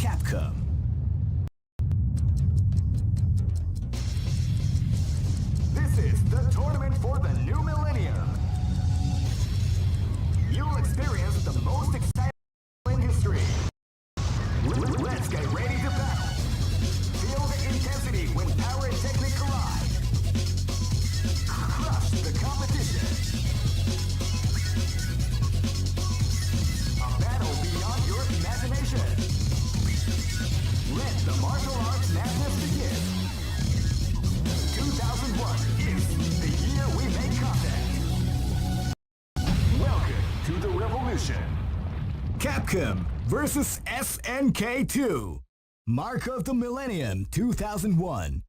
Capcom. This is the tournament for the new millennium. You'll experience the most exciting in history. Let's get ready to battle. Feel the intensity when power and technique collide. Crush the competition. A battle beyond your imagination. Let the martial arts madness begin. 2001 is the year we make contact. Welcome to the revolution. Capcom VS SNK 2. Mark of the Millennium 2001.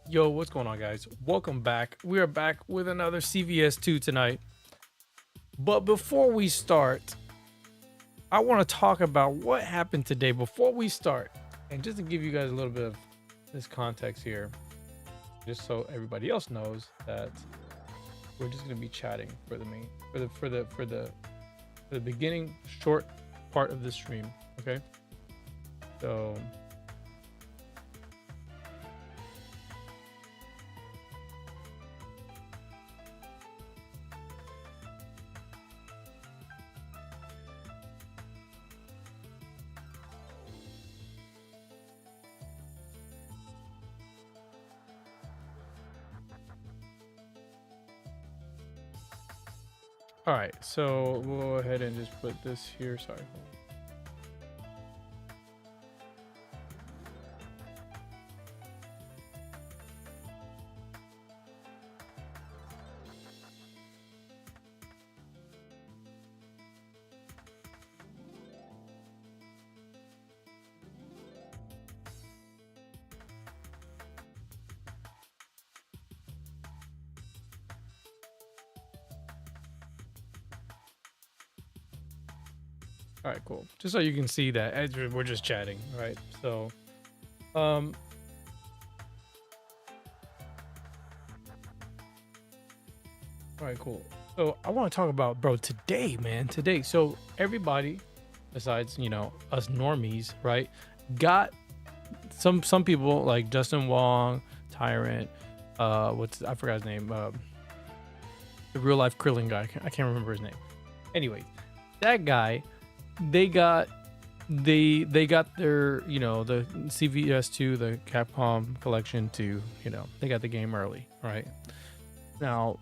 Yo, what's going on, guys? Welcome back. We are back with another CVS2 tonight. But before we start, I want to talk about what happened today before we start. And just to give you guys a little bit of this context here, just so everybody else knows that we're just going to be chatting for the beginning short part of the stream, okay? So all right, so we'll go ahead and just put this here. Sorry. All right, cool. Just so you can see that as we're just chatting, right? So, all right, cool. So I want to talk about, bro, today, man, today. So everybody, besides, you know, us normies, right, got some people like Justin Wong, Tyrant, I forgot his name, the real life Krillin guy. I can't remember his name. Anyway, that guy. They got their, you know, the CVS2, the Capcom collection 2, you know, they got the game early, right? Now,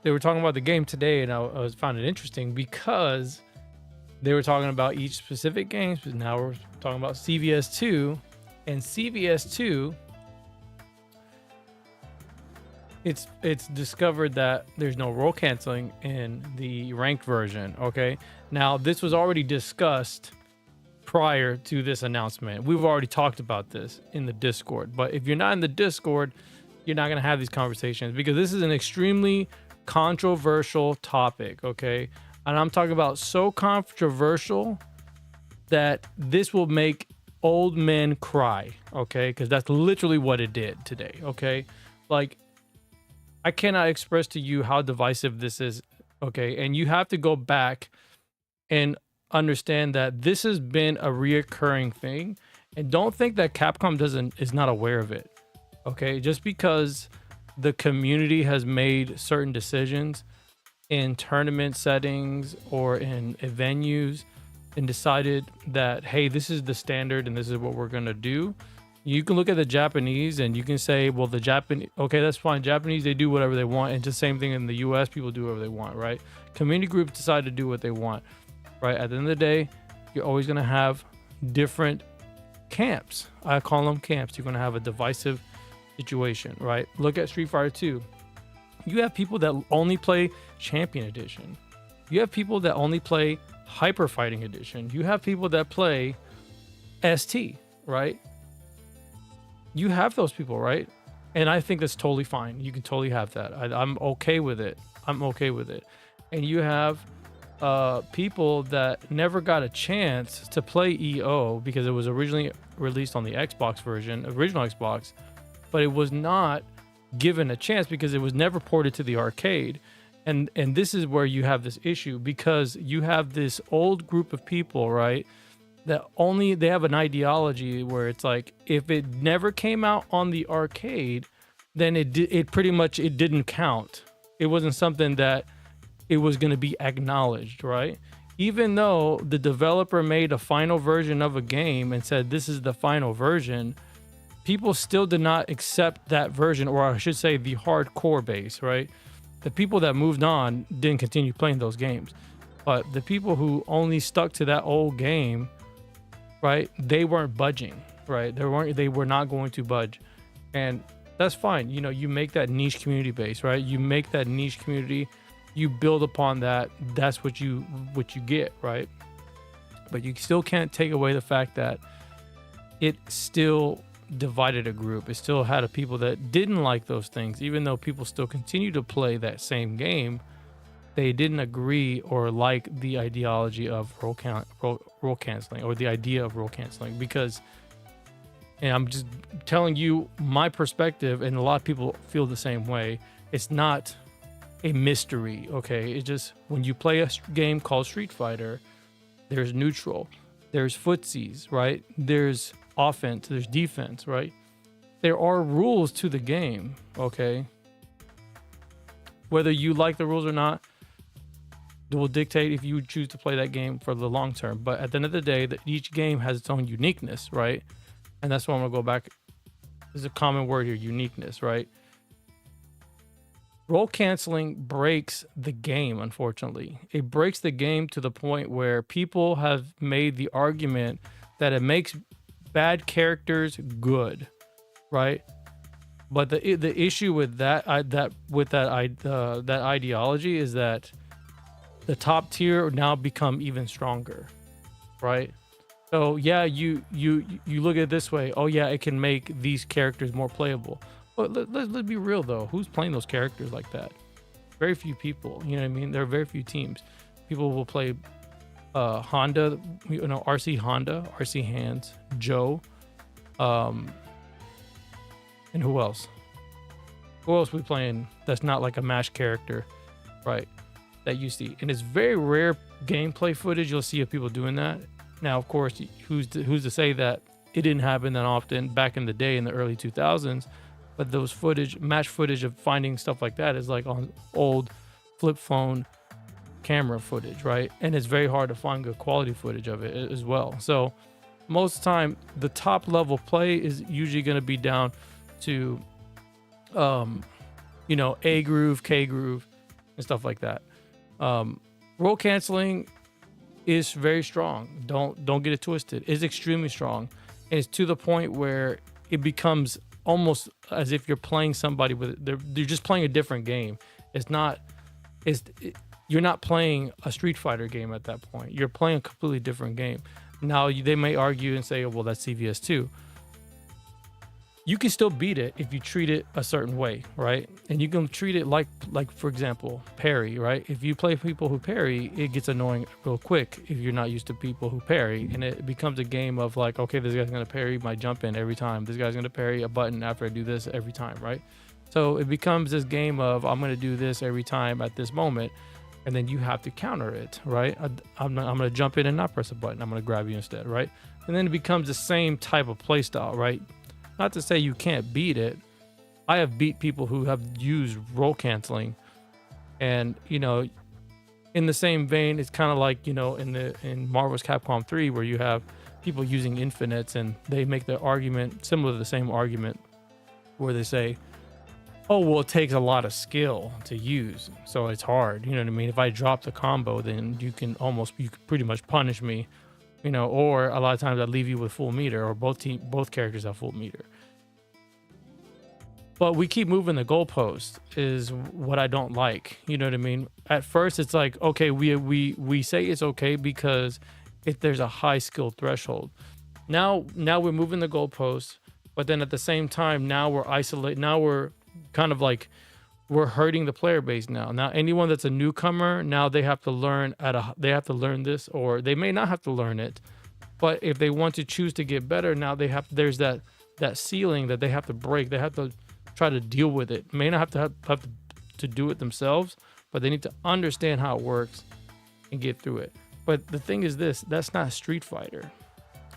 they were talking about the game today, and I found it interesting because they were talking about each specific games, but now we're talking about CVS2, and CVS2, it's discovered that there's no role canceling in the ranked version. Okay, now this was already discussed prior to this announcement. We've already talked about this in the Discord, but if you're not in the Discord, you're not going to have these conversations because this is an extremely controversial topic. Okay, and I'm talking about so controversial that this will make old men cry. Okay, because that's literally what it did today. Okay, like, I cannot express to you how divisive this is, okay? And you have to go back and understand that this has been a reoccurring thing. And don't think that Capcom is not aware of it, okay? Just because the community has made certain decisions in tournament settings or in venues and decided that, hey, this is the standard and this is what we're gonna do. You can look at the Japanese and you can say, well, the Japanese, okay, that's fine. Japanese, they do whatever they want. And just same thing in the US, people do whatever they want, right? Community groups decide to do what they want, right? At the end of the day, you're always going to have different camps. I call them camps. You're going to have a divisive situation, right? Look at Street Fighter 2. You have people that only play Champion Edition. You have people that only play Hyper Fighting Edition. You have people that play ST, right? You have those people, right? And I think that's totally fine. You can totally have that. I'm okay with it. I'm okay with it. And you have people that never got a chance to play EO because it was originally released on the Xbox version, original Xbox, but it was not given a chance because it was never ported to the arcade. And this is where you have this issue, because you have this old group of people, right, that they have an ideology where it's like, if it never came out on the arcade, then it pretty much didn't count. It wasn't something that it was going to be acknowledged, right? Even though the developer made a final version of a game and said this is the final version, people still did not accept that version, or I should say the hardcore base, right? The people that moved on didn't continue playing those games. But the people who only stuck to that old game, right, they weren't budging, right? They were not going to budge. And that's fine. You know, you make that niche community base, right? You make that niche community, you build upon that. That's what you get, right? But you still can't take away the fact that it still divided a group. It still had a people that didn't like those things, even though people still continue to play that same game. They didn't agree or like the ideology of role canceling, or the idea of role canceling, because, and I'm just telling you my perspective, and a lot of people feel the same way. It's not a mystery, okay? It's just, when you play a game called Street Fighter, there's neutral, there's footsies, right? There's offense, there's defense, right? There are rules to the game, okay? Whether you like the rules or not, it will dictate if you choose to play that game for the long term. But at the end of the day, each game has its own uniqueness, right? And that's why I'm gonna go back. There's a common word here, uniqueness, right? Role canceling breaks the game, unfortunately. It breaks the game to the point where people have made the argument that it makes bad characters good, right? But the issue with that ideology is that the top tier now become even stronger, right? So yeah, you look at it this way. Oh yeah, it can make these characters more playable. But let's be real though. Who's playing those characters like that? Very few people. You know what I mean? There are very few teams. People will play Honda, RC Honda, RC Hands, Joe, and who else? Who else we playing that's not like a MASH character, right? That you see. And it's very rare gameplay footage you'll see of people doing that. Now, of course, who's to say that it didn't happen that often back in the day in the early 2000s? But those match footage of finding stuff like that is like on old flip phone camera footage, right? And it's very hard to find good quality footage of it as well. So most of the time, the top level play is usually going to be down to, A groove, K groove, and stuff like that. Role canceling is very strong. Don't get it twisted. It's extremely strong, and it's to the point where it becomes almost as if you're playing somebody they're just playing a different game. You're not playing a Street Fighter game at that point. You're playing a completely different game. Now they may argue and say, oh, well, that's CVS2. You can still beat it if you treat it a certain way, right? And you can treat it like for example, parry, right? If you play people who parry, it gets annoying real quick if you're not used to people who parry, and it becomes a game of like, okay, this guy's gonna parry my jump in every time. This guy's gonna parry a button after I do this every time, right? So it becomes this game of I'm gonna do this every time at this moment, and then you have to counter it, right? I'm gonna jump in and not press a button. I'm gonna grab you instead, right? And then it becomes the same type of play style, right? Not to say you can't beat it. I have beat people who have used role canceling, and in the same vein, it's kind of like in Marvel's Capcom 3, where you have people using infinites, and they make the argument similar to the same argument, where they say, "Oh, well, it takes a lot of skill to use, so it's hard." You know what I mean? If I drop the combo, then you can pretty much punish me. Or a lot of times I leave you with full meter, or both characters have full meter. But we keep moving the goalpost is what I don't like. You know what I mean? At first, it's like, okay, we say it's okay because if there's a high skill threshold. Now we're moving the goalpost, but then at the same time, now we're isolated. Now we're kind of like we're hurting the player base now. Now anyone that's a newcomer, now they have to learn this, or they may not have to learn it, but if they want to choose to get better, now there's that ceiling that they have to break. They have to try to deal with it. May not have to do it themselves, but they need to understand how it works and get through it. But the thing is this, that's not Street Fighter,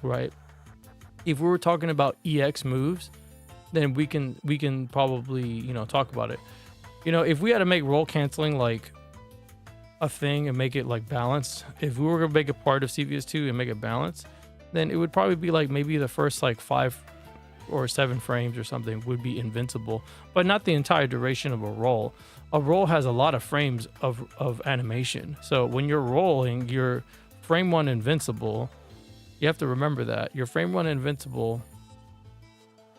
right? If we were talking about EX moves, then we can probably, you know, talk about it. You know, if we had to make roll canceling like a thing and make it like balanced, if we were gonna make a part of CVS2 and make it balanced, then it would probably be like maybe the first like 5 or 7 frames or something would be invincible, but not the entire duration of a roll. A roll has a lot of frames of animation. So when you're rolling, you're frame 1 invincible. You have to remember that you're frame 1 invincible,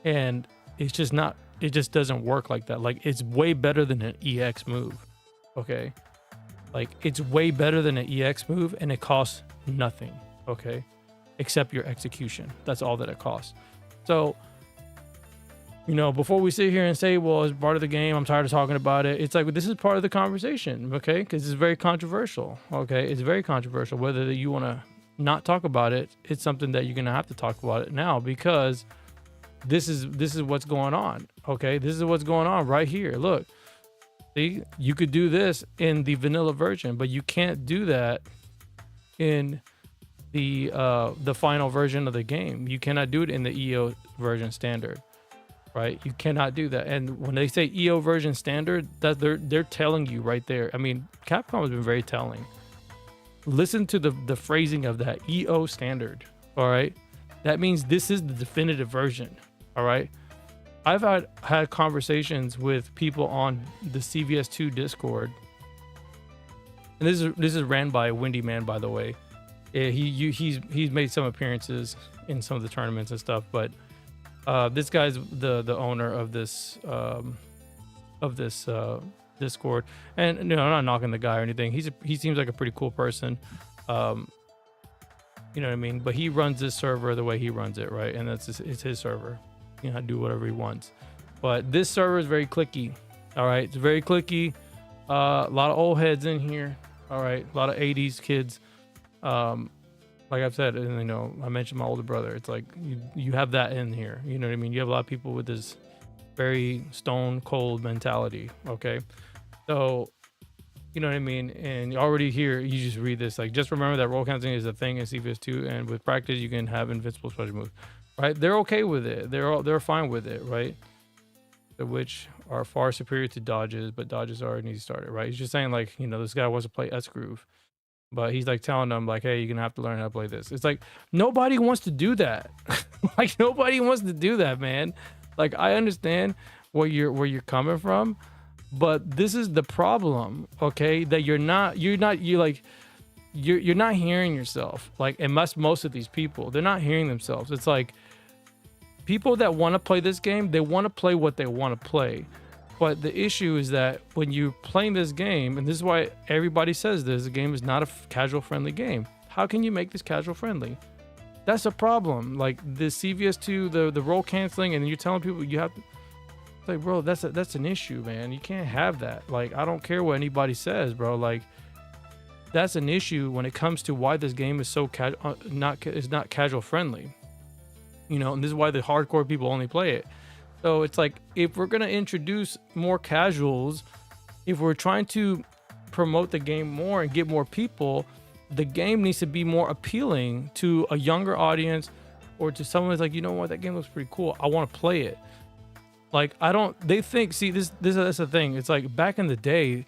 and it's just not, it just doesn't work like that. Like, it's way better than an EX move. Okay. Like, it's way better than an EX move, and it costs nothing. Okay. Except your execution. That's all that it costs. So, you know, before we sit here and say, well, it's part of the game, I'm tired of talking about it, it's like, this is part of the conversation, okay? Because it's very controversial, okay? It's very controversial. Whether you want to not talk about it, it's something that you're going to have to talk about it now, because this is what's going on, okay? This is what's going on right here. Look, see, you could do this in the vanilla version, but you can't do that in the final version of the game. You cannot do it in the EO version standard. Right, you cannot do that. And when they say EO version standard, that they're telling you right there. I mean, Capcom has been very telling. Listen to the phrasing of that, EO standard. All right, that means this is the definitive version. All right, I've had conversations with people on the CVS2 Discord, and this is ran by Windy Man, by the way. Yeah, he's made some appearances in some of the tournaments and stuff, but. This guy's the owner of this Discord, and you know, I'm not knocking the guy or anything. He seems like a pretty cool person, you know what I mean. But he runs this server the way he runs it, right? And it's his server. You know, do whatever he wants. But this server is very clicky. All right, it's very clicky. A lot of old heads in here. All right, a lot of 80s kids. Like I've said, and you know, I mentioned my older brother. It's like you have that in here. You know what I mean? You have a lot of people with this very stone cold mentality. Okay, so you know what I mean. And already here, you just read this. Like, just remember that roll counting is a thing in CVS2, and with practice, you can have invincible special moves. Right? They're okay with it. They're fine with it. Right? Which are far superior to dodges, but dodges already need to start it. Right? He's just saying, like, you know, this guy wants to play S groove. But he's like telling them, like, hey, you're gonna have to learn how to play this. It's like, nobody wants to do that. Like, nobody wants to do that, man. Like, I understand where you're coming from, but this is the problem, okay? That you're not hearing yourself. Like, and most of these people, they're not hearing themselves. It's like, people that want to play this game, they want to play what they want to play. But the issue is that when you're playing this game, and this is why everybody says this, the game is not a casual friendly game. How can you make this casual friendly? That's a problem. Like, the CVS2, the roll canceling, and you're telling people you have to, it's like, bro, that's an issue, man. You can't have that. Like, I don't care what anybody says, bro. Like, that's an issue when it comes to why this game is so not casual friendly. You know, and this is why the hardcore people only play it. So it's like, if we're going to introduce more casuals, if we're trying to promote the game more and get more people, the game needs to be more appealing to a younger audience, or to someone who's like, you know what, that game looks pretty cool, I want to play it. Like, they think, see, that's the thing. It's like, back in the day,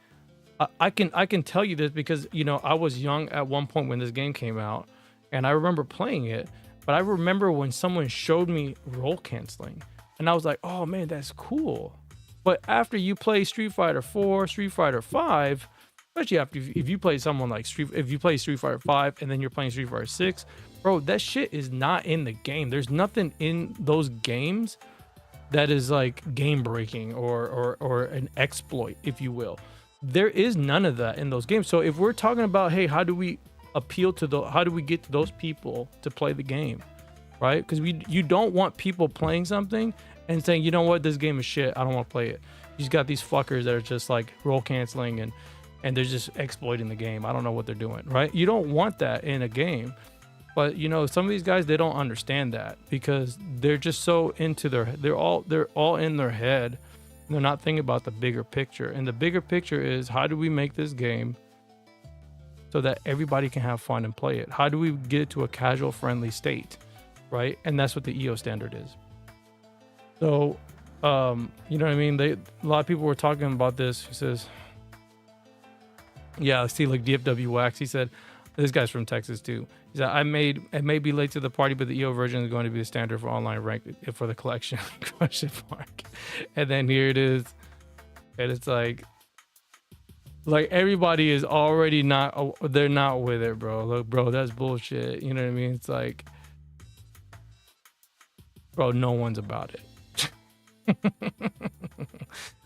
I can tell you this because, you know, I was young at one point when this game came out, and I remember playing it, but I remember when someone showed me roll canceling. And I was like, oh man, that's cool. But after you play Street Fighter 4, Street Fighter 5, especially if you play someone like if you play Street Fighter 5 and then you're playing Street Fighter 6, bro, that shit is not in the game. There's nothing in those games that is like game breaking or an exploit, if you will. There is none of that in those games. So if we're talking about, hey, how do we get to those people to play the game? Right? Because you don't want people playing something and saying, you know what, this game is shit, I don't want to play it. You just got these fuckers that are just like roll canceling and they're just exploiting the game. I don't know what they're doing, right? You don't want that in a game. But you know, some of these guys, they don't understand that because they're just so into they're all in their head They're not thinking about the bigger picture. And the bigger picture is, how do we make this game so that everybody can have fun and play it? How do we get it to a casual friendly state, right? And that's what the EO standard is. So, you know what I mean? A lot of people were talking about this. He says, yeah, I see, like DFWReset. He said, this guy's from Texas too. He said, I may be late to the party, but the EO version is going to be the standard for online rank for the collection. Question mark. And then here it is. And it's like everybody is already they're not with it, bro. Look, bro, that's bullshit. You know what I mean? It's like, bro, no one's about it.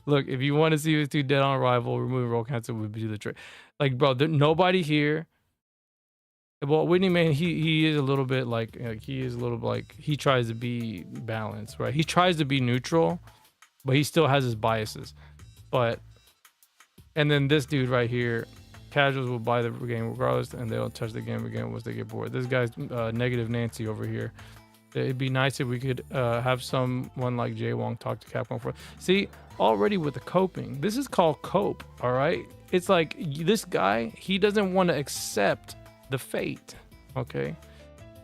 Look, if you want to see us two dead on arrival, removing role cancel would be the trick. Like, bro, nobody here. Well, Whitney, man, he is a little bit like he is a little like, he tries to be balanced, right? He tries to be neutral, but he still has his biases. But, and then this dude right here, casuals will buy the game regardless, and they'll touch the game again once they get bored. This guy's Negative Nancy over here. It'd be nice if we could have someone like Jay Wong talk to Capcom for. See, already with the coping, this is called cope, all right? It's like this guy, he doesn't want to accept the fate, okay?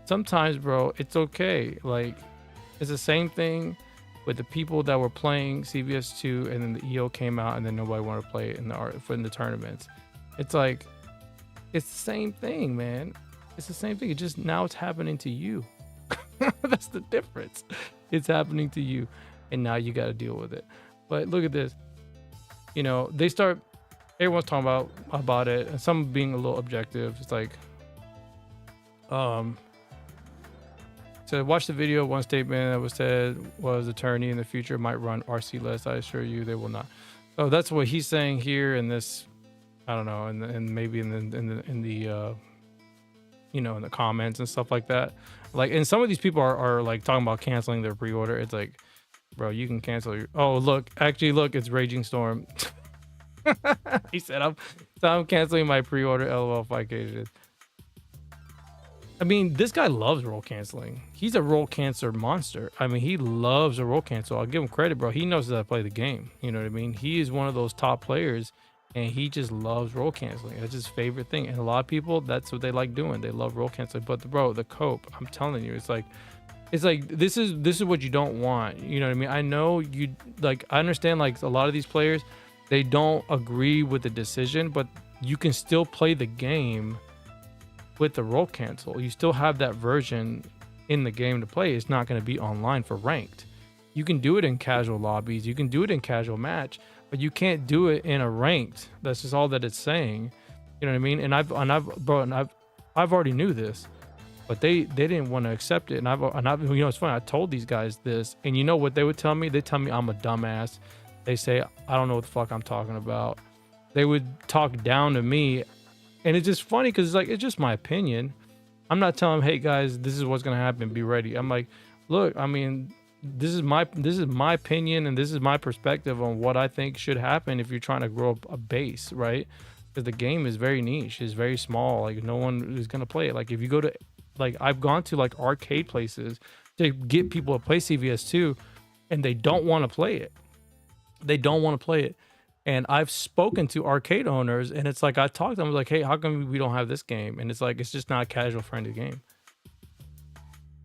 Sometimes, bro, it's okay. Like, it's the same thing with the people that were playing CVS2, and then the EO came out, and then nobody wanted to play it in the tournaments. It's like, it's the same thing, man. It's the same thing. It just, now it's happening to you. That's the difference. It's happening to you, and now you got to deal with it. But look at this. You know, everyone's talking about it, and some being a little objective. It's like, so watch the video. One statement that was said was attorney in the future might run RC less. I assure you they will not. So that's what he's saying here in this. I don't know, and maybe in the you know, in the comments and stuff like that. Like, and some of these people are like talking about canceling their pre-order. It's like, bro, you can cancel your. Oh, look, actually, look, it's Raging Storm. He said, I'm canceling my pre-order. LOL, 5K. I mean, this guy loves roll canceling. He's a roll cancer monster. I mean, he loves a roll cancel. I'll give him credit, bro. He knows how to play the game. You know what I mean? He is one of those top players, and he just loves roll canceling. That's his favorite thing. And a lot of people, that's what they like doing. They love roll canceling. But bro, the cope, I'm telling you, it's like this is what you don't want. You know what I mean? I know you, like, I understand, like, a lot of these players, they don't agree with the decision, but you can still play the game with the roll cancel. You still have that version in the game to play. It's not going to be online for ranked. You can do it in casual lobbies. You can do it in casual match, but you can't do it in a ranked. That's just all that it's saying. You know what I mean? And I've already knew this, but they didn't want to accept it. And I've you know, it's funny. I told these guys this, and you know what they would tell me? They tell me I'm a dumbass. They say I don't know what the fuck I'm talking about. They would talk down to me, and it's just funny because it's like, it's just my opinion. I'm not telling them, hey guys, this is what's gonna happen. Be ready. I'm like, look, I mean, this is my opinion, and this is my perspective on what I think should happen if you're trying to grow up a base, right? Because the game is very niche, it's very small. Like, no one is gonna play it. Like, if you go to, like, I've gone to like arcade places to get people to play CVS2, and they don't want to play it. They don't want to play it. And I've spoken to arcade owners, and it's like, I talked to them, like, hey, how come we don't have this game? And it's like, it's just not a casual friendly game.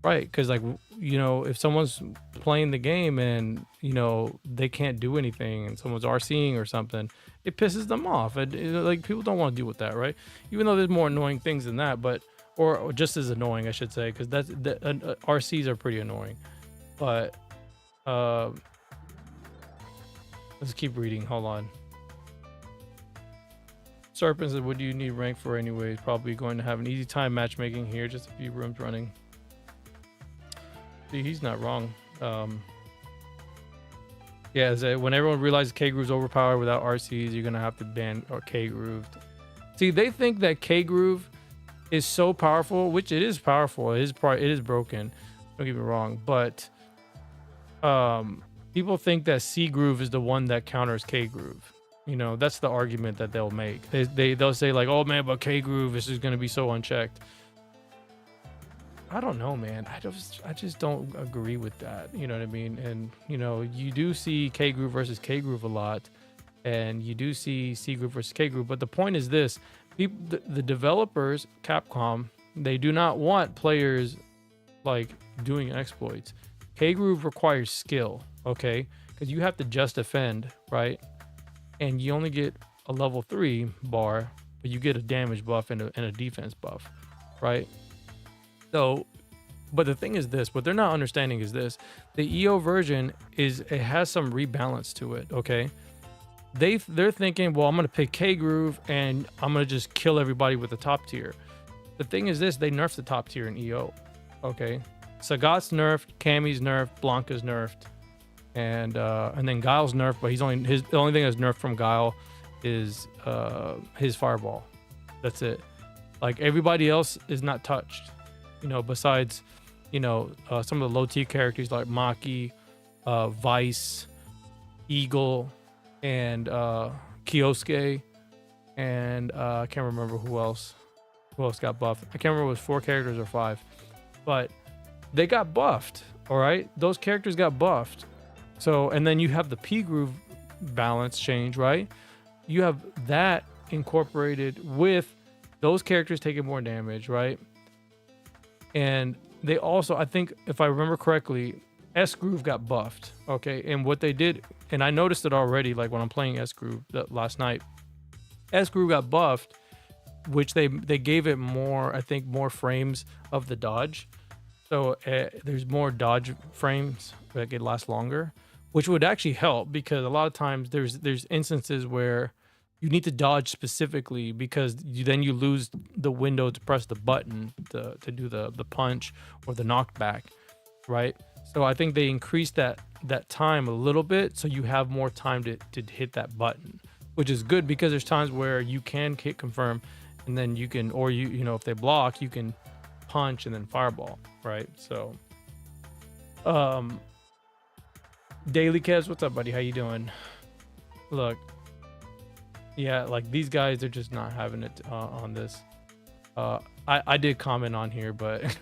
Right, because, like, you know, if someone's playing the game and, you know, they can't do anything, and someone's RCing or something, it pisses them off. Like, people don't want to deal with that, right? Even though there's more annoying things than that, but or just as annoying, I should say, because RCs are pretty annoying. But let's keep reading. Hold on. Serpent said, what do you need rank for anyways? Probably going to have an easy time matchmaking here. Just a few rooms running. See, he's not wrong. Yeah, when everyone realizes K-Groove's overpowered without RCs, you're going to have to ban K-Groove. See, they think that K-Groove is so powerful, which it is powerful. It is broken. Don't get me wrong. But people think that C-Groove is the one that counters K-Groove. You know, that's the argument that they'll make. They'll say, like, oh man, but K-Groove is just going to be so unchecked. I don't know, man. I just don't agree with that. You know what I mean? And you know, you do see K Groove versus K Groove a lot, and you do see C Groove versus K Groove. But the point is this: the developers, Capcom, they do not want players like doing exploits. K Groove requires skill, okay? Because you have to just defend, right? And you only get a level 3 bar, but you get a damage buff and a defense buff, right? So, but the thing is this: what they're not understanding is this: the EO version it has some rebalance to it, okay? They're thinking, well, I'm gonna pick K Groove and I'm gonna just kill everybody with the top tier. The thing is this: they nerfed the top tier in EO, okay? Sagat's nerfed, Cammy's nerfed, Blanca's nerfed, and then Guile's nerfed, but the only thing that's nerfed from Guile is his fireball. That's it. Like everybody else is not touched, you know, besides, you know, some of the low tier characters like Maki, Vice, Eagle, and Kyosuke, and I can't remember who else got buffed. I can't remember if it was 4 characters or 5, but they got buffed. All right, those characters got buffed. So, and then you have the P Groove balance change, right? You have that incorporated with those characters taking more damage, right? And they also, I think, if I remember correctly, S Groove got buffed. Okay, and what they did, and I noticed it already, like when I'm playing S Groove last night, S Groove got buffed, which they gave it more, I think, more frames of the dodge. So there's more dodge frames that could last longer, which would actually help, because a lot of times there's instances where you need to dodge specifically, because then you lose the window to press the button to do the punch or the knockback, right? So I think they increased that time a little bit, so you have more time to hit that button, which is good, because there's times where you can hit confirm, and then you can, or you know, if they block, you can punch and then fireball, right? So Daily Kevs, what's up, buddy? How you doing? Look, yeah, like these guys are just not having it on this. I did comment on here, but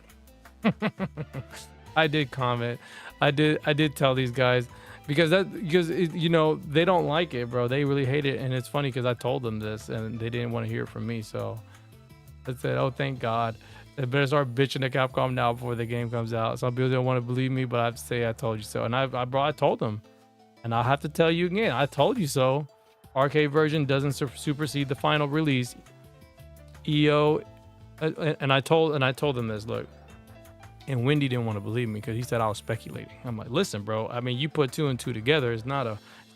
I did comment. I did tell these guys, because you know, they don't like it, bro. They really hate it, and it's funny because I told them this and they didn't want to hear it from me. So I said, oh, thank God. They better start bitching at Capcom now before the game comes out. Some people don't want to believe me, but I have to say I told you so. And I told them, and I have to tell you again, I told you so. Arcade version doesn't supersede the final release. EO, and I told them this. Look, and Wendy didn't want to believe me because he said I was speculating. I'm like, listen, bro. I mean, you put 2 and 2 together. It's not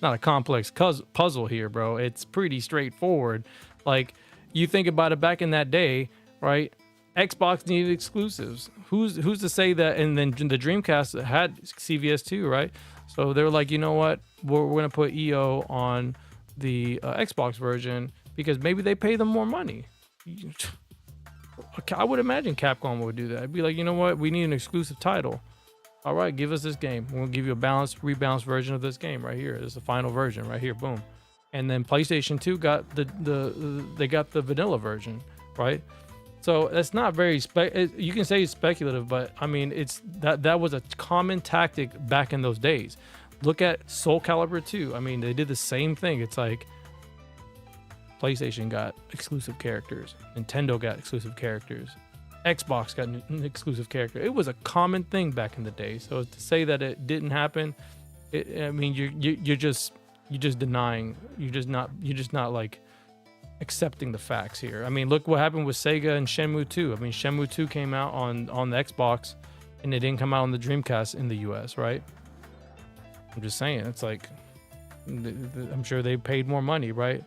a complex puzzle here, bro. It's pretty straightforward. Like, you think about it, back in that day, right? Xbox needed exclusives. Who's to say that? And then the Dreamcast had CVS too, right? So they were like, you know what? We're gonna put EO on the Xbox version because maybe they pay them more money. I would imagine Capcom would do that. I'd be like, you know what? We need an exclusive title. All right, give us this game. We'll give you a rebalanced version of this game right here. This is the final version right here. Boom. And then PlayStation 2 got they got the vanilla version, right? So that's not very you can say it's speculative, but I mean, it's that was a common tactic back in those days. Look at Soul Calibur 2. I mean, they did the same thing. It's like PlayStation got exclusive characters, Nintendo got exclusive characters, Xbox got an exclusive character. It was a common thing back in the day. So to say that it didn't happen, I mean, you're just denying. You're just not like accepting the facts here. I mean, look what happened with Sega and Shenmue 2. I mean, Shenmue 2 came out on the Xbox, and it didn't come out on the Dreamcast in the US, right? I'm just saying, it's like, I'm sure they paid more money, right?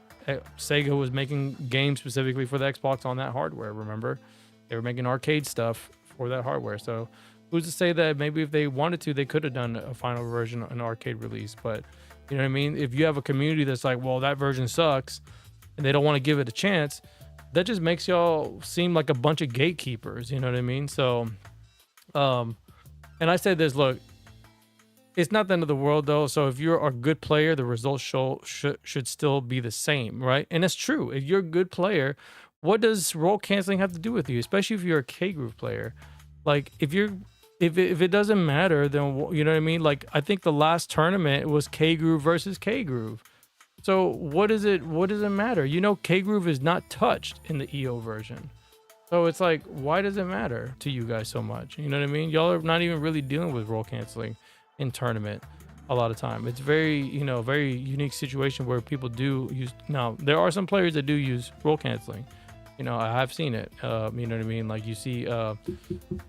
Sega was making games specifically for the Xbox on that hardware, remember? They were making arcade stuff for that hardware. So who's to say that maybe if they wanted to, they could have done a final version, an arcade release. But you know what I mean? If you have a community that's like, well, that version sucks, and they don't want to give it a chance, that just makes y'all seem like a bunch of gatekeepers, you know what I mean? So, and I said this, look, it's not the end of the world though. So if you're a good player, the results should still be the same, right? And it's true. If you're a good player, what does role canceling have to do with you? Especially if you're a K Groove player. Like if it doesn't matter, then you know what I mean? Like I think the last tournament was K Groove versus K Groove. So what does it matter? You know, K Groove is not touched in the EO version. So it's like, why does it matter to you guys so much? You know what I mean? Y'all are not even really dealing with role canceling in tournament a lot of time. It's very, you know, very unique situation where people do use. Now there are some players that do use role canceling. You know, I have seen it. You know what I mean? Like you see,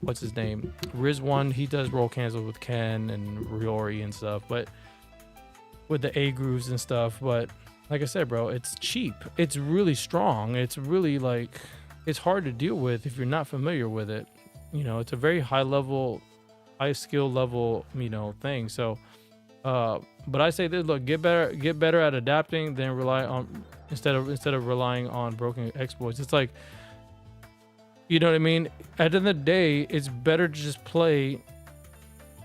what's his name? Riz1, he does roll cancel with Ken and Riori and stuff, but with the A grooves and stuff. But like I said, bro, it's cheap. It's really strong. It's really like, it's hard to deal with if you're not familiar with it. You know, it's a very high level, high skill level, you know, thing. So, but I say this, look, get better at adapting than rely on, instead of relying on broken exploits. It's like, you know what I mean? At the end of the day, it's better to just play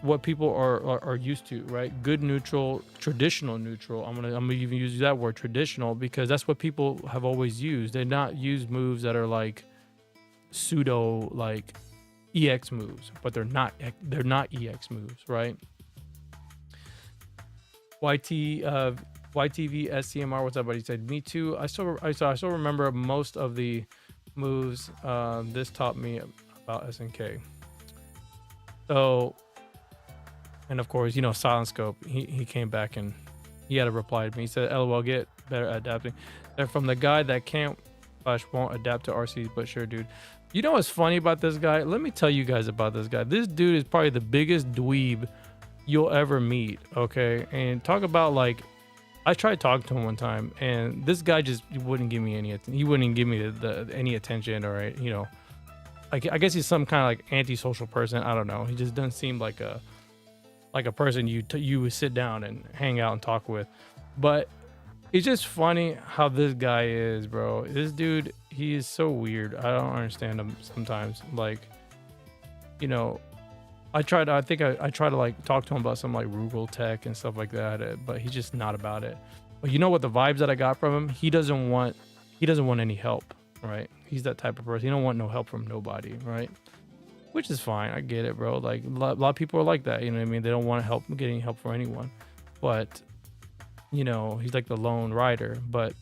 what people are used to, right? Good neutral, traditional neutral. I'm gonna even use that word, traditional, because that's what people have always used. They not use moves that are like pseudo like EX moves, but they're not EX moves, right? YTV SCMR, what's up, buddy? He said, me too. I still remember most of the moves. This taught me about SNK. So, and of course, you know, Silent Scope, he came back and he had a reply to me. He said, LOL, get better at adapting. They're from the guy that can't / won't adapt to RCs, but sure, dude. You know what's funny about this guy? Let me tell you guys about this guy. This dude is probably the biggest dweeb you'll ever meet, okay? And talk about, like, I tried talking to him one time, and this guy just wouldn't give me any. He wouldn't give me any attention, or, you know, like, I guess he's some kind of like antisocial person. I don't know. He just doesn't seem like a person you would sit down and hang out and talk with. But it's just funny how this guy is, bro. This dude, he is so weird. I don't understand him sometimes. Like, you know, I try to like talk to him about some like Rugal tech and stuff like that, but he's just not about it. But you know what, the vibes that I got from him, he doesn't want any help, right? He's that type of person. He don't want no help from nobody, right? Which is fine. I get it, bro. Like a lot of people are like that, you know what I mean? They don't want help getting help from anyone. But you know, he's like the lone rider. But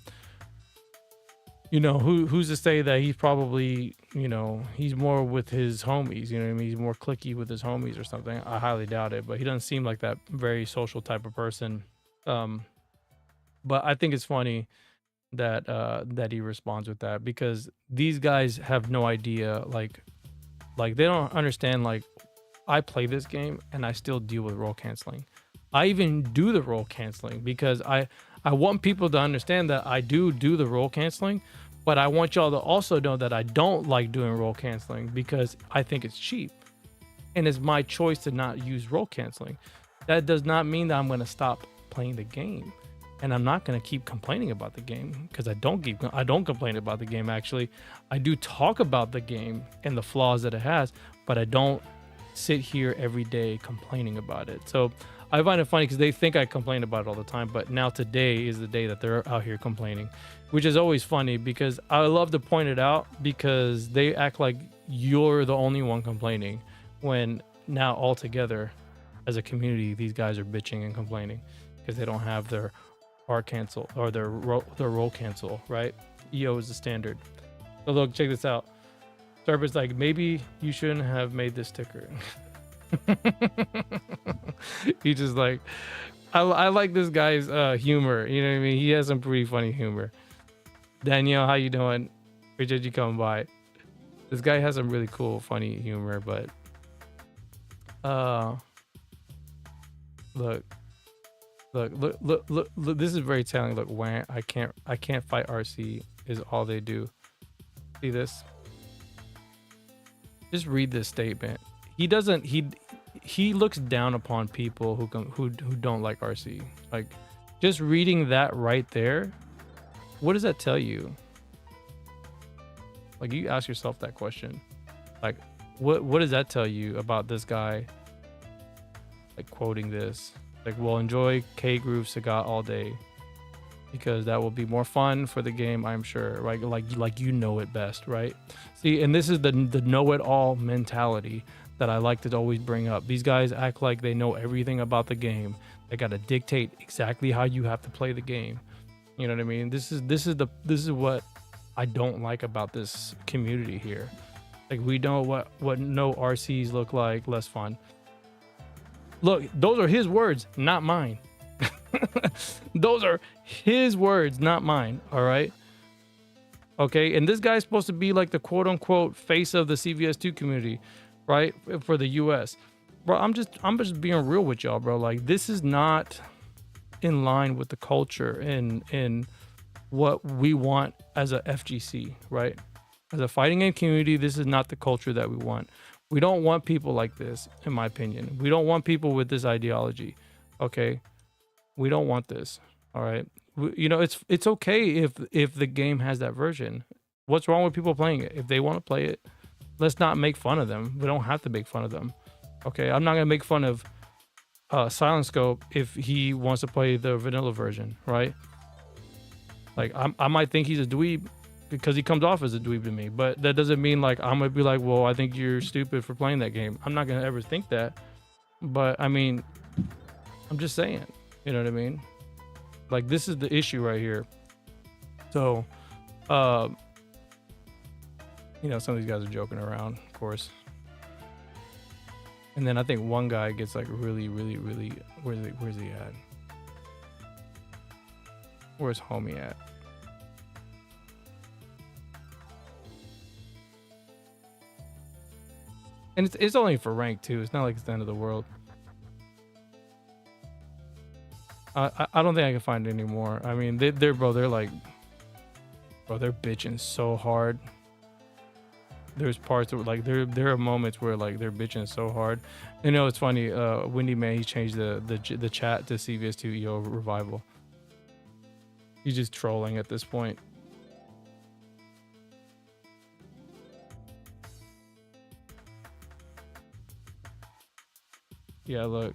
you know, who's to say that he's probably, you know, he's more with his homies, you know what I mean? He's more cliquey with his homies or something. I highly doubt it, but he doesn't seem like that very social type of person. But I think it's funny that he responds with that, because these guys have no idea, like they don't understand, like, I play this game and I still deal with role canceling. I even do the role canceling because I want people to understand that I do the role canceling, but I want y'all to also know that I don't like doing role canceling because I think it's cheap and it's my choice to not use role canceling. That does not mean that I'm going to stop playing the game, and I'm not going to keep complaining about the game, because I don't complain about the game. Actually, I do talk about the game and the flaws that it has, but I don't sit here every day complaining about it. So I find it funny because they think I complain about it all the time, but now today is the day that they're out here complaining, which is always funny because I love to point it out, because they act like you're the only one complaining, when now all together as a community, these guys are bitching and complaining because they don't have their R cancel or their roll cancel, right? EO is the standard. So look, check this out. Serpent's like, maybe you shouldn't have made this sticker. He just like, I like this guy's humor, you know what I mean? He has some pretty funny humor. Danielle, how you doing? Appreciate you coming by. This guy has some really cool funny humor, but look, this is very telling. Look, when I can't fight RC is all they do. See this? Just read this statement. He looks down upon people who don't like RC. Like, just reading that right there, what does that tell you? Like, you ask yourself that question. Like, what does that tell you about this guy? Like, quoting this, like, well, enjoy K Groove Sagat all day. because that will be more fun for the game, I'm sure, right? Like you know it best, right? See, and this is the know-it-all mentality that I like to always bring up. These guys act like they know everything about the game. They got to dictate exactly how you have to play the game. You know what I mean? This is what I don't like about this community here. Like, we know what no RCs look like, less fun. Look, those are his words, not mine. Those are his words, not mine. All right. Okay. And this guy's supposed to be like the quote unquote face of the CVS2 community, right? For the US. Bro, I'm just being real with y'all, bro. Like, this is not in line with the culture and what we want as a FGC, right? As a fighting game community, this is not the culture that we want. We don't want people like this, in my opinion. We don't want people with this ideology. Okay. We don't want this. All right. You know, it's okay if the game has that version. What's wrong with people playing it? If they want to play it, let's not make fun of them. We don't have to make fun of them. Okay. I'm not going to make fun of Silent Scope if he wants to play the vanilla version, right? Like, I might think he's a dweeb because he comes off as a dweeb to me, but that doesn't mean like I'm gonna be like, well, I think you're stupid for playing that game. I'm not gonna ever think that, but I mean, I'm just saying, you know what I mean? Like, this is the issue right here. So, you know, some of these guys are joking around, of course. And then I think one guy gets like really, where's he at? Where's homie at? And it's only for rank too. It's not like it's the end of the world. I don't think I can find it anymore. I mean, they're like, bro, they're bitching so hard. There's parts where like there are moments where like they're bitching so hard. You know, it's funny. Windy Man, he changed the chat to CVS2 EO revival. He's just trolling at this point. Yeah, look.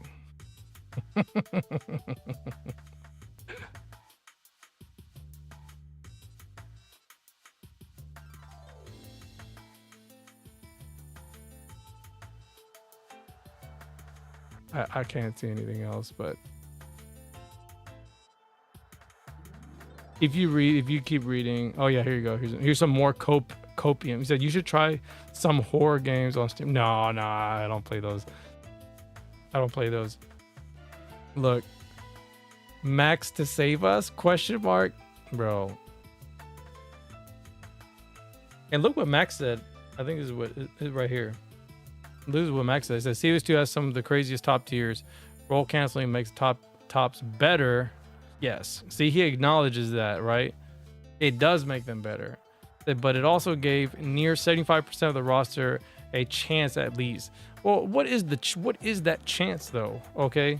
I can't see anything else, but if you keep reading, oh yeah, here you go. Here's some more copium. He said you should try some horror games on Steam. No, I don't play those. I don't play those. Look, Max to save us? Question mark, bro. And look what Max said. I think this is what is right here. This is what Max said. He says CS2 has some of the craziest top tiers. Roll canceling makes tops better. Yes. See, he acknowledges that, right? It does make them better, but it also gave near 75% of the roster a chance at least. Well, what is that chance though? Okay,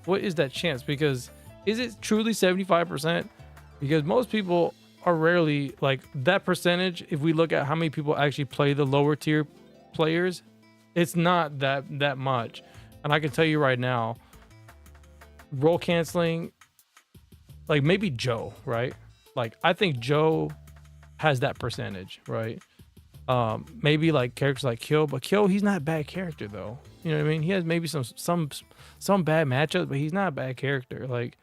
what is that chance? Because is it truly 75%? Because most people are rarely like that percentage. If we look at how many people actually play the lower tier players, it's not that much. And I can tell you right now, role canceling, like maybe Joe, right? Like I think Joe has that percentage, right? Maybe like characters like Kill, but Kill, he's not a bad character though. You know what I mean? He has maybe some bad matchups, but he's not a bad character. Like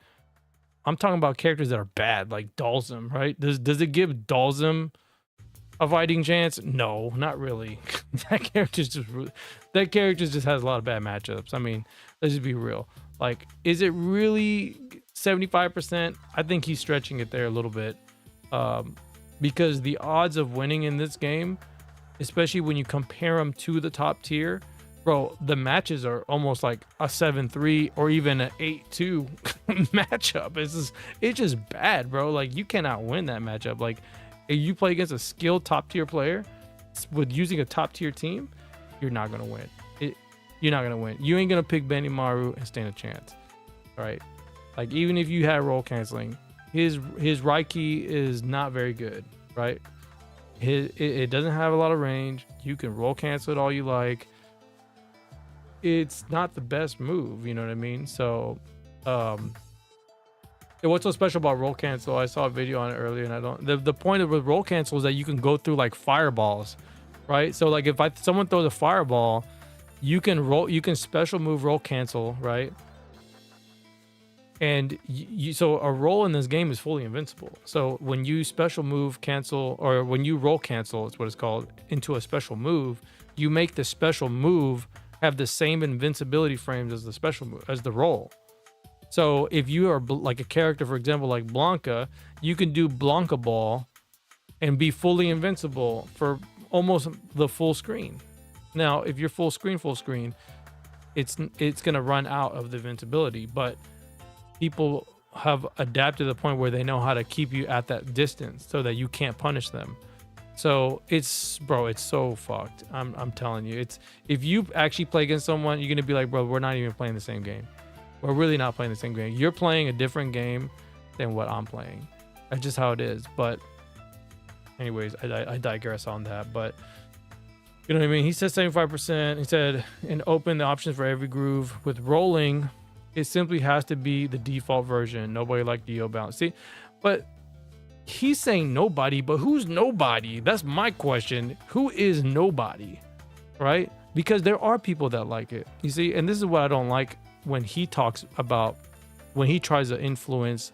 I'm talking about characters that are bad, like Dalsum, right? Does it give Dalsum a fighting chance? No, not really. that character just has a lot of bad matchups. I mean, let's just be real. Like, is it really 75%? I think he's stretching it there a little bit. Because the odds of winning in this game, especially when you compare them to the top tier, bro, the matches are almost like a 7-3 or even an 8-2 matchup. It's just bad, bro. Like, you cannot win that matchup. Like, if you play against a skilled top tier player with using a top tier team, you're not gonna win. You're not gonna win. You ain't gonna pick Benny Maru and stand a chance. All right. Like, even if you had roll canceling, his Reiki is not very good, right? It doesn't have a lot of range. You can roll cancel it all you like. It's not the best move, you know what I mean? So What's so special about roll cancel? I saw a video on it earlier, and I don't. The point of roll cancel is that you can go through like fireballs, right? So like if someone throws a fireball, you can special move roll cancel, right? And so a roll in this game is fully invincible. So when you special move cancel, or when you roll cancel, it's what it's called, into a special move, you make the special move have the same invincibility frames as the special move, as the roll. So if you are like a character, for example, like Blanca, you can do Blanca Ball and be fully invincible for almost the full screen. Now, if you're full screen, it's gonna run out of the invincibility, but people have adapted to the point where they know how to keep you at that distance so that you can't punish them. So it's so fucked. I'm telling you, if you actually play against someone, you're gonna be like, bro, we're not even playing the same game. We're really not playing the same game. You're playing a different game than what I'm playing. That's just how it is. But anyways, I digress on that. But you know what I mean? He said 75%. He said, and open the options for every groove. With rolling, it simply has to be the default version. Nobody like DO balance. See, but he's saying nobody, but who's nobody? That's my question. Who is nobody? Right? Because there are people that like it. You see, and this is what I don't like when he talks about, when he tries to influence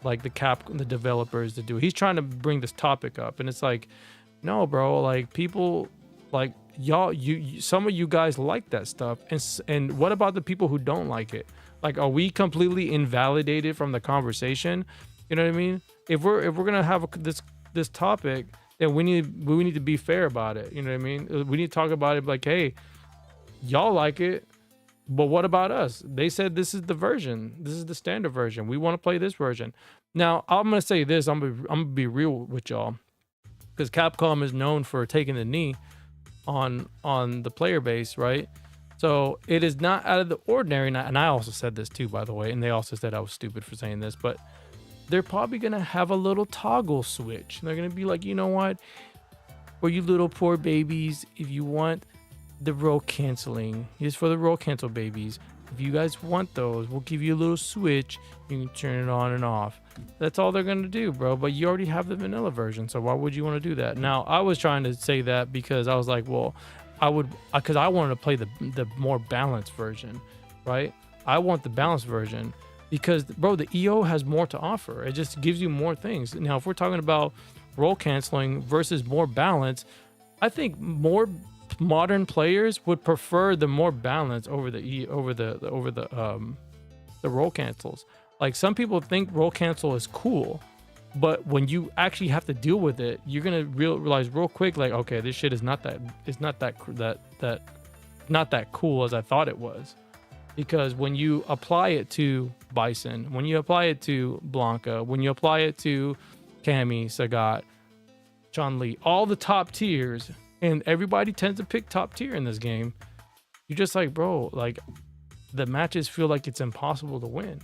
like the developers to do it. He's trying to bring this topic up, and it's like, no, bro, like people like y'all, some of you guys like that stuff, and what about the people who don't like it? Like, are we completely invalidated from the conversation? You know what I mean? If we're gonna have this topic, then we need to be fair about it. You know what I mean? We need to talk about it like, hey, y'all like it, but what about us? They said this is the version. This is the standard version. We want to play this version. Now, I'm gonna say this. I'm gonna be real with y'all, because Capcom is known for taking the knee on the player base, right? So it is not out of the ordinary. And I also said this too, by the way, and they also said I was stupid for saying this, but they're probably gonna have a little toggle switch. They're gonna be like, you know what? For you little poor babies, if you want the roll canceling, here's for the roll cancel babies. If you guys want those, we'll give you a little switch. You can turn it on and off. That's all they're gonna do, bro. But you already have the vanilla version, so why would you want to do that? Now, I was trying to say that because I was like, well, because I wanted to play the more balanced version, right? I want the balanced version because, bro, the EO has more to offer. It just gives you more things. Now, if we're talking about roll canceling versus more balance, I think more modern players would prefer the more balance over the roll cancels. Like, some people think roll cancel is cool, but when you actually have to deal with it, you're gonna realize real quick, like, okay, this shit is not that cool as I thought it was. Because when you apply it to Bison, when you apply it to Blanca, when you apply it to Cammy, Sagat, Chun-Li, all the top tiers, and everybody tends to pick top tier in this game, you're just like, bro, like, the matches feel like it's impossible to win.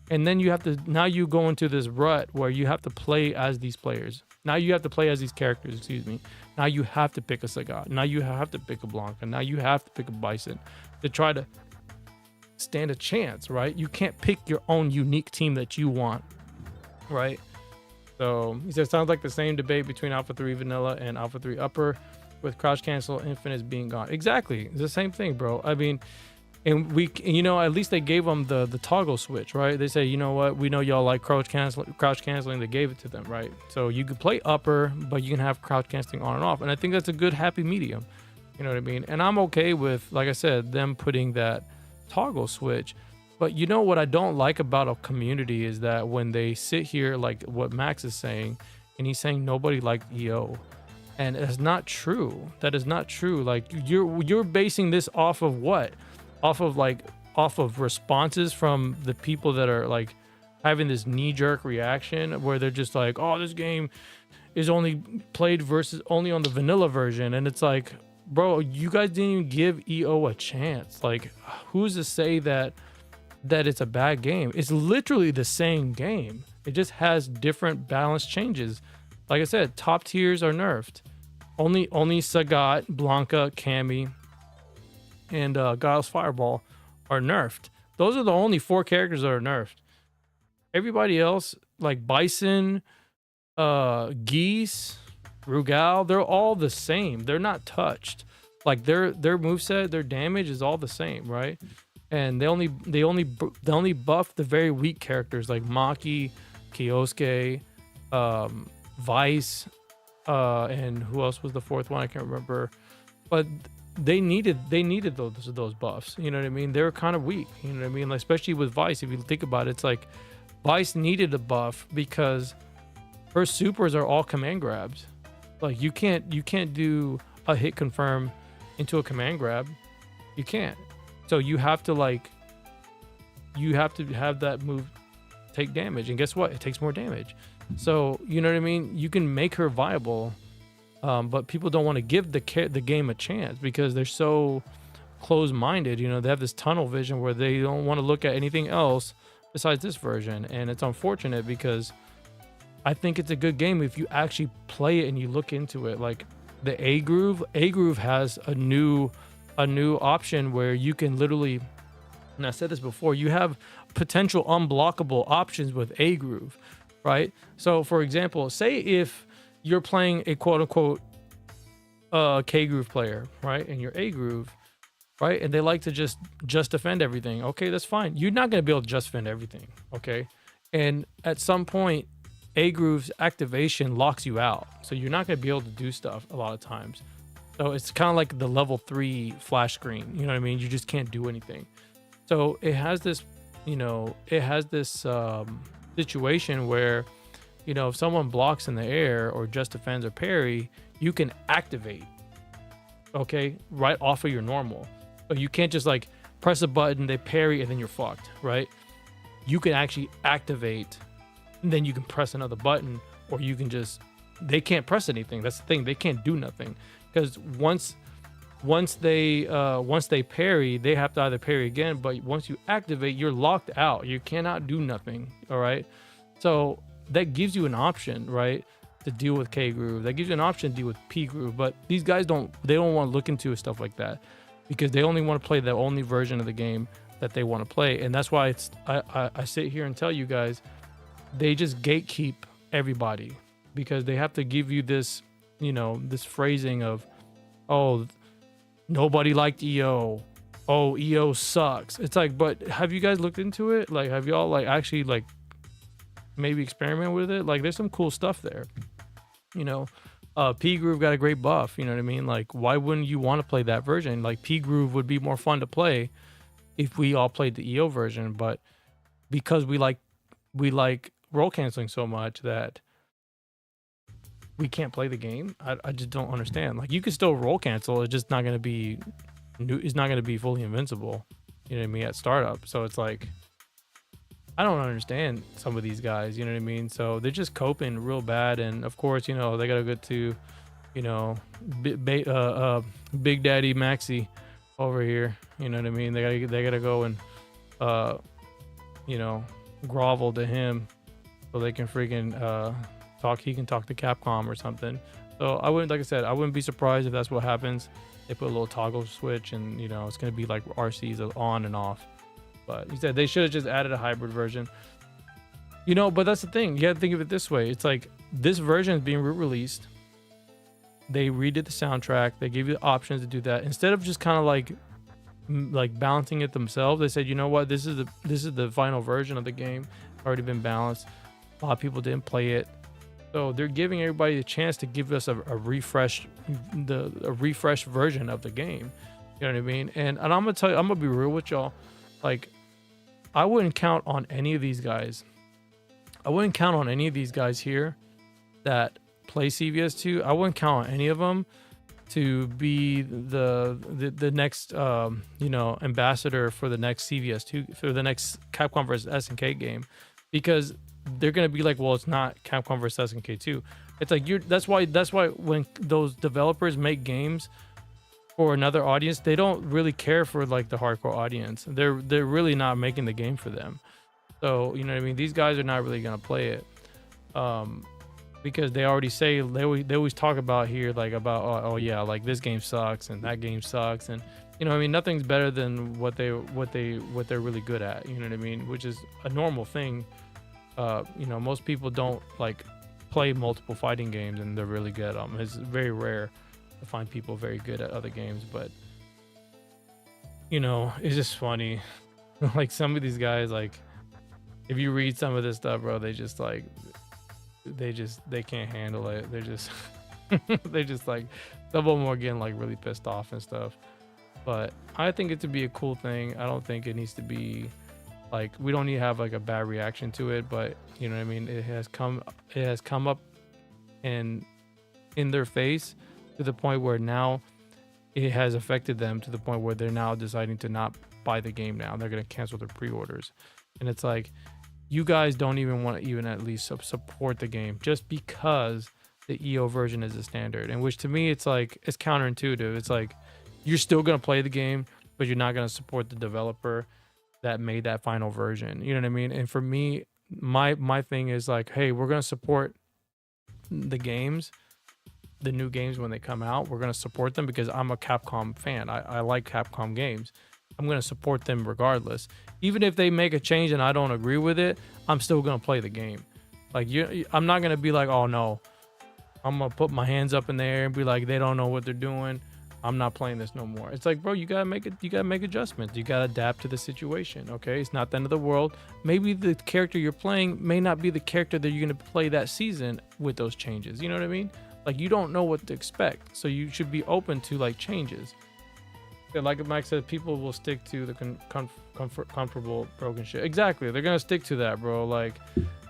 And then now you go into this rut where you have to play as these players. Now you have to play as these characters, excuse me. Now you have to pick a Sagat. Now you have to pick a Blanca. Now you have to pick a Bison to try to stand a chance, right? You can't pick your own unique team that you want, right? So he says, sounds like the same debate between Alpha 3 Vanilla and Alpha 3 Upper, with crouch cancel infinite being gone. Exactly, it's the same thing, bro. I mean, and at least they gave them the toggle switch, right? They say, you know what, we know y'all like crouch canceling. They gave it to them, right? So you can play upper, but you can have crouch canceling on and off, and I think that's a good happy medium. You know what I mean? And I'm okay with, like I said, them putting that toggle switch. But you know what I don't like about a community is that when they sit here, like what Max is saying, and he's saying nobody liked EO, and it's not true. That is not true. Like, you're basing this off of what? Off of responses from the people that are like having this knee-jerk reaction where they're just like, oh, this game is only played only on the vanilla version. And it's like, bro, you guys didn't even give EO a chance. Like, who's to say that it's a bad game? It's literally the same game. It just has different balance changes. Like I said, top tiers are nerfed. Only Sagat, Blanca, Cammy, and Guile's Fireball are nerfed. Those are the only 4 characters that are nerfed. Everybody else, like Bison, Geese, Rugal, they're all the same. They're not touched. Like their moveset, their damage is all the same, right? And they only buff the very weak characters like Maki, Kyosuke, Vice, and who else was the fourth one? I can't remember. But they needed those buffs. You know what I mean? They're kind of weak. You know what I mean? Like, especially with Vice, if you think about it, it's like Vice needed a buff because her supers are all command grabs. Like you can't do a hit confirm into a command grab. You can't. So you have to have that move take damage, and guess what? It takes more damage. So you know what I mean? You can make her viable, but people don't want to give the game a chance because they're so closed-minded. You know, they have this tunnel vision where they don't want to look at anything else besides this version, and it's unfortunate because I think it's a good game if you actually play it and you look into it. Like the A Groove has a new option where you can literally, and I said this before, you have potential unblockable options with A Groove, right? So for example, say if you're playing a quote unquote K Groove player, right? And you're A Groove, right? And they like to just defend everything. Okay, that's fine. You're not going to be able to just defend everything, okay? And at some point, A Groove's activation locks you out. So you're not going to be able to do stuff a lot of times. So it's kind of like the level 3 flash screen. You know what I mean? You just can't do anything. So it has this, situation where, if someone blocks in the air or just defends or parry, you can activate, okay, right off of your normal. But you can't just like press a button, they parry, and then you're fucked, right? You can actually activate, and then you can press another button, or you can they can't press anything. That's the thing. They can't do nothing. Because once they parry, they have to either parry again. But once you activate, you're locked out. You cannot do nothing. All right. So that gives you an option, right, to deal with K Groove. That gives you an option to deal with P Groove. But these guys don't want to look into stuff like that because they only want to play the only version of the game that they want to play. And that's why I sit here and tell you guys, they just gatekeep everybody because they have to give you this. This phrasing of, oh, nobody liked EO. Oh, EO sucks. It's like, but have you guys looked into it? Like, have y'all actually maybe experiment with it? Like, there's some cool stuff there. P Groove got a great buff. You know what I mean? Like, why wouldn't you want to play that version? Like, P Groove would be more fun to play if we all played the EO version. But because we like roll canceling so much that we can't play the game. I just don't understand. Like, you can still roll cancel. It's just not going to be it's not going to be fully invincible. You know what I mean? At startup. So it's like, I don't understand some of these guys. You know what I mean? So they're just coping real bad. And of course, they got to go to, Big Daddy Maxi over here. You know what I mean? They got to go and, grovel to him so they can freaking, he can talk to Capcom or something. So I wouldn't be surprised if that's what happens. They put a little toggle switch and it's going to be like RC's on and off. But he said they should have just added a hybrid version. But that's the thing. You got to think of it this way. It's like this version is being re-released. They redid the soundtrack. They gave you the options to do that. Instead of just kind of like balancing it themselves, they said, you know what, this is the final version of the game. Already been balanced. A lot of people didn't play it. So they're giving everybody a chance to give us a refreshed version of the game. You know what I mean? And I'm gonna tell you, I'm gonna be real with y'all. Like, I wouldn't count on any of these guys. I wouldn't count on any of these guys here that play CVS2. I wouldn't count on any of them to be the next ambassador for the next CVS2, for the next Capcom vs SNK game, because they're gonna be like, well, it's not Capcom vs SNK 2. It's like that's why when those developers make games for another audience, they don't really care for like the hardcore audience. They're really not making the game for them. So you know what I mean? These guys are not really gonna play it, because they already say they always talk about here like about oh yeah, like this game sucks and that game sucks, and nothing's better than what they're really good at. You know what I mean? Which is a normal thing You know, most people don't like play multiple fighting games and they're really good. It's very rare to find people very good at other games, but you know, it's just funny. Like some of these guys, like if you read some of this stuff, bro, they just like they can't handle it. They're just they just like some of them are getting like really pissed off and stuff. But I think it to be a cool thing. I don't think it needs to be like, we don't need to have like a bad reaction to it, but you know what I mean? It has come up and in their face to the point where now it has affected them to the point where they're now deciding to not buy the game now. They're going to cancel their pre-orders. And it's like, you guys don't even want to even at least support the game just because the EO version is the standard. And which to me, it's like, it's counterintuitive. It's like, you're still going to play the game, but you're not going to support the developer that made that final version. You know what I mean? And for me, my thing is like, hey, we're going to support the games, the new games when they come out. We're going to support them because I'm a Capcom fan. I like Capcom games. I'm going to support them regardless. Even if they make a change and I don't agree with it, I'm still going to play the game. Like, I'm not going to be like, oh no, I'm going to put my hands up in the air and be like, they don't know what they're doing. I'm not playing this no more. It's like, bro, you gotta make adjustments. You gotta adapt to the situation. Okay, it's not the end of the world. Maybe the character you're playing may not be the character that you're gonna play that season with those changes. You know what I mean? Like, you don't know what to expect, so you should be open to like changes. Yeah, like Mike said, people will stick to the comfortable broken shit. Exactly, they're gonna stick to that, bro. Like,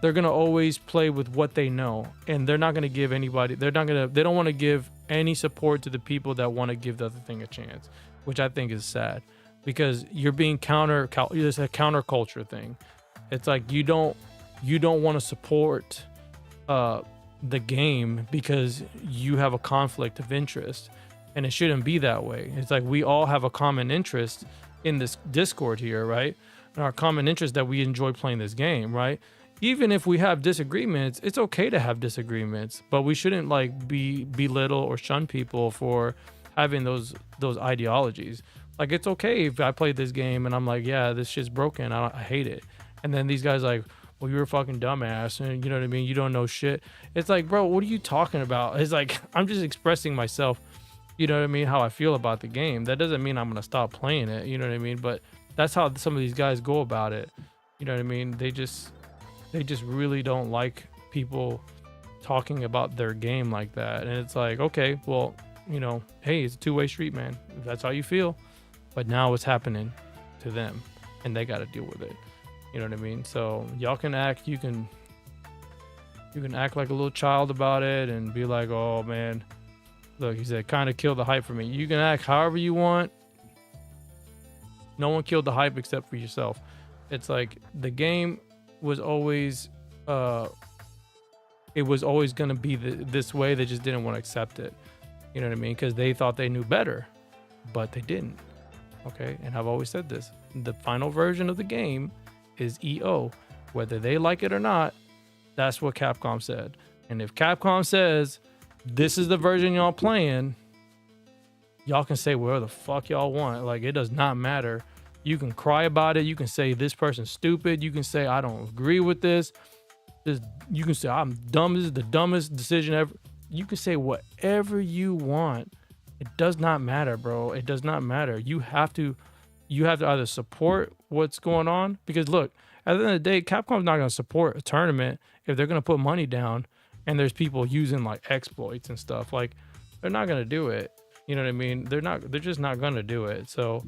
they're gonna always play with what they know, and they're not gonna give anybody. They don't want to give any support to the people that want to give the other thing a chance, which I think is sad, because you're being it's a counterculture thing. It's like you don't want to support the game because you have a conflict of interest, and it shouldn't be that way. It's like we all have a common interest in this Discord here, right? And our common interest that we enjoy playing this game, right? Even if we have disagreements, it's okay to have disagreements, but we shouldn't like belittle or shun people for having those ideologies. Like, it's okay if I play this game and I'm like, yeah, this shit's broken, I hate it, and then these guys like, well, you're a fucking dumbass, and you know what I mean, you don't know shit. It's like, bro, what are you talking about? It's like, I'm just expressing myself, you know what I mean, how I feel about the game. That doesn't mean I'm gonna stop playing it, you know what I mean? But that's how some of these guys go about it, you know what I mean? They just really don't like people talking about their game like that. And it's like, okay, well, you know, hey, it's a two-way street, man. If that's how you feel. But now it's happening to them, and they got to deal with it. You know what I mean? So y'all can act, you can act like a little child about it and be like, oh man, look, he said, kind of kill the hype for me. You can act however you want. No one killed the hype except for yourself. It's like the game was always it was always going to be this way. They just didn't want to accept it, you know what I mean, because they thought they knew better, but they didn't. Okay, and I've always said this, the final version of the game is EO, whether they like it or not. That's what Capcom said. And if Capcom says this is the version y'all playing, y'all can say whatever the fuck y'all want. Like, it does not matter. You can cry about it. You can say this person's stupid. You can say I don't agree with this. You can say I'm dumb. This is the dumbest decision ever. You can say whatever you want. It does not matter, bro. It does not matter. You have to either support what's going on, because look, at the end of the day, Capcom's not going to support a tournament if they're going to put money down and there's people using like exploits and stuff. Like, they're not going to do it. You know what I mean? They're just not going to do it. So,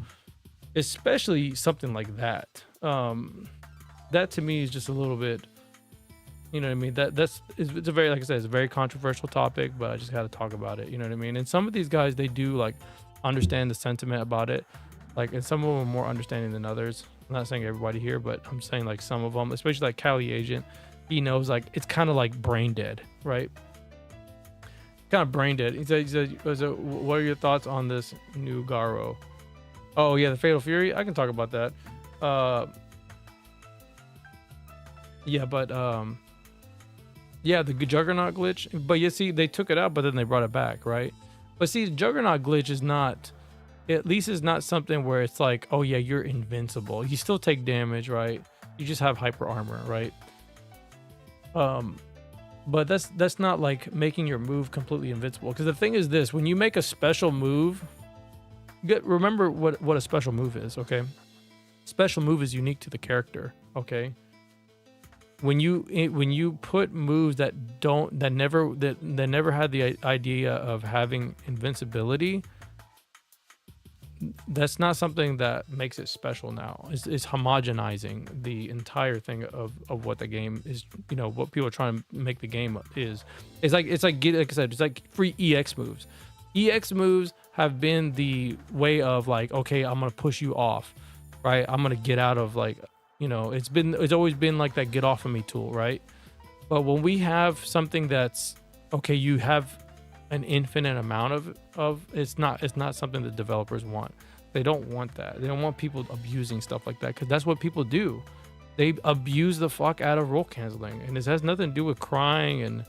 especially something like that. That to me is just a little bit, you know what I mean? It's a very, like I said, it's a very controversial topic, but I just got to talk about it. You know what I mean? And some of these guys, they do like understand the sentiment about it. Like, and some of them are more understanding than others. I'm not saying everybody here, but I'm saying like some of them, especially like Cali Agent, he knows like it's kind of like brain dead, right? Kind of brain dead. He said, what are your thoughts on this new Garo? Oh yeah, the Fatal Fury. I can talk about that. Yeah, the Juggernaut glitch. But you see, they took it out, but then they brought it back, right? But see, the Juggernaut glitch is not, at least it's not something where it's like, oh yeah, you're invincible. You still take damage, right? You just have hyper armor, right? Um, but that's not like making your move completely invincible. Because the thing is this: when you make a special move, remember what a special move is. Okay, special move is unique to the character. Okay. When you put moves that never had the idea of having invincibility, that's not something that makes it special now. It's homogenizing the entire thing of what the game is, what people are trying to make the game is. Like I said, it's like free EX moves. EX moves have been the way of like, okay, I'm gonna push you off, right? I'm gonna get out of like, it's always been like that get off of me tool, right? But when we have something that's okay, you have an infinite amount of it's not something that developers want. They don't want that. They don't want people abusing stuff like that, because that's what people do. They abuse the fuck out of roll canceling, and this has nothing to do with crying, and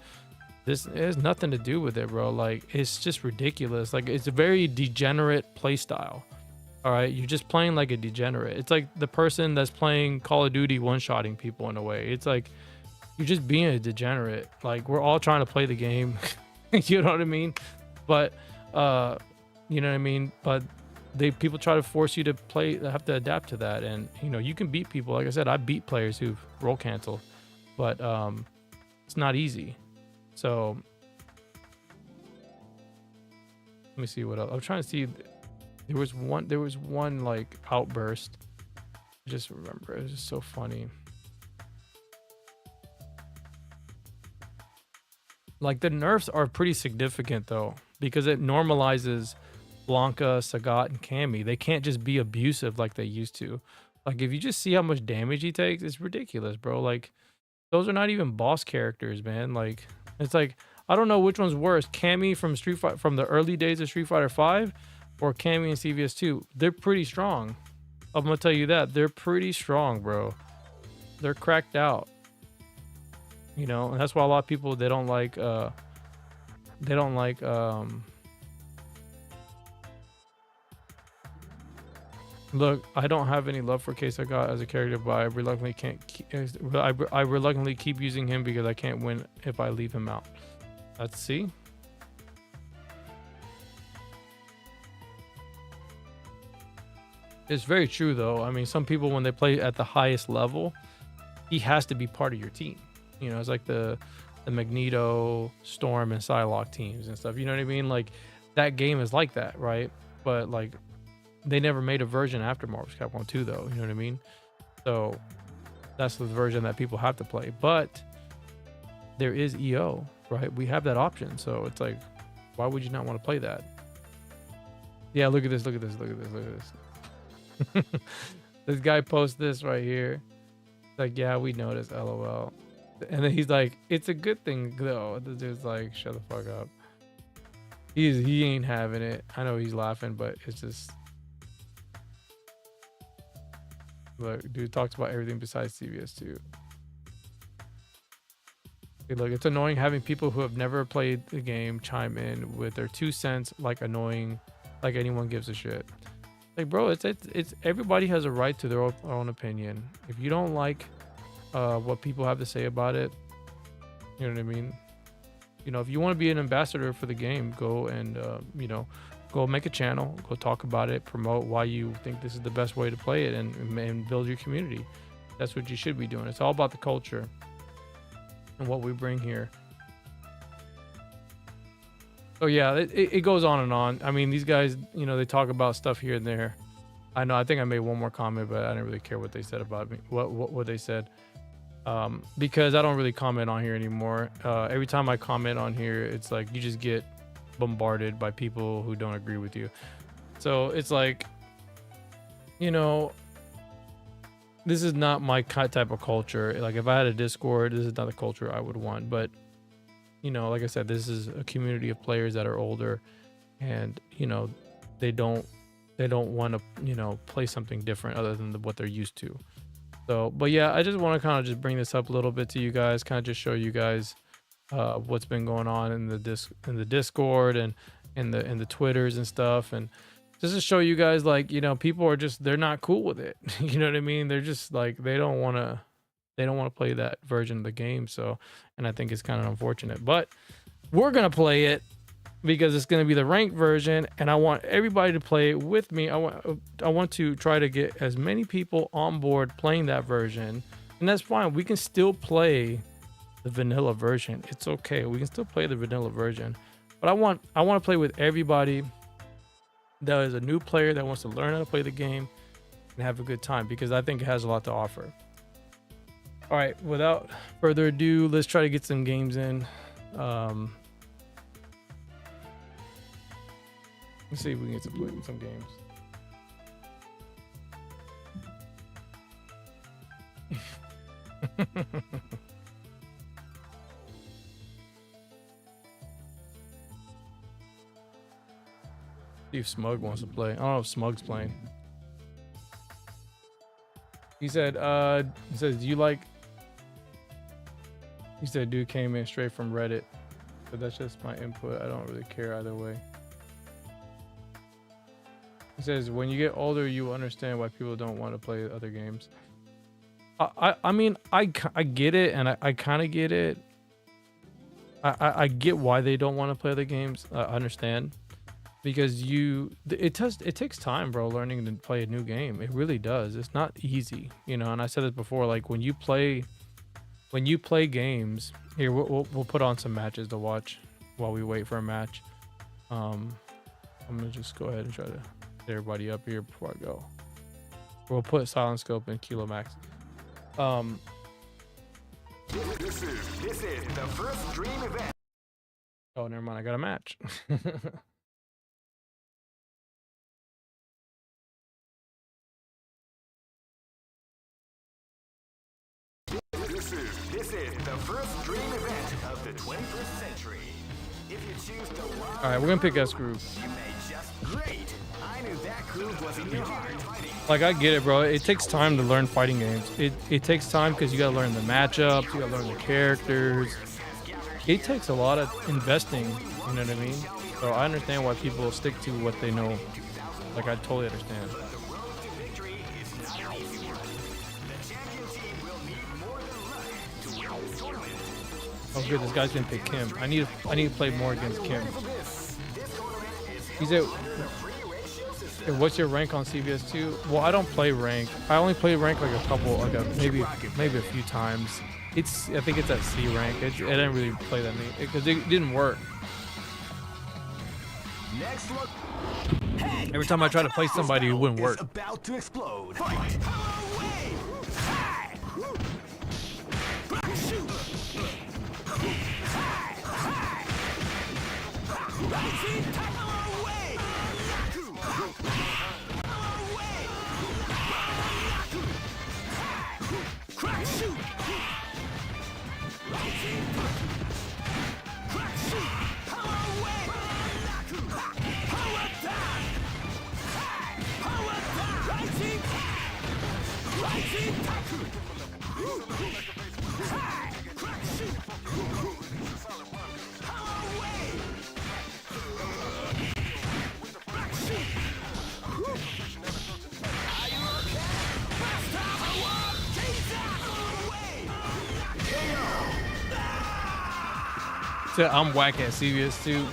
this has nothing to do with it, bro. Like, it's just ridiculous. Like, it's a very degenerate play style. All right, you're just playing like a degenerate. It's like the person that's playing Call of Duty one-shotting people in a way. It's like you're just being a degenerate. Like, we're all trying to play the game. You know what I mean? But you know what I mean? But people try to force you to have to adapt to that. And you can beat people. Like I said, I beat players who roll cancel, but it's not easy. So let me see what else. I'm trying to see. There was one like outburst. I just remember it was just so funny. Like, the nerfs are pretty significant though, because it normalizes Blanca, Sagat, and Cammy. They can't just be abusive like they used to. Like, if you just see how much damage he takes, it's ridiculous, bro. Like, those are not even boss characters, man. Like, it's like, I don't know which one's worse, Cammy from from the early days of Street Fighter 5 or Cammy and CVS 2. They're pretty strong. I'm gonna tell you that. They're pretty strong, bro. They're cracked out. And that's why a lot of people, they don't like look, I don't have any love for Case I got as a character, but I reluctantly keep using him because I can't win if I leave him out. Let's see. It's very true though. I mean, some people, when they play at the highest level, he has to be part of your team. It's like the Magneto, Storm, and Psylocke teams and stuff. You know what I mean? Like, that game is like that, right? But like, they never made a version after Marvel vs. Capcom 2 though. You know what I mean? So that's the version that people have to play. But there is EO, right? We have that option. So it's like, why would you not want to play that? Yeah, look at this. Look at this. Look at this. Look at this. This guy posts this right here. It's like, yeah, we noticed. LOL. And then he's like, it's a good thing though. The dude's like, shut the fuck up. He ain't having it. I know he's laughing, but it's just, look, dude talks about everything besides CVS 2. Okay, look, it's annoying having people who have never played the game chime in with their 2 cents, like annoying, like anyone gives a shit. Like, bro, it's everybody has a right to their own opinion. If you don't like what people have to say about it, you know what I mean? If you want to be an ambassador for the game, go and go make a channel, go talk about it, promote why you think this is the best way to play it, and build your community. That's what you should be doing. It's all about the culture and what we bring here. So yeah, it goes on and on. I mean, these guys, they talk about stuff here and there. I know, I think I made one more comment, but I didn't really care what they said about me, what they said. Because I don't really comment on here anymore. Every time I comment on here, it's like you just get bombarded by people who don't agree with you. So it's like, this is not my type of culture. Like, if I had a Discord, this is not the culture I would want. But like I said, this is a community of players that are older, and they don't want to play something different other than what they're used to. So, but yeah, I just want to kind of just bring this up a little bit to you guys, kind of just show you guys what's been going on in the Discord and in the Twitters and stuff, and just to show you guys, like, people are just, they're not cool with it. You know what I mean? They're just like, they don't want to They don't want to play that version of the game. So, and I think it's kind of unfortunate, but we're going to play it because it's going to be the ranked version, and I want everybody to play it with me. I want to try to get as many people on board playing that version, and that's fine. We can still play the vanilla version. It's okay. We can still play the vanilla version, but I want to play with everybody that is a new player that wants to learn how to play the game and have a good time, because I think it has a lot to offer. All right, without further ado, let's try to get some games in. Let's see if we can get some games. See if Smug wants to play. I don't know if Smug's playing. He said, he says, do you like... He said, dude came in straight from Reddit. But that's just my input. I don't really care either way. He says, when you get older, you will understand why people don't want to play other games. I mean, I get it, and I kind of get it. I get why they don't want to play other games. I understand. Because it takes time, bro, learning to play a new game. It really does. It's not easy, you know. And I said this before, like when you play games. Here, we'll put on some matches to watch while we wait for a match. I'm gonna just go ahead and try to get everybody up here before I go. We'll put Silent Scope and Kilo Max. This is the first dream event. Oh, never mind. I got a match. This is the first dream event of the 21st century. If you choose the wrong, All right, we're gonna pick S group. you may just great. I knew that groove was in your heart. Like, I get it, bro. It takes time to learn fighting games. It takes time because you gotta learn the matchups, you gotta learn the characters. It takes a lot of investing, you know what I mean? So I understand why people stick to what they know. Like, I totally understand. Oh good, this guy's gonna pick Kim. I need to play more against Kim. He said, hey, what's your rank on CVS2? Well, I don't play rank. I only play rank like a couple, like maybe a few times. I think it's at C rank. I didn't really play that many because it didn't work. Next look. Every time I try to play somebody, it wouldn't work. About to explode. So I'm whack at CVS too.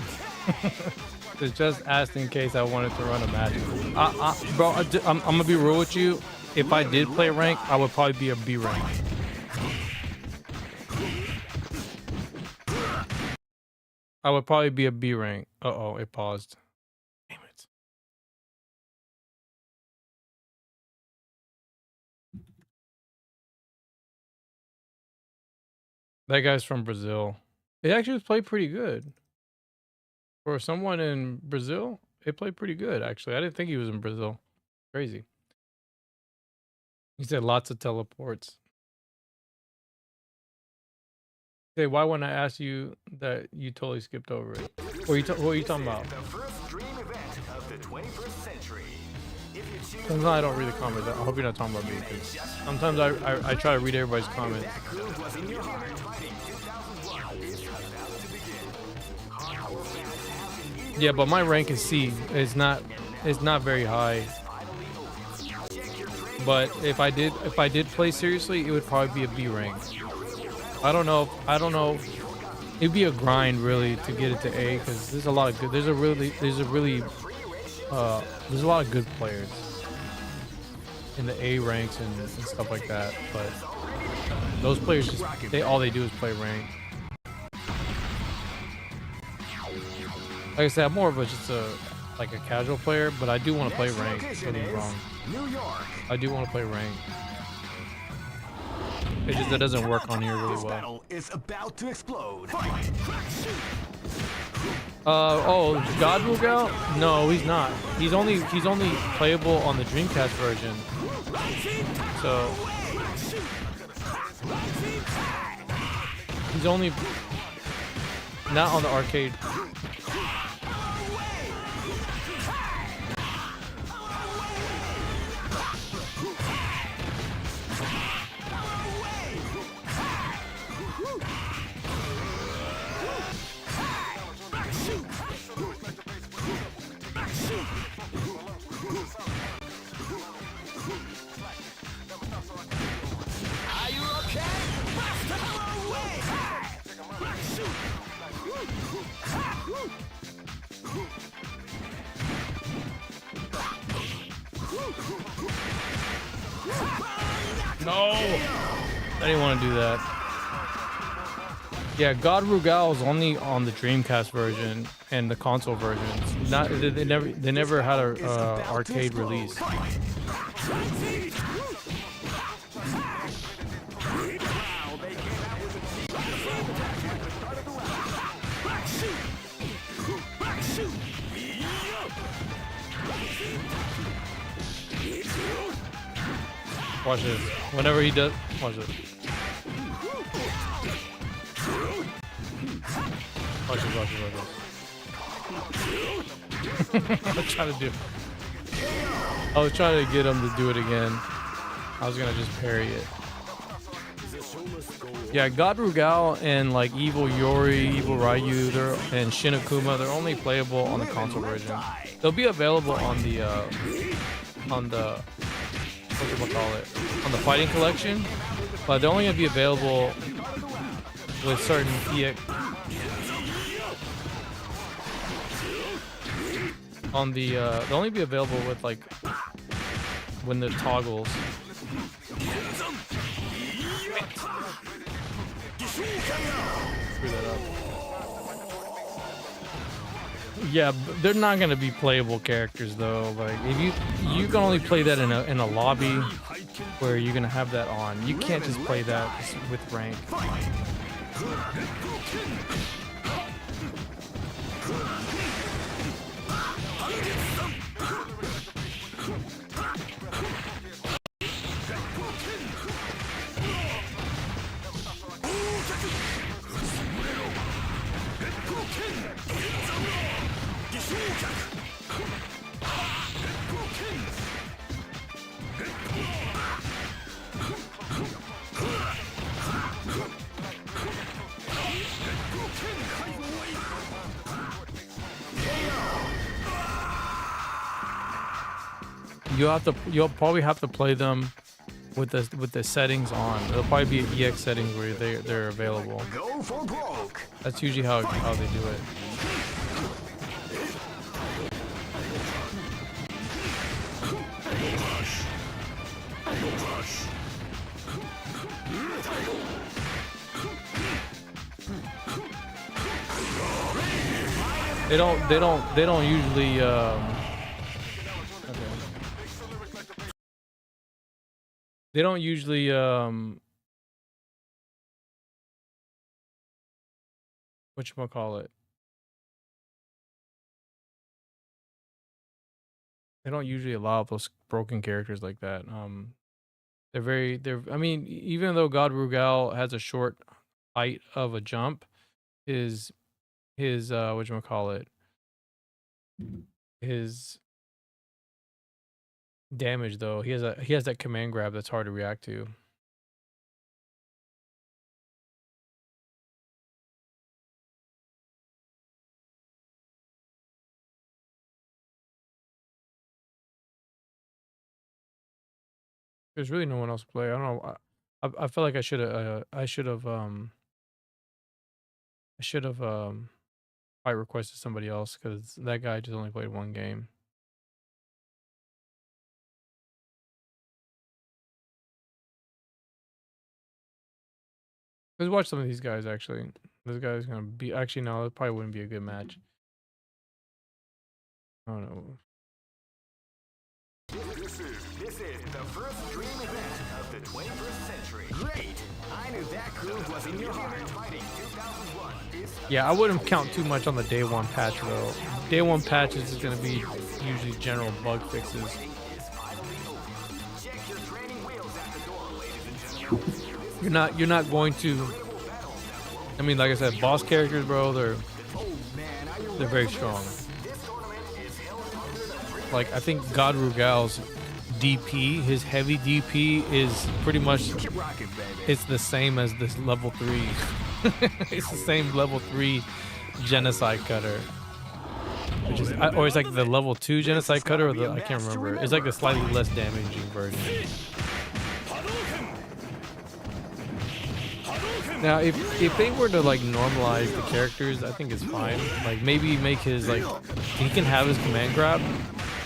It's just asked in case I wanted to run a match. Bro, I'm gonna be real with you. If I did play rank, I would probably be a B rank. I would probably be a B rank. Uh-oh, it paused. Damn it. That guy's from Brazil. It actually played pretty good. For someone in Brazil, it played pretty good, actually. I didn't think he was in Brazil. Crazy. He said lots of teleports. Say, why when I asked you that you totally skipped over it? What are you talking about? The first dream event of the 21st century. If you choose Sometimes I don't read the comments. I hope you're not talking about me. Sometimes I try to read everybody's comments. that groove was in your heart. Fighting 2001 is about to begin. Hardcore fans have been eager Yeah, but my rank is C. It's not very high. finally over. Check your training But if I did play seriously, it would probably be a B rank. I don't know. It'd be a grind really to get it to A because there's a lot of good. There's a lot of good players in the A ranks and stuff like that. But those players just all they do is play rank. Like I said, I'm more of just a casual player, but I do want to play rank. Don't get me wrong. I do want to play rank. It just that doesn't work on here really well. Battle is about to explode. Oh, Granblue Gal? No, he's not. He's only playable on the Dreamcast version. So he's only not on the arcade. No! I didn't want to do that. Yeah, Granblue Gal is only on the Dreamcast version and the console versions. Not they never had a arcade release. Watch this. Whenever he does, watch it. Watch this, watch this, watch this. I was trying to get him to do it again. I was gonna just parry it. Yeah, Granblue Gal and like Evil Yori, Evil Ryu, and Shin Akuma, they're only playable on the console version. They'll be available on the on the fighting collection, but they're only gonna be available with certain EX on the they'll only be available with like when the toggles. Screw that up. Yeah, they're not gonna be playable characters though. Like if you can only play that in a lobby where you're gonna have that on. You can't just play that with rank. You'll probably have to play them with the settings on. There'll probably be EX settings where they're available. Go for broke. That's usually how they do it. They don't usually they don't usually whatchamacallit. They don't usually allow those broken characters like that. I mean, even though Granblue Gal has a short height of a jump, his whatchamacallit, his damage though, he has that command grab that's hard to react to. There's really no one else to play. I don't know. I feel like I should have. I should have. Fight requested somebody else because that guy just only played one game. Let's watch some of these guys. Actually, this guy's gonna be. Actually, no, it probably wouldn't be a good match. I don't know. This is the first dream event of the 21st century. Great! I knew that groove was in your heart. Fighting 2001 is Yeah, I wouldn't count too much on the day one patch though. Day one patches is gonna be usually general bug fixes. check your training wheels at the door, ladies and gentlemen. You're not going to. I mean, like I said, boss characters, bro. They're very strong. Like I think God Rugal's DP, his heavy DP is pretty much. It's the same as this level 3. It's the same level 3 genocide cutter. Which is, or it's like the level 2 genocide cutter, or the, I can't remember. It's like the slightly less damaging version. Now, if they were to like normalize the characters, I think it's fine. Like maybe make his like he can have his command grab,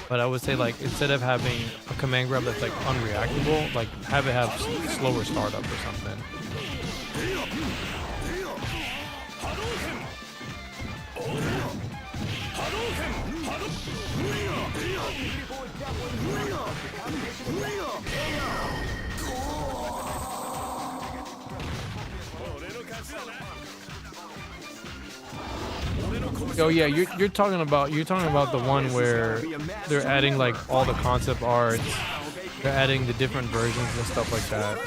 but I would say like instead of having a command grab that's like unreactable, like have it have slower startup or something. Oh yeah, you're talking about the one where they're adding like all the concept arts, they're adding the different versions and stuff like that.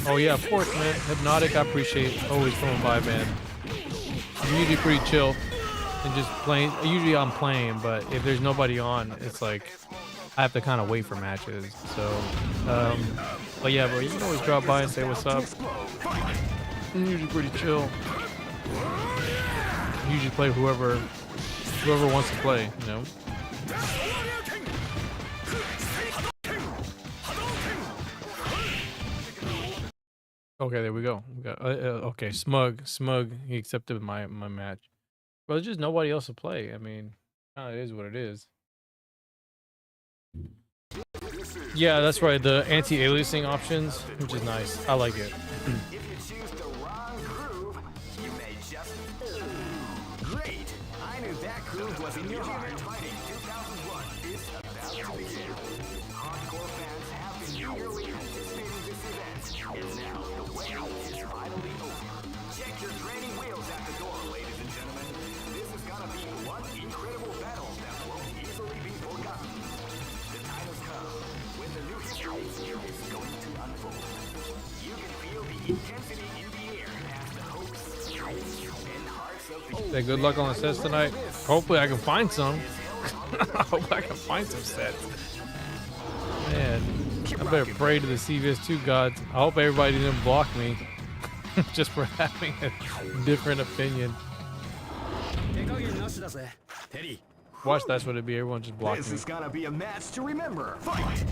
Oh yeah, of course, man. Hypnotic, I appreciate always coming by, man. I'm usually pretty chill and just playing. Usually I'm playing, but if there's nobody on, it's like I have to kind of wait for matches. So, but yeah, bro, you can always drop by and say what's up. I'm usually pretty chill. Usually play whoever wants to play, you know. Okay, there we go. We got okay, Smug. He accepted my match. Well, there's just nobody else to play. I mean, it is what it is. Yeah, that's right. The anti-aliasing options, which is nice. I like it. If you choose the wrong groove, you may just great. I knew that groove was in your heart. Fighting 2001 is about to begin. Hardcore fans have been eagerly anticipating this event, and now the wait is finally over. Check your training wheels at the door, ladies and gentlemen. This is gonna be one incredible battle that won't easily be forgotten. The time has come when the new history is going to unfold. You can feel the intensity in the air as the hopes, dreams, and hearts of the Hey, good luck on the sets tonight. Hopefully I can find some. I hope I can find some sets. Man, I better pray to the CVS2 gods. I hope everybody didn't block me just for having a different opinion. Watch, that's what it'd be. Everyone just blocked This me. is gonna be a match to remember. Fight!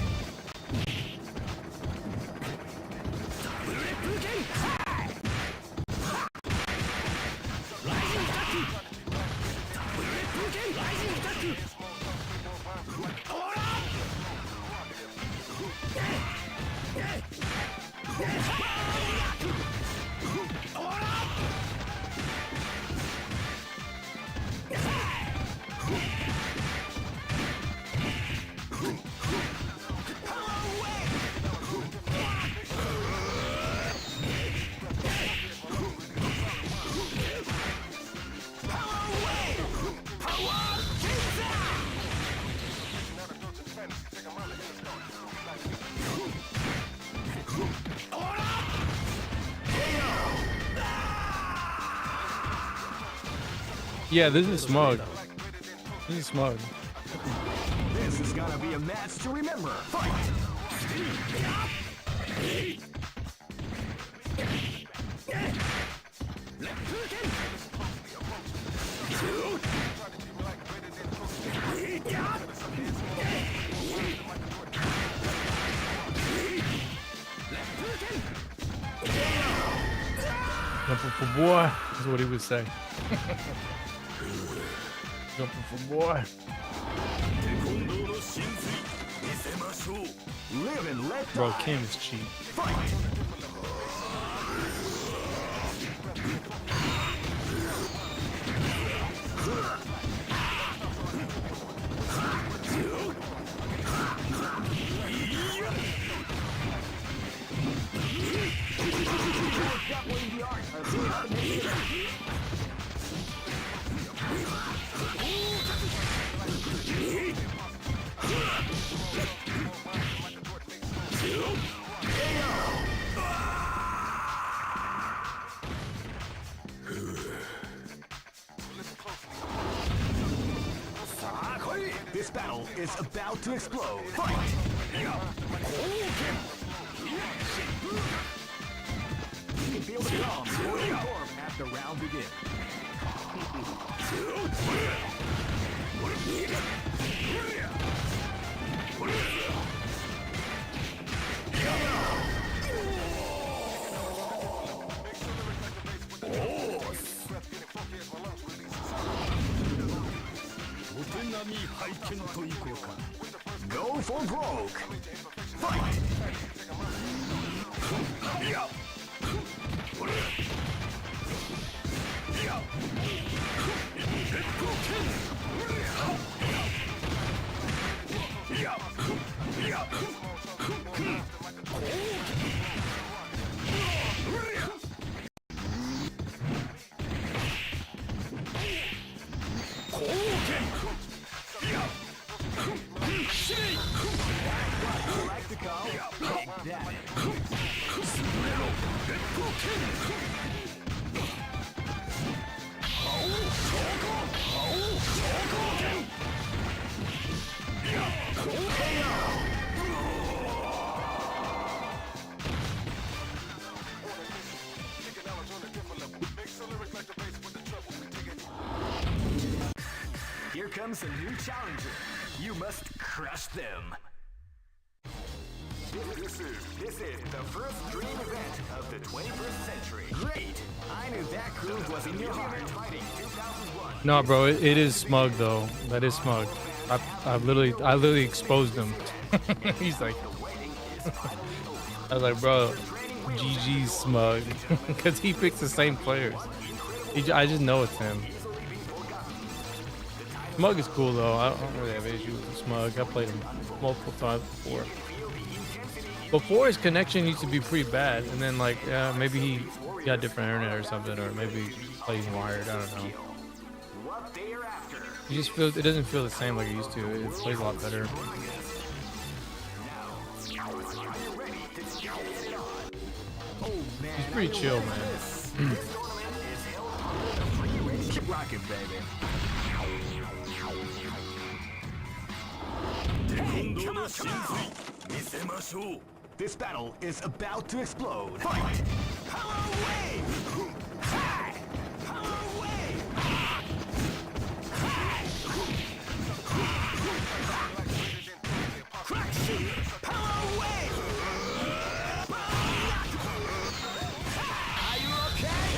Yeah, this is Smug. This is Smug. This is gonna be a match to remember. Fight! Jumping for boy is what he would say. Jumping for boy. Live and let Bro, die. King is cheap. Fight! This battle is about to explode. Fight! You can feel the calm or the form as the round begins. Go for broke. Fight! Like the call? Take that. Here comes a new challenger. You must crush them. This is the first dream event of the 21st century. Great! I knew that groove was in your heart. Fighting 2001. No, bro, it is smug though. That is smug. I literally exposed him. He's like, I was like, bro, GG's smug, because he picks the same players. I just know it's him. Smug is cool though. I don't really have issues with Smug. I played him multiple times before. Before his connection used to be pretty bad, and then like maybe he got different internet or something, or maybe he plays wired. I don't know. It just feels, it doesn't feel the same like it used to. It plays a lot better. He's pretty chill, man. Keep rocking, baby. This battle is about to explode. Fight! Power wave! Hi! Power wave! Hi! Crack sheet! Power wave! Are you okay?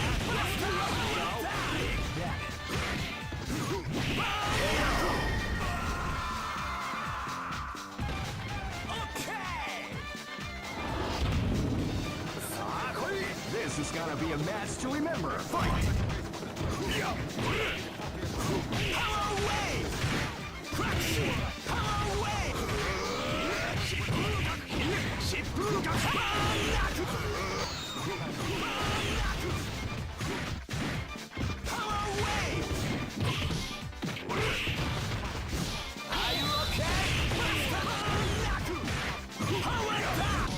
This is gonna be a match to remember. Fight! Power wave! Crack sheet! Power wave! Power wave! Are you okay? Power attack!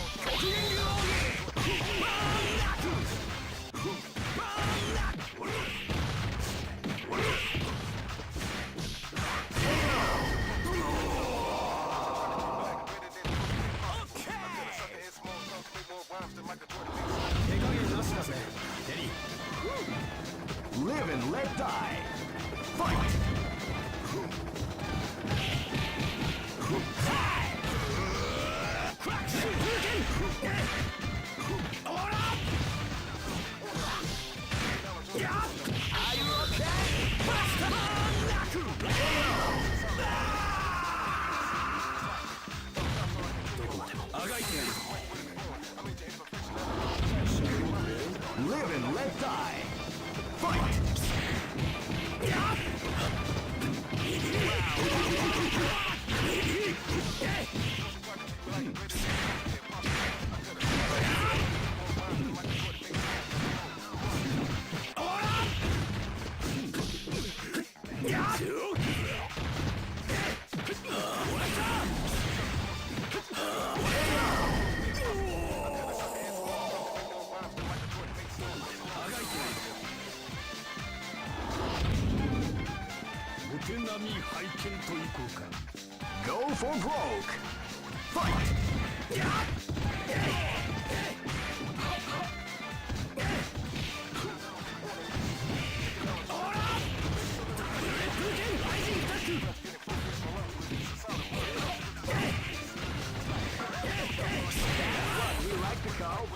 and let die. Fight! Are you okay? Live and let die. Fight! Go for broke. Fight! We like to call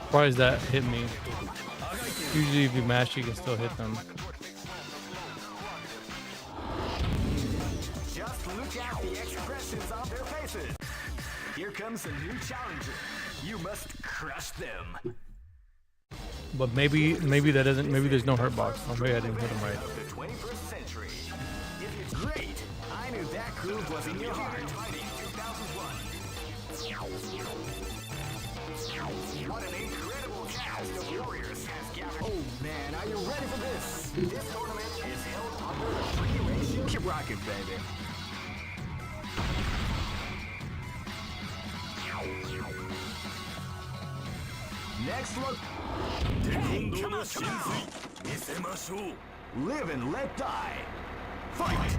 Surprised that hit me. Usually if you mash, you can still hit them. Just look at the expressions on their faces. Here comes a new challenger. You must crush them. But maybe that doesn't. Maybe there's no hurt box. Or maybe I didn't hit him right. Of the 21st century. If it's great, I knew that groove was in your heart. Fighting 2001. What an incredible cast of warriors has gathered. Oh man, are you ready for this? This tournament is held under the free ratio. Keep rocking, baby. Next look. Live and let die. Fight!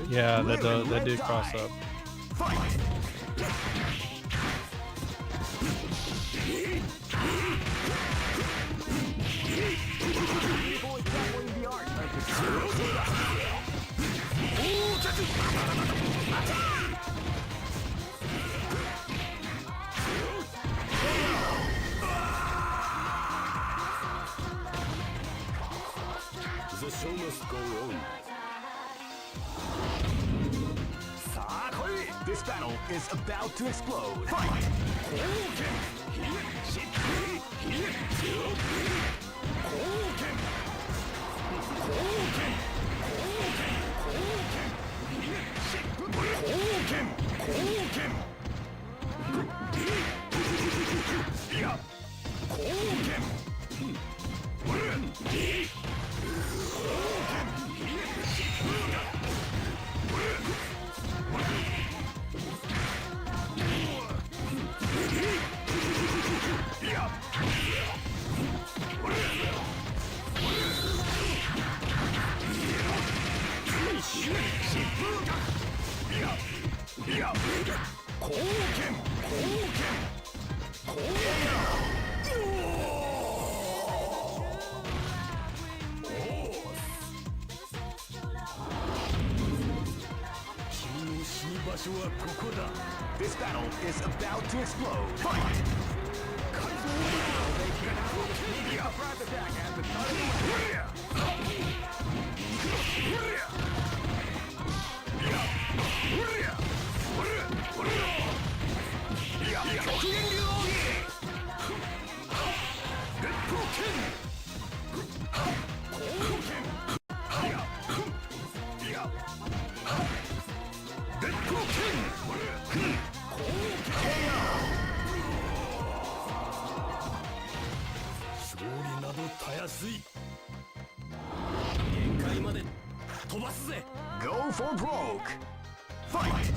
Yeah, that did cross up. Fight! The show must go on. This battle is about to explode. Fight! This battle is about to explode. Fight! Go for broke. Fight.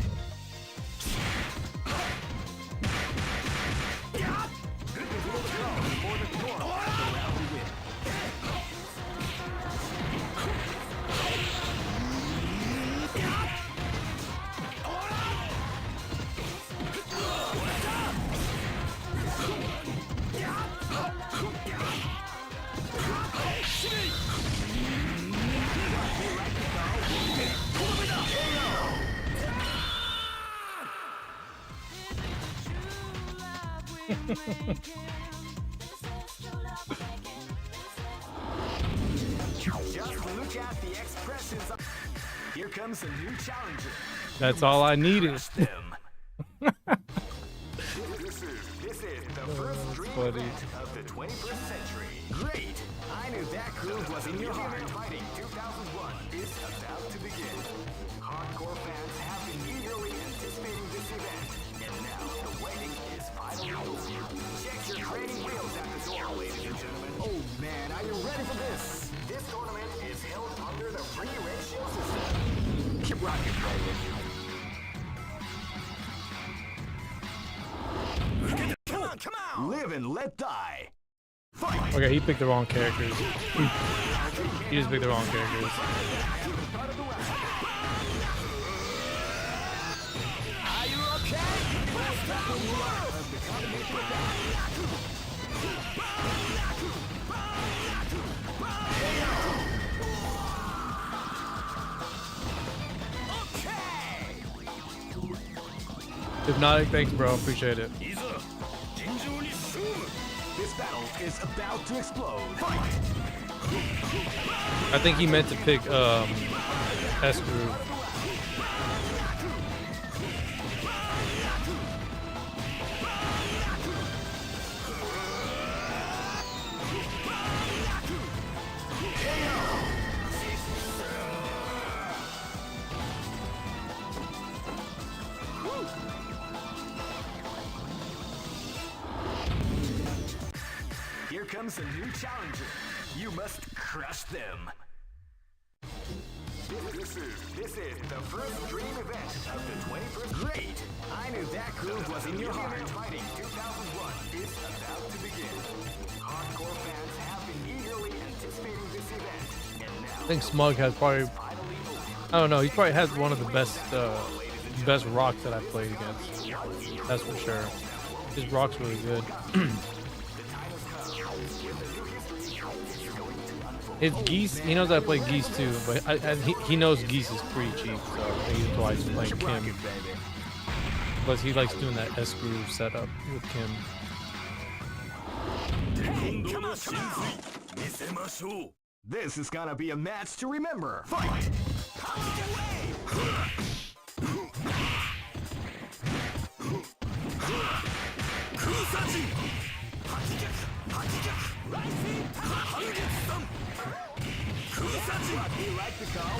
Just look at the expressions. Here comes a new challenger. That's all I needed. Them. This is the first dream funny. event of the 21st century. Great! I knew that groove was in your heart. Fighting 2001 is about to begin. Hardcore fans have been eagerly anticipating this event, and now the waiting is finally over. Check your training wheels at the door, ladies and gentlemen. Oh man, are you ready for this? This tournament is held under the free ratio system. Keep rocking, baby. Come on. Live and let die. Fight. Okay, he picked the wrong characters. He just picked the wrong characters. Are you okay? Hypnotic, thanks, bro. Appreciate it. This battle is about to explode. Fight. I think he meant to pick S Groove. Here comes a new challenger. You must crush them. This is the first dream event of the 21st. Great! I knew that groove was in your heart. Fighting 2001 is about to begin. Hardcore fans have been eagerly anticipating this event, and now I think Smug has probably, I don't know, he probably has one of the best best rocks that I've played against. That's for sure. His rock's really good. His Geese, he knows I play Geese too, but he knows Geese is pretty cheap, so I think he's why he's playing Kim. Plus, he likes doing that S groove setup with Kim. This is gonna be a match to remember. Fight. You like the call?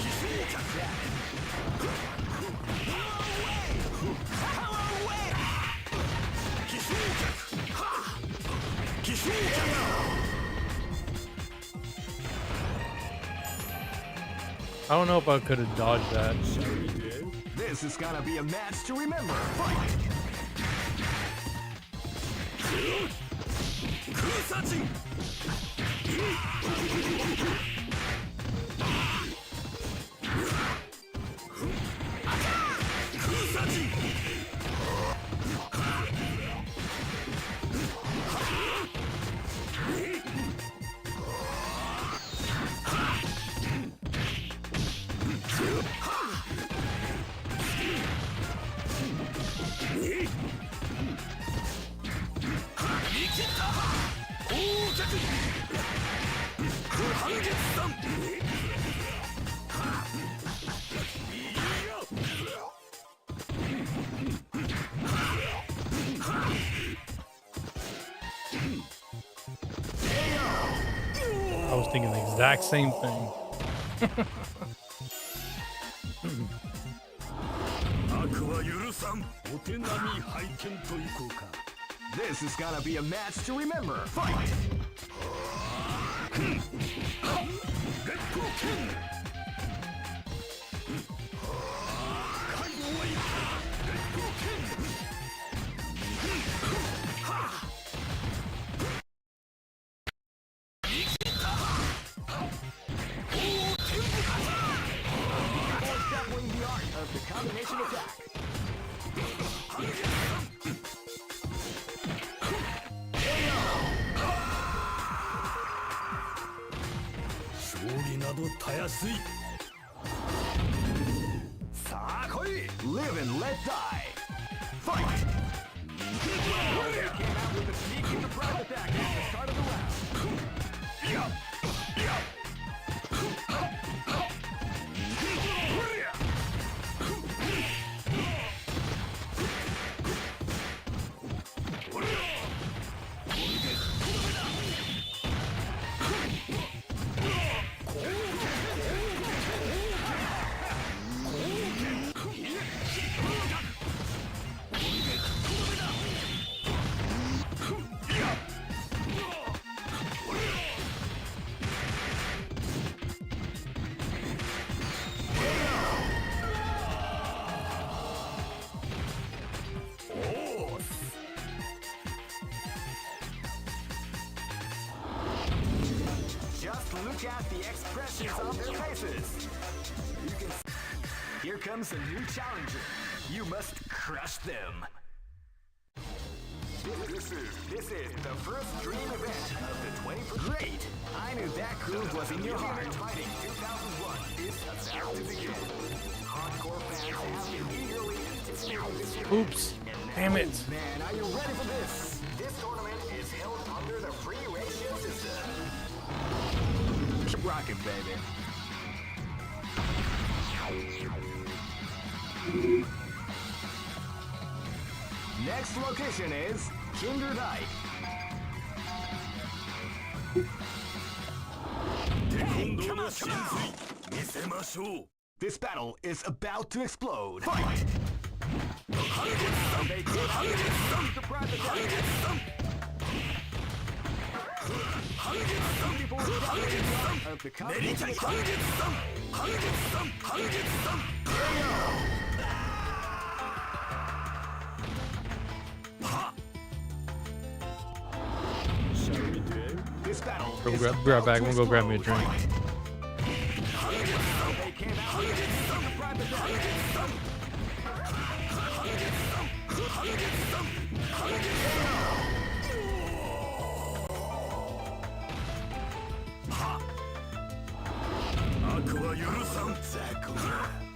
I don't know if I could have dodged that. This is gonna be a match to remember. Fight. I was thinking the exact same thing. This is gonna be a match to remember. Fight! Definitely the art of the combination attack. 勝利などたやすい。さあ来い。Live and let die. Fight. Came out with a sneaky surprise attack at the start of the round. Just look at the expressions on their faces. You can. Here comes a new challenger. You must crush them. This is the first dream event of the 21st. Great! I knew that groove was in your heart. Fighting 2001 is about to begin. Hardcore fans have been eagerly anticipating this event. Oops. Damn it. Man, are you ready for this? This tournament is held under the free ratio system. Keep rocking, baby. Next location is Kinderdike. This battle is about to explode. Fight! This battle Bro, is be right back. I'm about gonna go to grab me a explode. drink.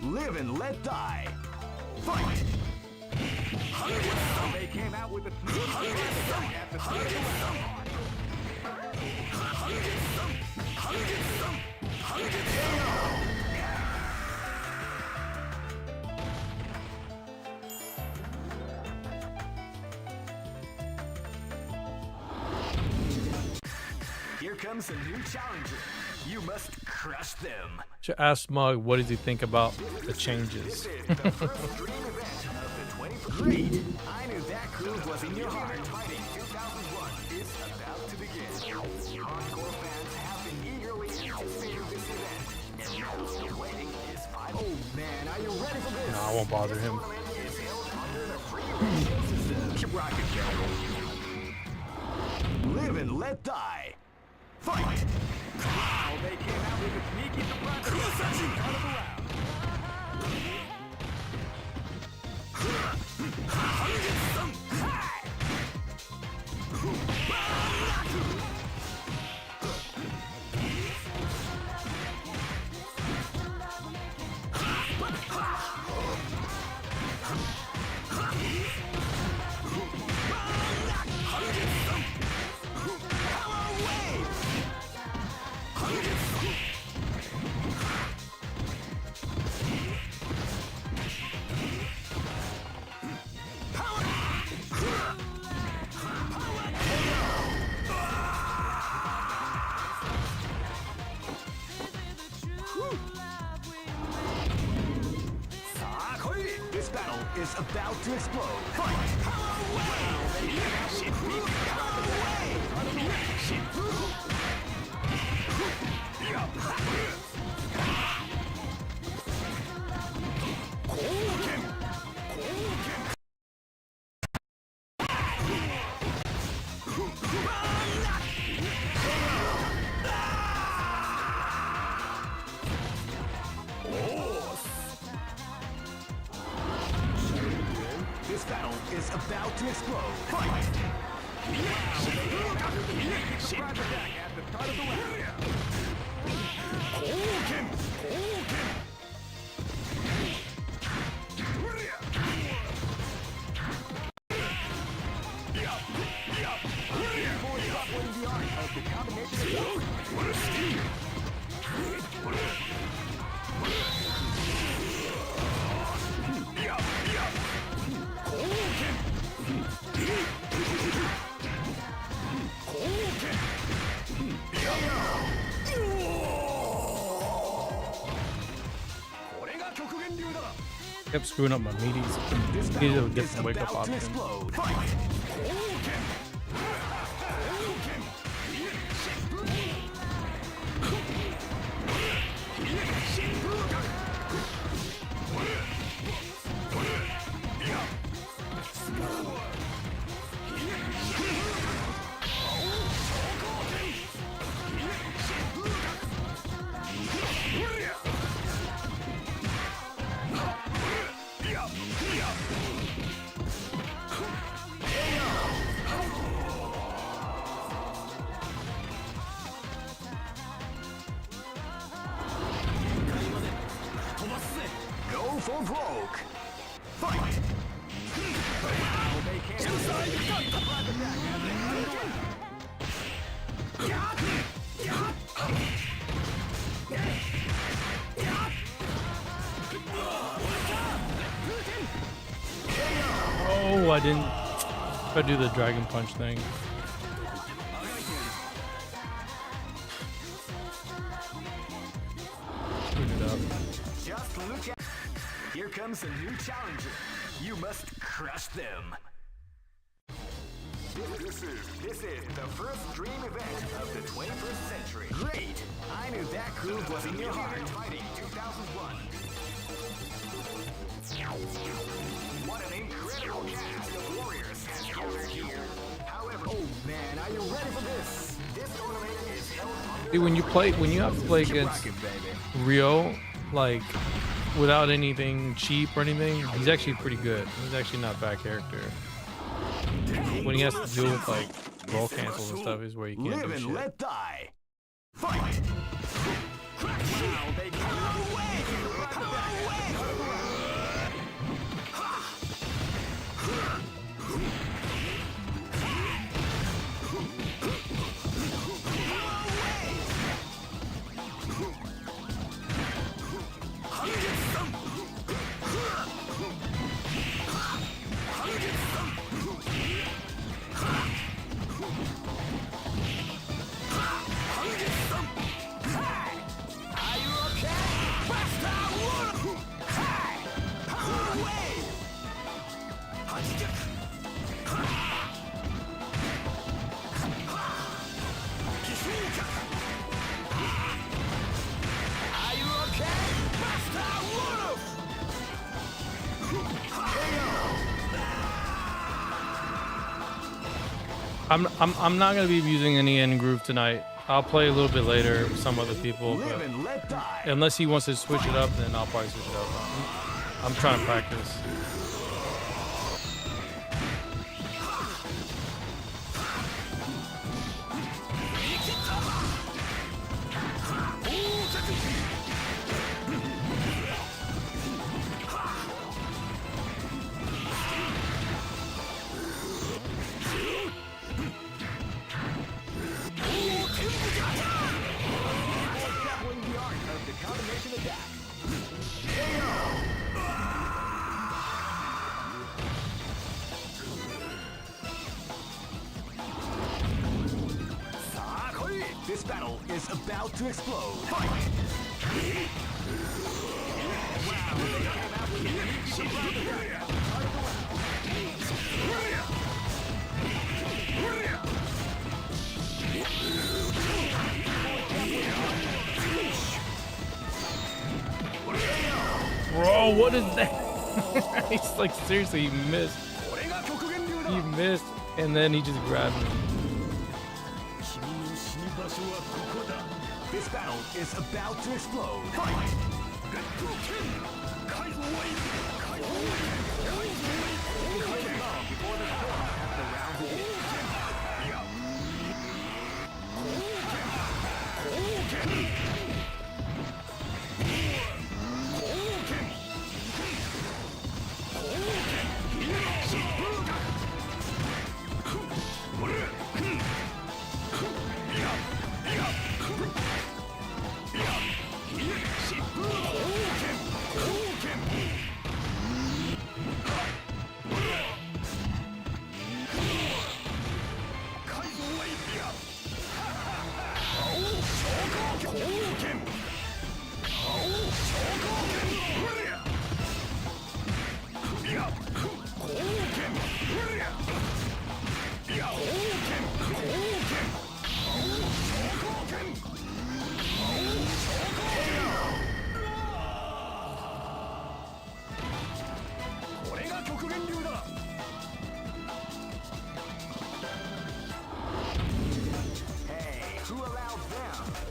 Live and let die. Fight! They came out with a attack at the start of the round. Here comes a new challenger. You must crush them. Should ask Smug what does he think about the changes. This is the first dream event of the 21st. Great! I knew that groove was in your heart. Fighting 2001 is about to begin. Hardcore fans have been eagerly anticipating this event. And now the waiting is final. Oh man, are you ready for this? No, I won't bother him. Is held under the free ratio system. Keep rocking, Joe. Live and let die. Fight! Wow, they came out with a sneaky surprise attack at the start of the round. is about to explode. Fight! This battle is about to explode. Fight! Surprise attack at the start of the round. The art of the combination Kept screwing up my meaties. Need to get some wake up options. Go for broke. Fight! Oh, I didn't try to do the dragon punch thing. Screwed it up. Just look at. Here comes a new challenger. You must crush them. This is the first dream event of the 21st century. Great! I knew that groove was in your heart. Fighting 2001. What an incredible cast of warriors has gathered here. However, oh man, are you ready for this? This tournament is held under. See, when you have to play against Rio, like without anything cheap or anything, he's actually pretty good. He's actually not a bad character. When he has to deal with like roll cancels and stuff is where you can't Live do and shit. let die. Fight! I'm not gonna be using any end groove tonight. I'll play a little bit later with some other people, Live but and let die. unless he wants to switch it up, then I'll probably switch it up. I'm trying to practice. This battle is about to explode. Fight! Wow, Bro, what is that? He's like, seriously, he missed. He missed, and then he just grabbed me. This battle is about to explode. Fight!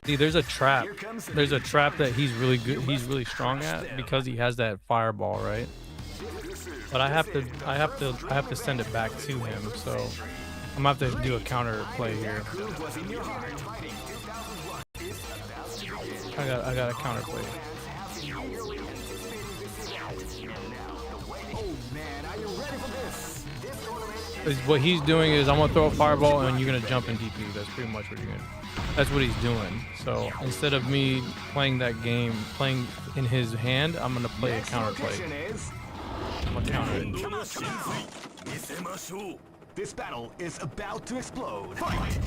See, there's a trap. There's a trap that he's really good. He's really strong at because he has that fireball, right? But I have to send it back to him. So I'm gonna have to do a counter play here. I got a counter play. What he's doing is I'm gonna throw a fireball and you're gonna jump in DP. That's pretty much what you're gonna. That's what he's doing. So instead of me playing that game, playing in his hand, I'm gonna play a counter play. I'm gonna counter it. This battle is about to explode. Fight!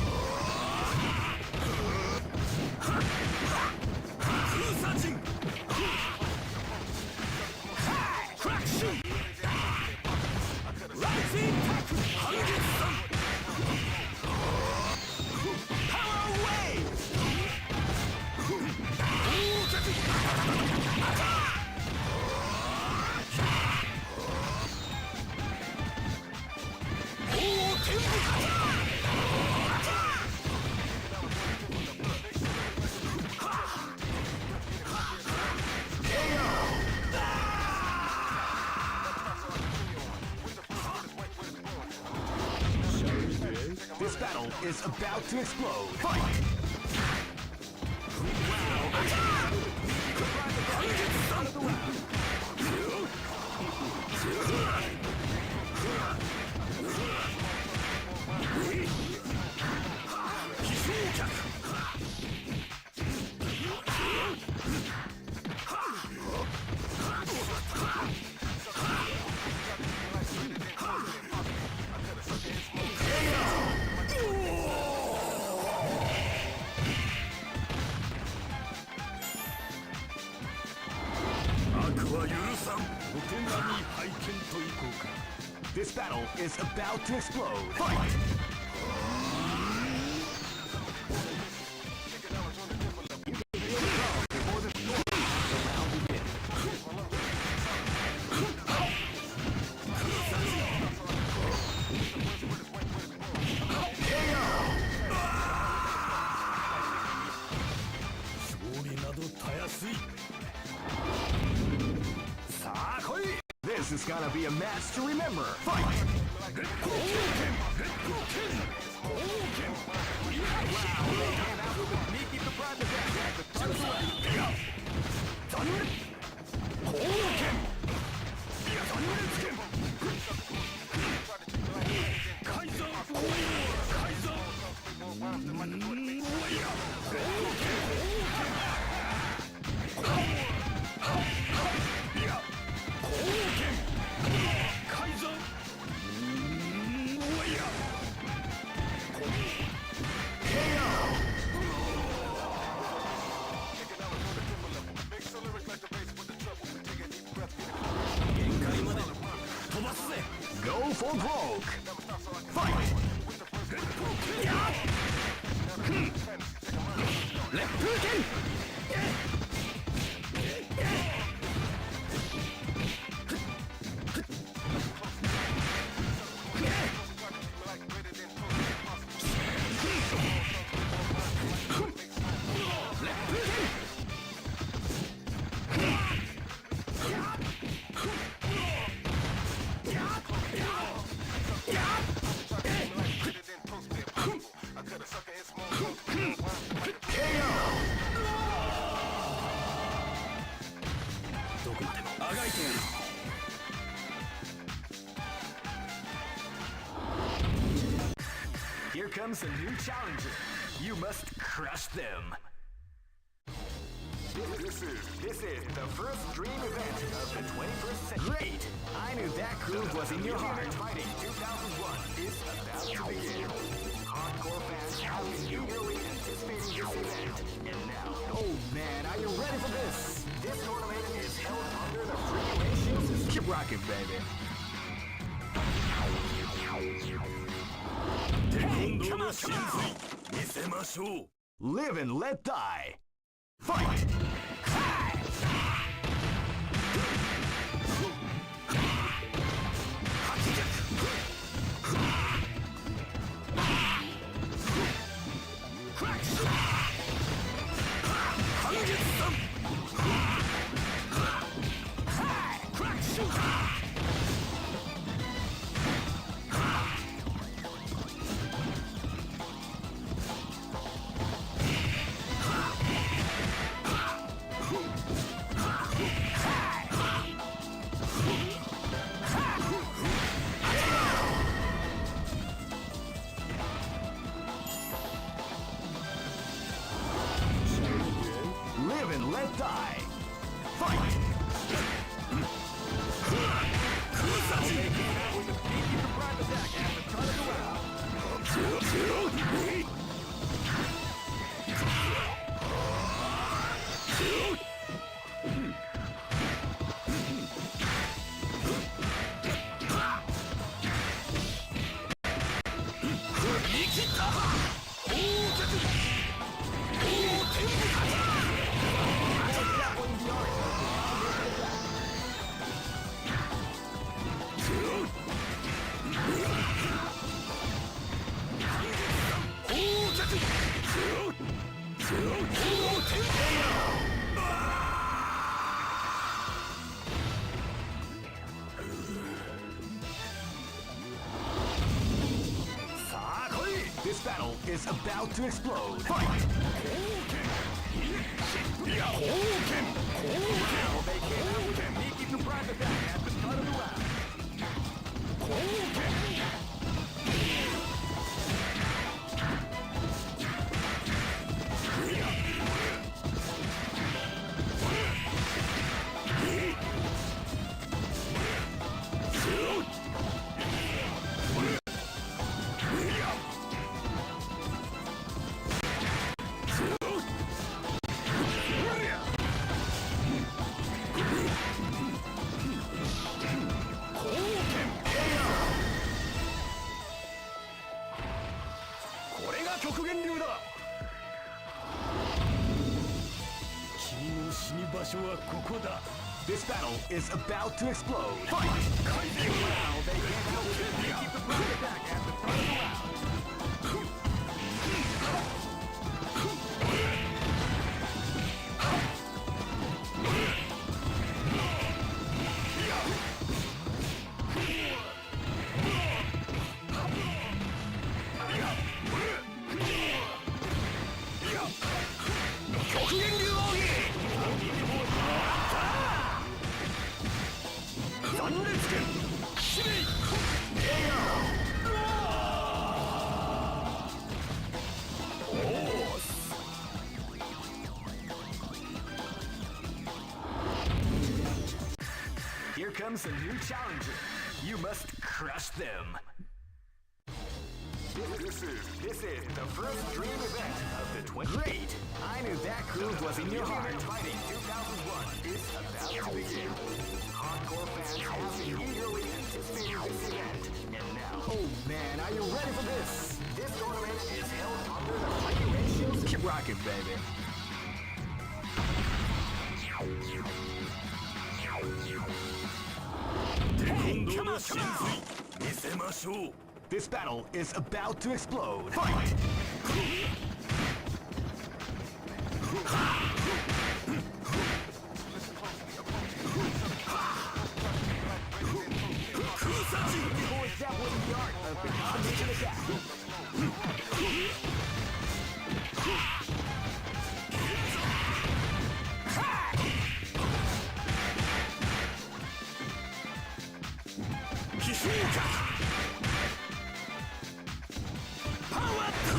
This battle is about to explode. Fight! This battle is about to explode. Fight! This is gonna be a match to remember. Fight! for broke. Fight! Left Putin! Here comes a new challenger. You must crush them. This is the first dream event of the 21st century. Great! I knew that groove was in your heart. Fighting 2001 is about to begin. Hardcore fans have been eagerly anticipating this event. And now, oh man, are you ready for this? This tournament is held under the free ratio system. Keep rocking, baby. Hey, come on, come on! Live and let die. Fight! Live and let die. Fight! This battle is about to explode. Fight! They came out with a sneaky surprise attack at the start of the round. This battle is about to explode. Fight! Wow, they can't help it. They keep the front attack at the front of the round. Here comes a new challenger. You must crush them. This is the first dream event of the 20. Great! I knew that groove was in your heart. Fighting 2001 is about to begin. Hardcore fans have been eagerly anticipating this event. Oh man, are you ready for this? This tournament is held under the fighting ratios. Keep rocking, baby. 今度の真髄見せましょう This battle is about to explode. Fight! Boys, that was the art of the combination attack.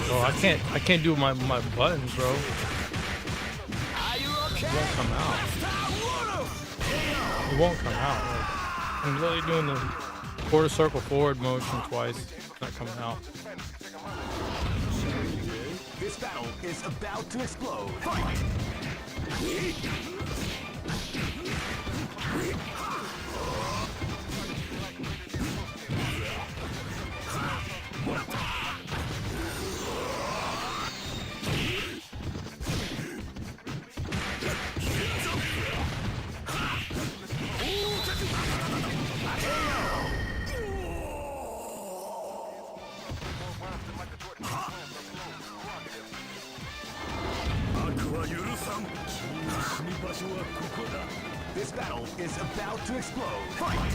Oh, I can't do my buttons, bro. Are you okay? It won't come out. It won't come out. Like, I'm literally doing the quarter circle forward motion twice. It's not coming out. This battle is about to explode. Fight! This battle is about to explode. Fight!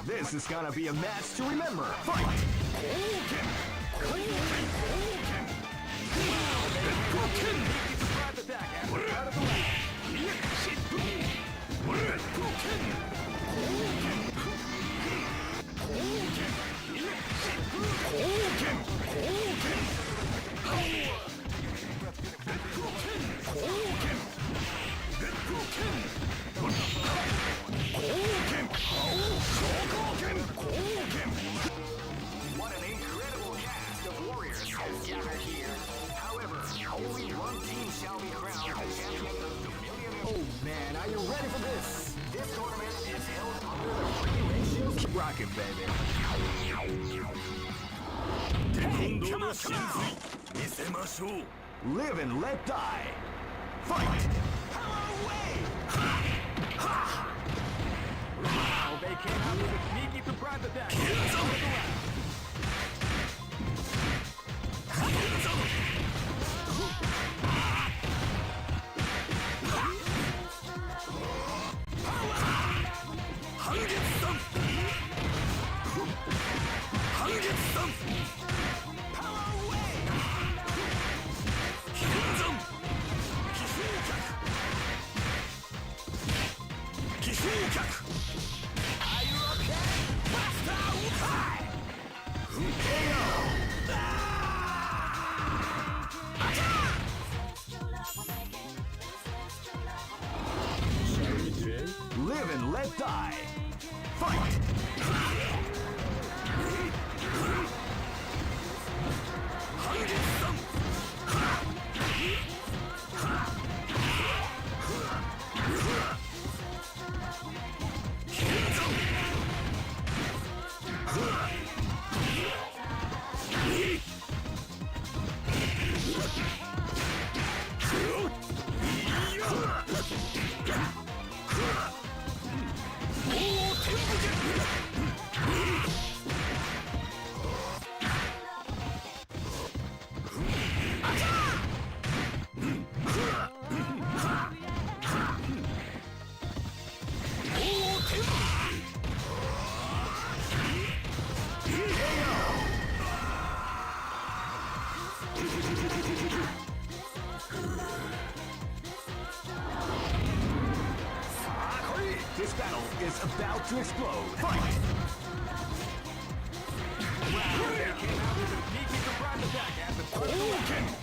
This is gonna be a match to remember. Fight! What an incredible cast of warriors has gathered here. However, only one team shall be crowned champion of the million. Oh man, are you ready for this? This tournament is held under the free ratios. Keep rocking, baby. 今度の真髄見せましょう Live and let die. Fight! Power away! Wow, they came out with a sneaky surprise attack. Live and let die. Fight! to explode. Fight! Wow, they came out with a sneaky surprise attack at the start of the round.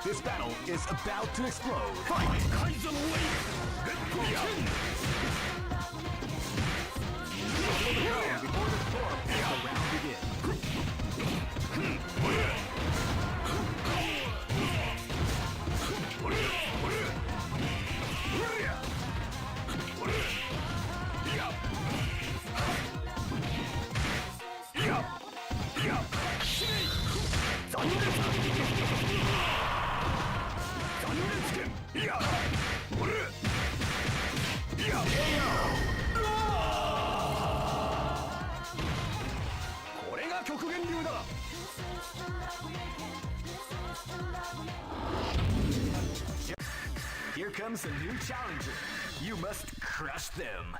This battle is about to explode. Fight! Kaizen Wave! Before the storm, the round begins. Here comes a new challenger. You must crush them.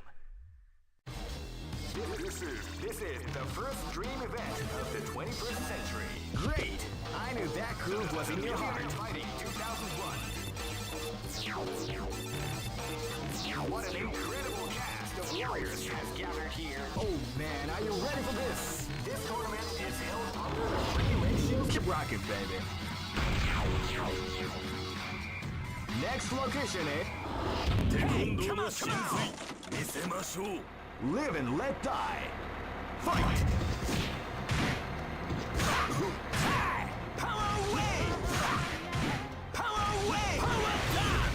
This is the first dream event of the 21st century. Great! I knew that groove was in your heart. Fighting 2001. What an incredible cast of warriors has gathered here. Oh man, are you ready for this? This tournament is held under the free ratio. Keep rocking, baby. Next location, eh? Hey, come on, come on! Live and let die. Fight! Power wave! Power wave! Power down!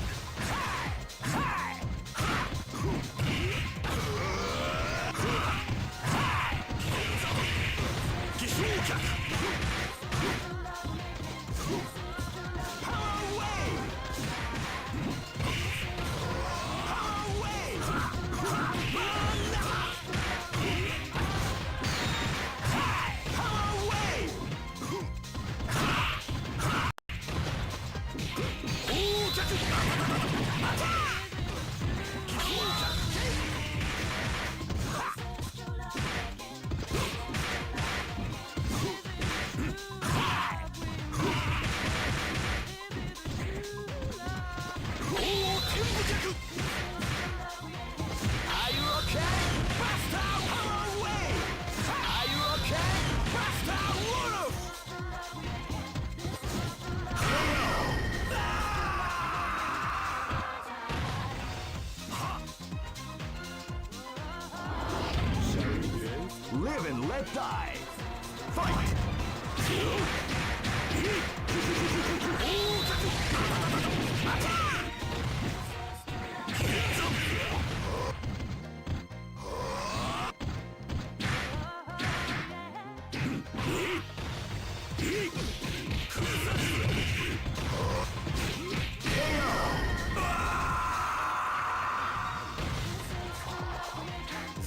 Live and let die. Fight!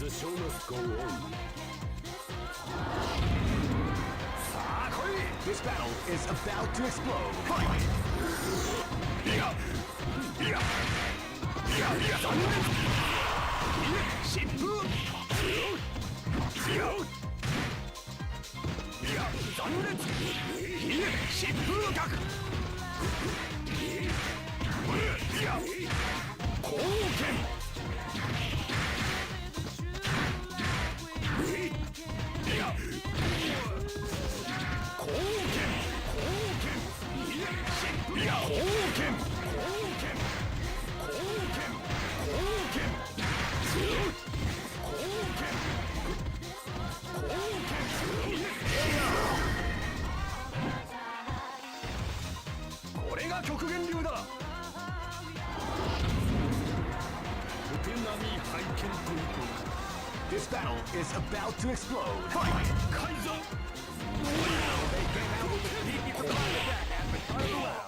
The show must go on. This battle is about to explode. Fight! This battle is about to explode. Fight! Kaizen! Wow, they came out with a sneaky surprise attack at the start of the round.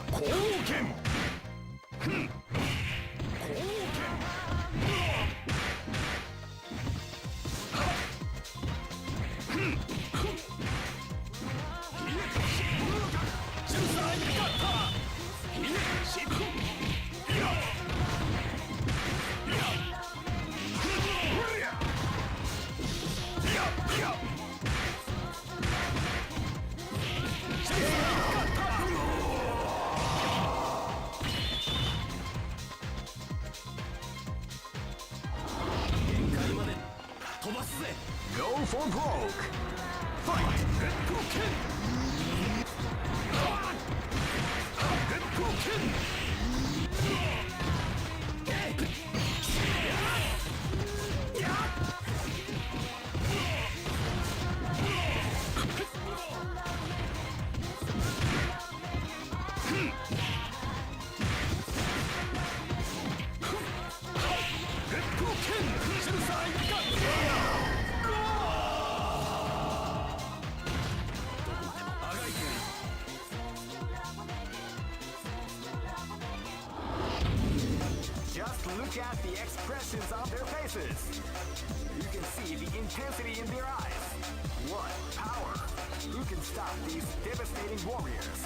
for broke. Fight! Just look at the expressions on their faces. You can see the intensity in their eyes. What power! Who can stop these devastating warriors?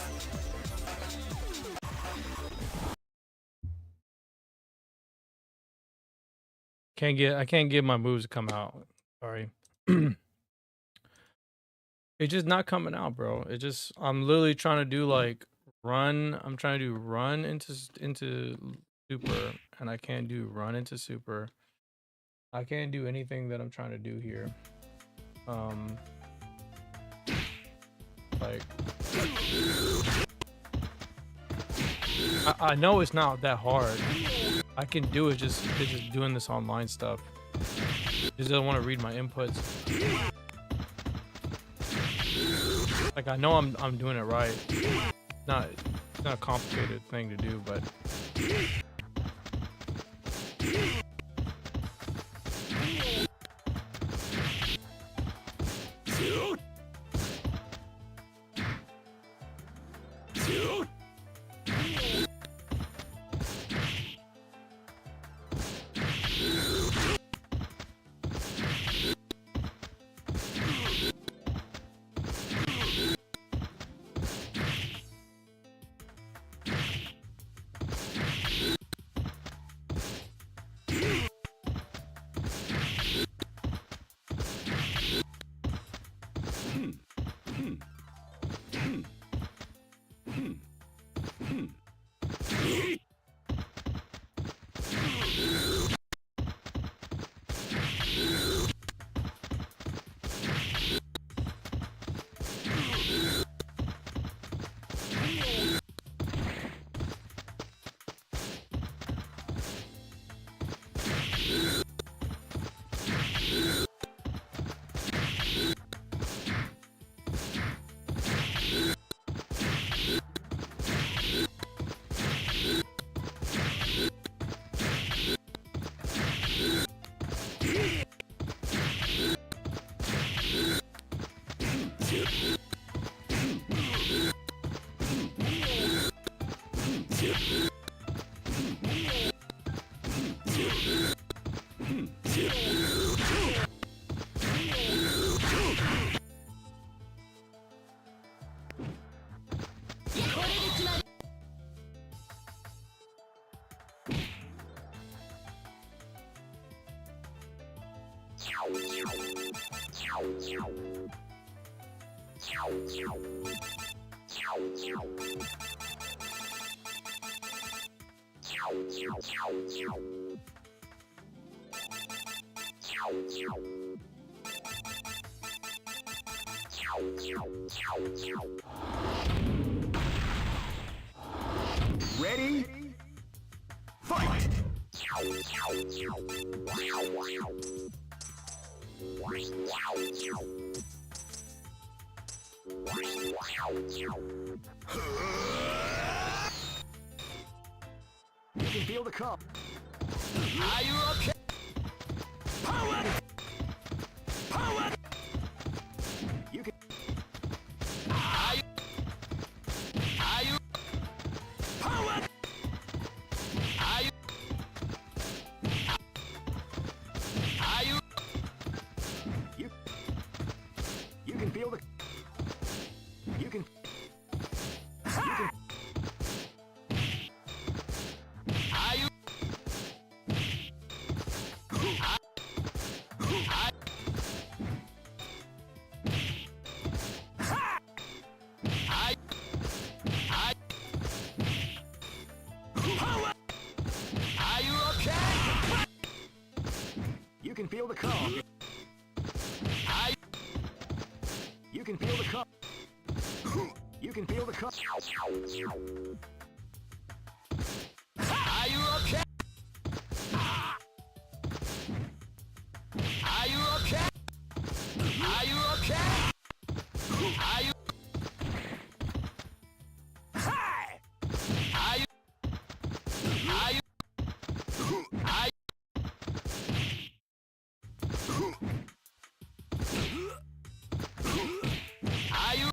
I can't get my moves to come out. Sorry. It's just not coming out, bro. It just, I'm literally trying to do like run. I'm trying to do run into super, and I can't do run into super. I can't do anything that I'm trying to do here. Like, I know it's not that hard. I can do it. It's just doing this online stuff. Just don't want to read my inputs. Like, I know I'm doing it right. It's not a complicated thing to do, but Ready? Fight! You can feel the calm. Are you okay? Power! Power! You can. Are you? Power! Are you? You can feel the. You can. Are you? Power! Are you okay? You can feel the calm. Are you? can feel the cut. Are you okay? Are you okay? Are you okay? Are you? Hi! Are you? Are you? Are you? Are you?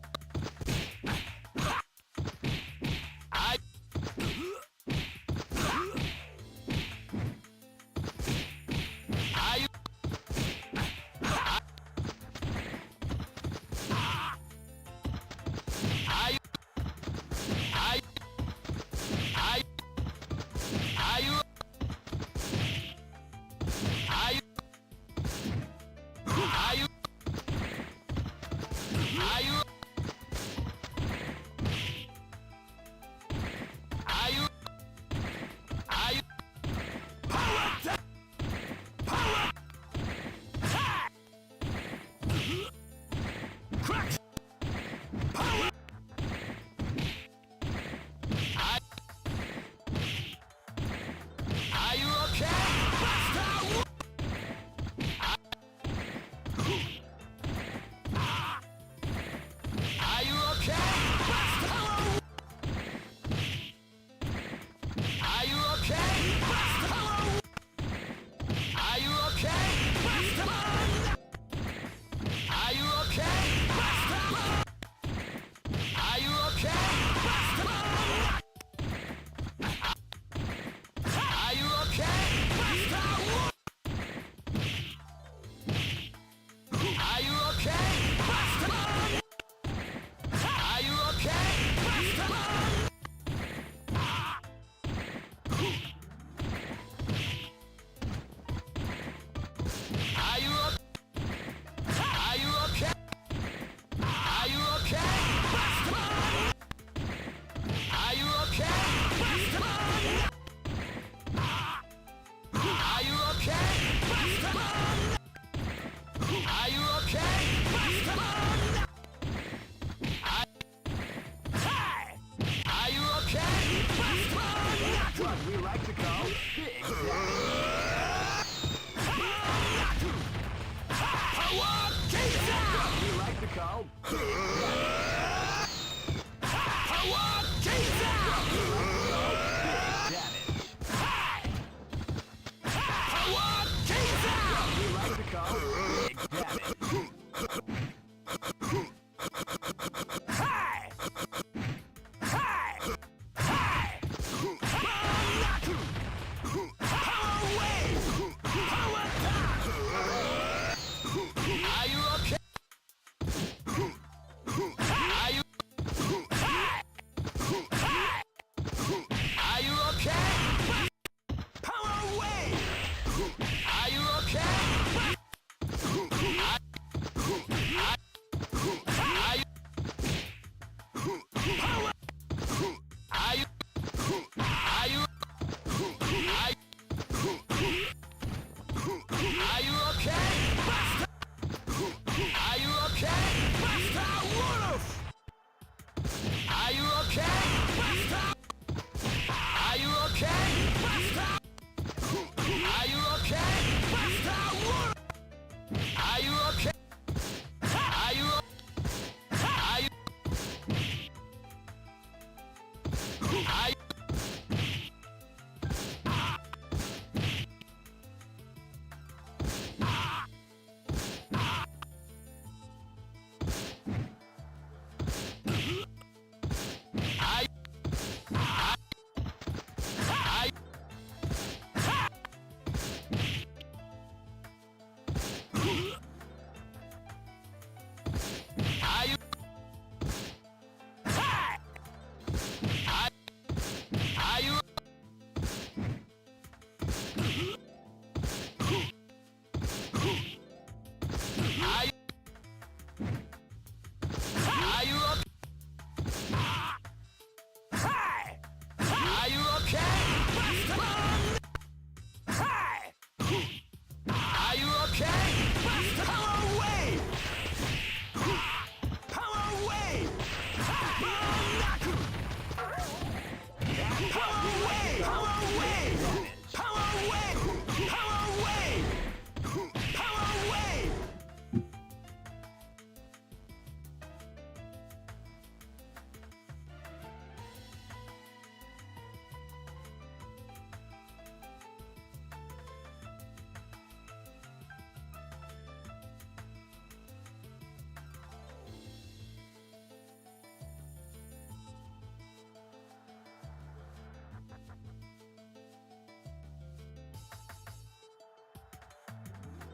Power wave!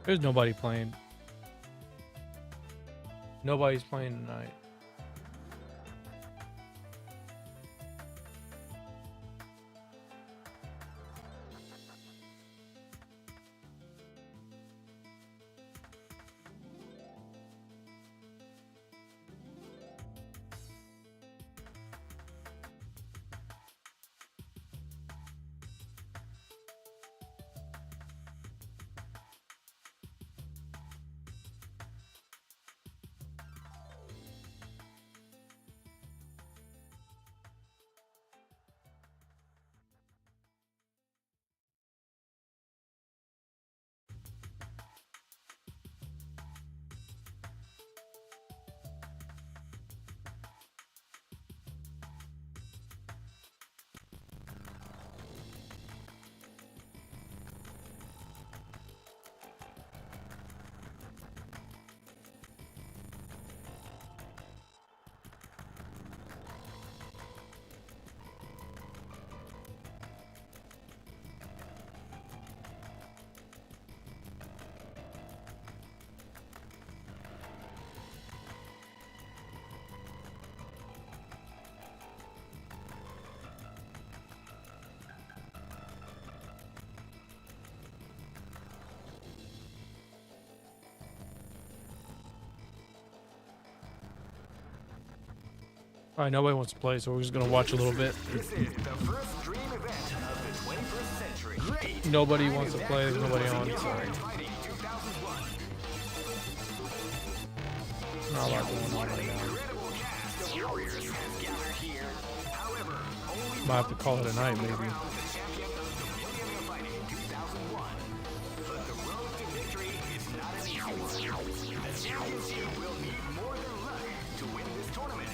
There's nobody playing. Nobody's playing tonight. All right, nobody wants to play, so we're just gonna watch a little bit. This is the first dream event of the 21st century. Great. Nobody wants to play. There's nobody on. So Fighting 2001. not a lot going on right now. Incredible cast of warriors has gathered here. However, only Might have to call it a night, maybe. the champion of the Millionaire Fighting 2001. But the road to victory is not an easy one. The championship will need more than luck to win this tournament.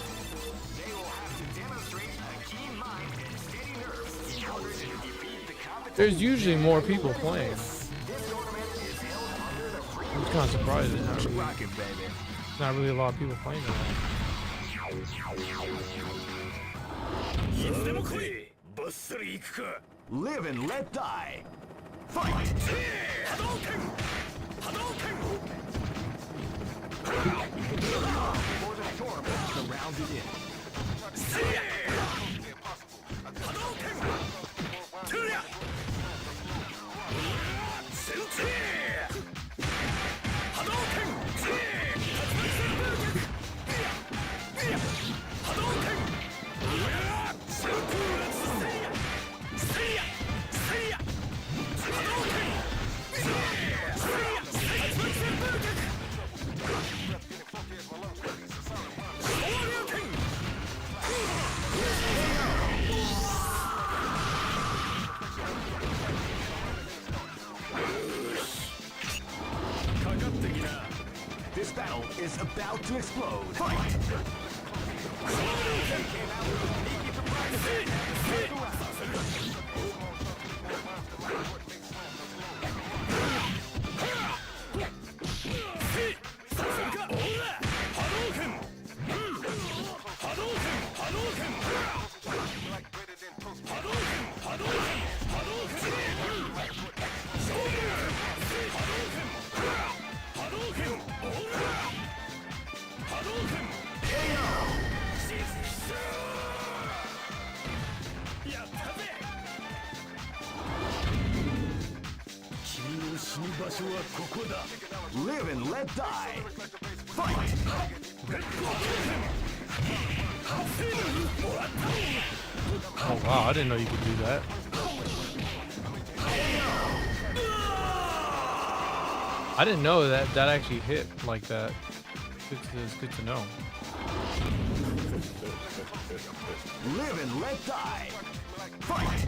They will have to demonstrate a keen mind and steady nerves in order to defeat the competition. There's usually more people playing. This tournament is held under the free I'm just kind of surprised there's not really, rocket, baby. not really a lot of people playing tonight. Live and let die. Fight! Before the storm surrounded in. This battle is about to explode. Fight! Live and let die. Fight! Oh wow, I didn't know you could do that. I didn't know that that actually hit like that. It's good to know. Live and let die. Fight!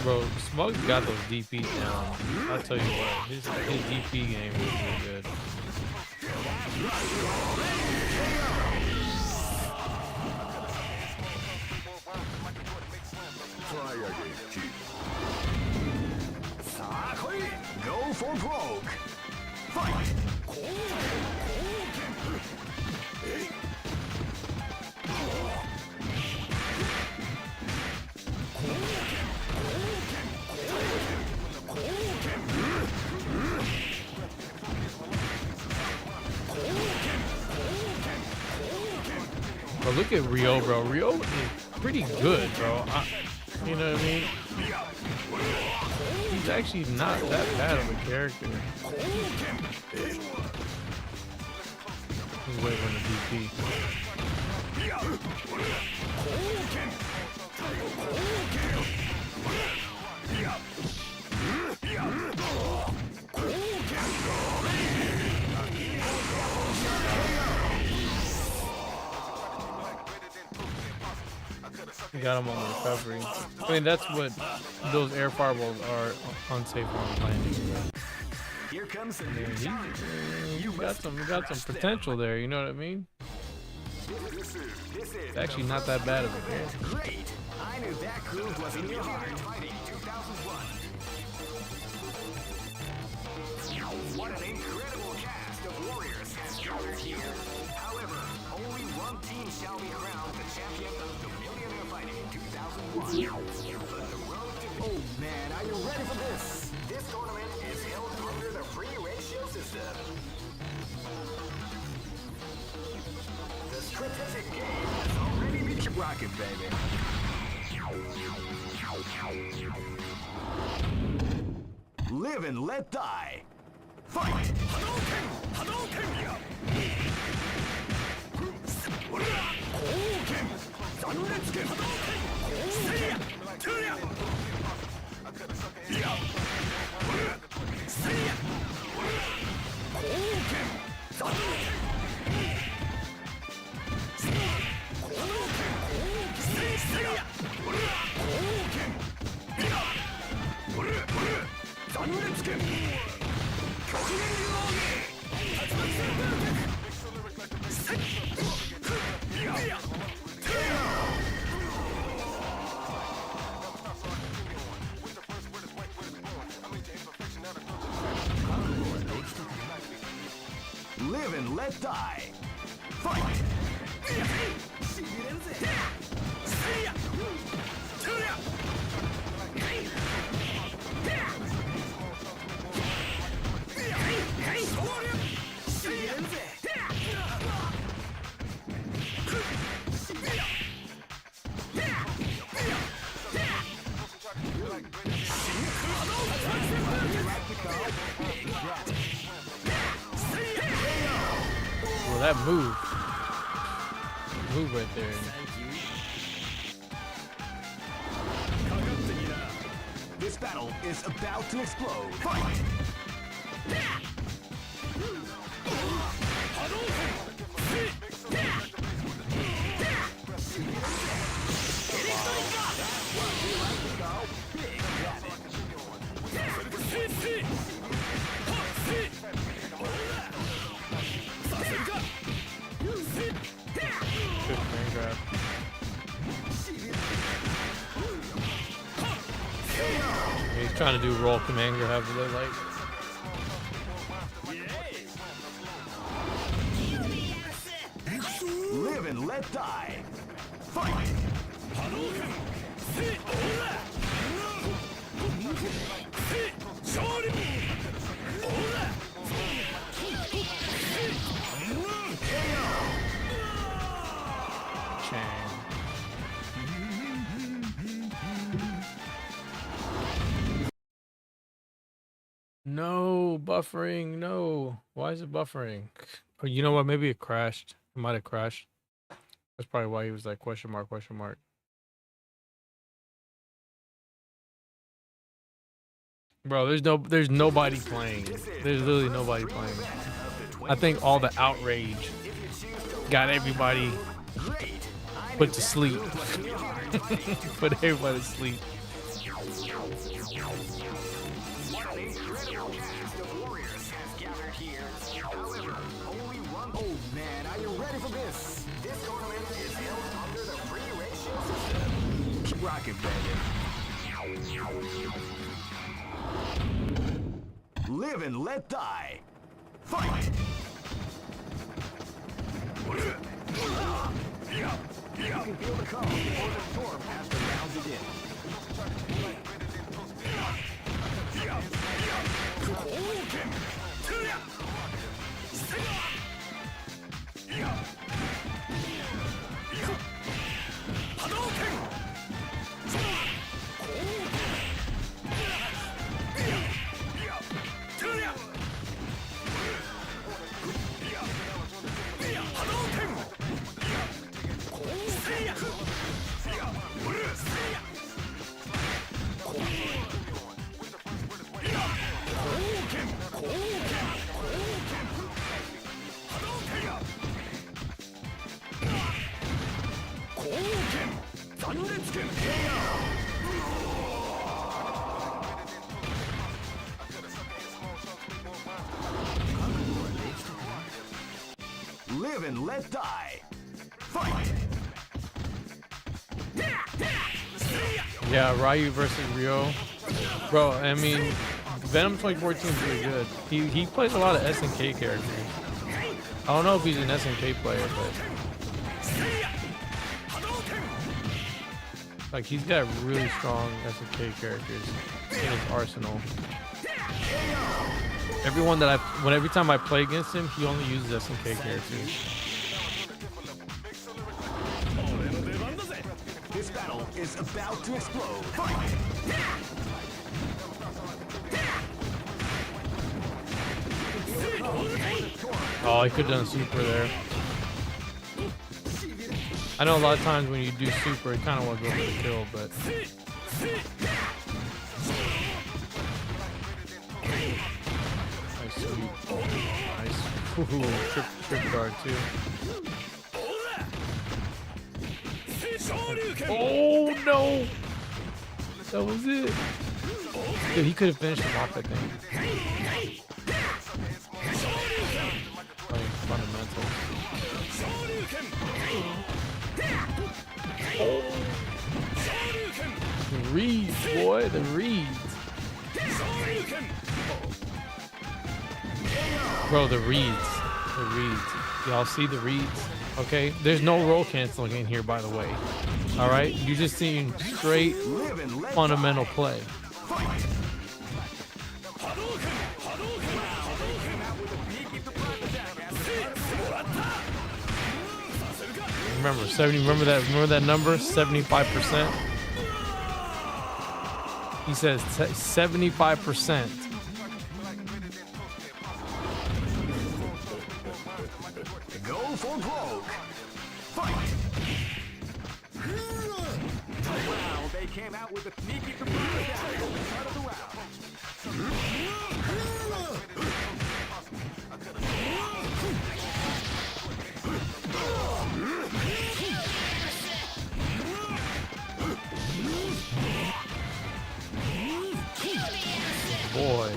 Bro, Smug's got those DPs down. I'll tell you what, his DP game is really good. Go for broke. Fight! But look at Ryo, bro. Ryo is pretty good, bro. You know what I mean? He's actually not that bad of a character. He's waiting on the DP. We got him on the recovery. I mean, that's what those air fireballs are unsafe on landing. Here comes a new Man, challenger. you got some potential there. You know what I mean? This is It's actually not that bad of a game. great. I knew that groove was in your heart. Fighting 2001. What an incredible cast of warriors has gathered here. However, only one team shall be crowned the champion of the Millionaire Fighting 2001. But the road to... Oh man, are you ready for this? This tournament is held under the free ratio system. The strategic game has already been rocking, baby. Live and let die. Fight! Live and let die. Fight! Well, that move right there. This battle is about to explode. Fight! He's trying to do roll command grab, like. Live and let die. Fight! No buffering, no. Why is it buffering? Oh, you know what? Maybe it crashed. It might have crashed. That's probably why he was like question mark, question mark. Bro, there's nobody playing. There's literally nobody playing. I think all the outrage got everybody put to sleep. Put everybody to sleep. Oh man, are you ready for this? This tournament is held under the free ratio system. Keep rocking, baby. Live and let die. Fight! You can feel the calm before the storm as the round begins. Live and let die. Fight! Yeah, Ryu versus Ryo. Bro, I mean, Venom 2014 is really good. He plays a lot of SNK characters. I don't know if he's an SNK player, but like he's got really strong SNK characters in his arsenal. Every time I play against him, he only uses SNK characters. This battle is about to explode. Fight! Oh, he could have done super there. I know a lot of times when you do super, you kind of want to go for the kill, but nice sweep. Nice. Ooh, trip guard too. Oh no! That was it. Dude, he could have finished him off, I think. Playing fundamentals. Oh. The reads, boy, the reads. Bro, the reads. The reads. Y'all see the reads? Okay? There's no roll canceling in here, by the way. Alright? You're just seeing straight fundamental play. Remember that number? 75%? He says 75%. Go for broke. Fight! Wow, they came out with a sneaky surprise attack at the start of the round. Boy.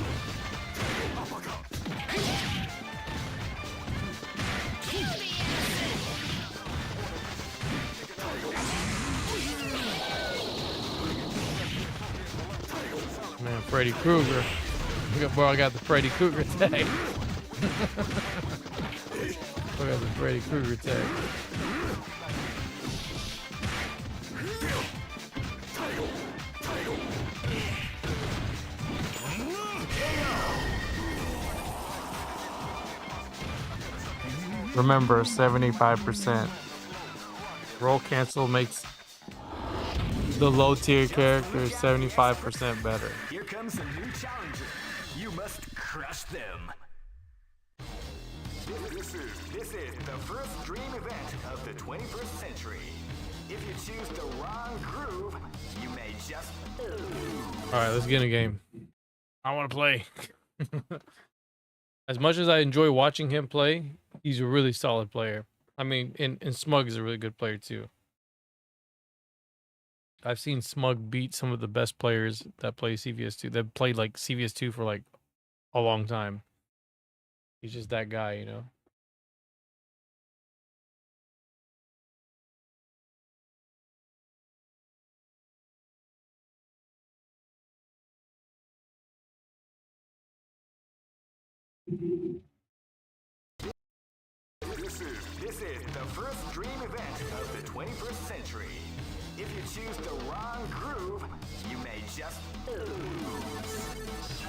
Man, Freddy Krueger. Bro, I got the Freddy Krueger tag. I got the Freddy Krueger tag. Remember, 75%. Roll cancel makes the low tier character 75% better. Here comes a new challenger. You must crush them. This is the first dream event of the 21st century. If you choose the wrong groove, you may just lose. Alright, let's get in a game. I want to play. As much as I enjoy watching him play, he's a really solid player. I mean, and Smug is a really good player too. I've seen Smug beat some of the best players that play CVS2. That played like CVS2 for like a long time. He's just that guy, you know. This is the first dream event of the 21st century. If you choose the wrong groove, you may just lose.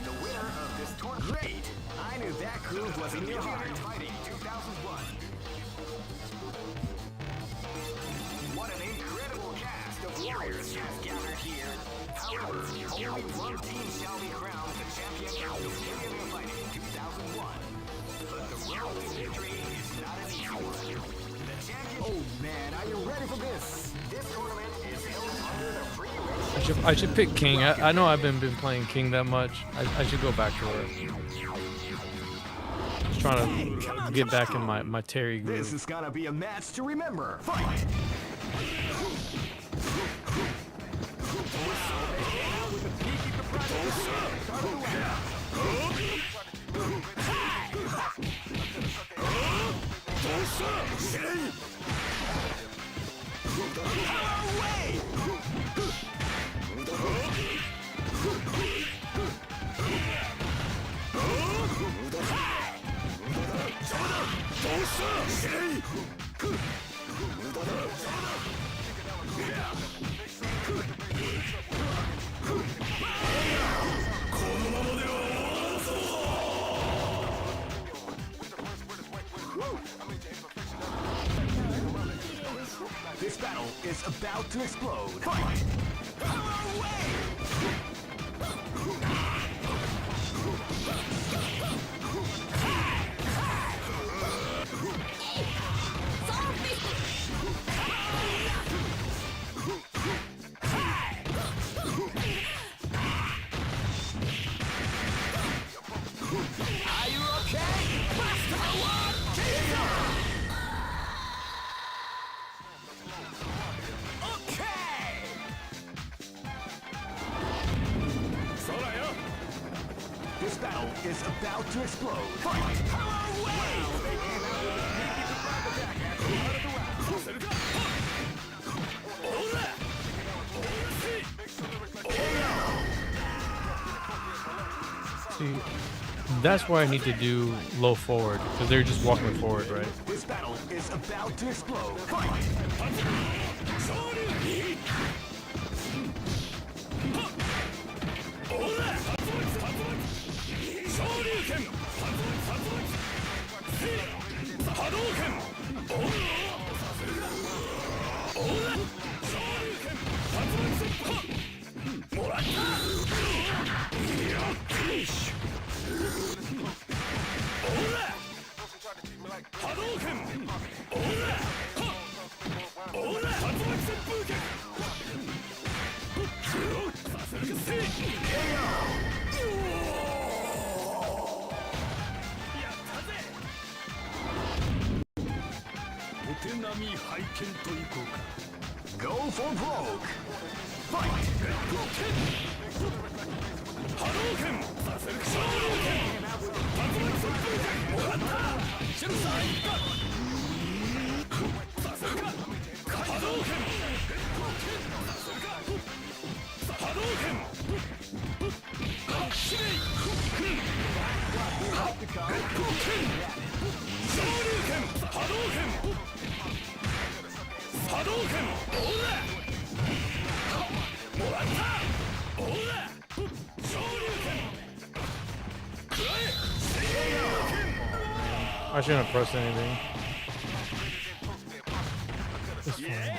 The winner of this tournament. Great! I knew that groove was in your heart. Fighting 2001. What an incredible cast of warriors has gathered here. However, only one team shall be crowned the champion of the Millionaire Fighting 2001. But the road to victory is not an easy one. The champion. Oh man, are you ready for this? This tournament is held under the free ratio. I should pick King. I know I haven't been playing King that much. I should go back to her. Just trying to get back in my Terry groove. This is gonna be a match to remember. Fight! This battle is about to explode. Fight! Power wave! Are you okay? Master One! Okay! This battle is about to explode. Fight! Power wave! They came out with a sneaky surprise attack at the start of the round. See, that's why I need to do low forward, because they're just walking forward, right? This battle is about to explode. Fight! Go for broke. Fight! I shouldn't have pressed anything. It's fine.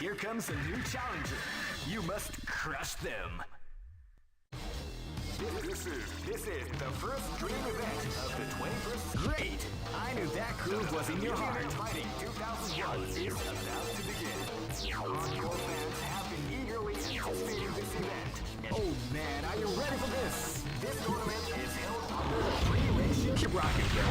Here comes a new challenger. You must crush them. This is the first dream event of the 21st. Great! I knew that groove was in your heart. Fighting 2001 is about to begin. Hardcore fans have been eagerly anticipating this event. Oh man, are you ready for this? This tournament is held under the free ratio. Keep rocking, bro.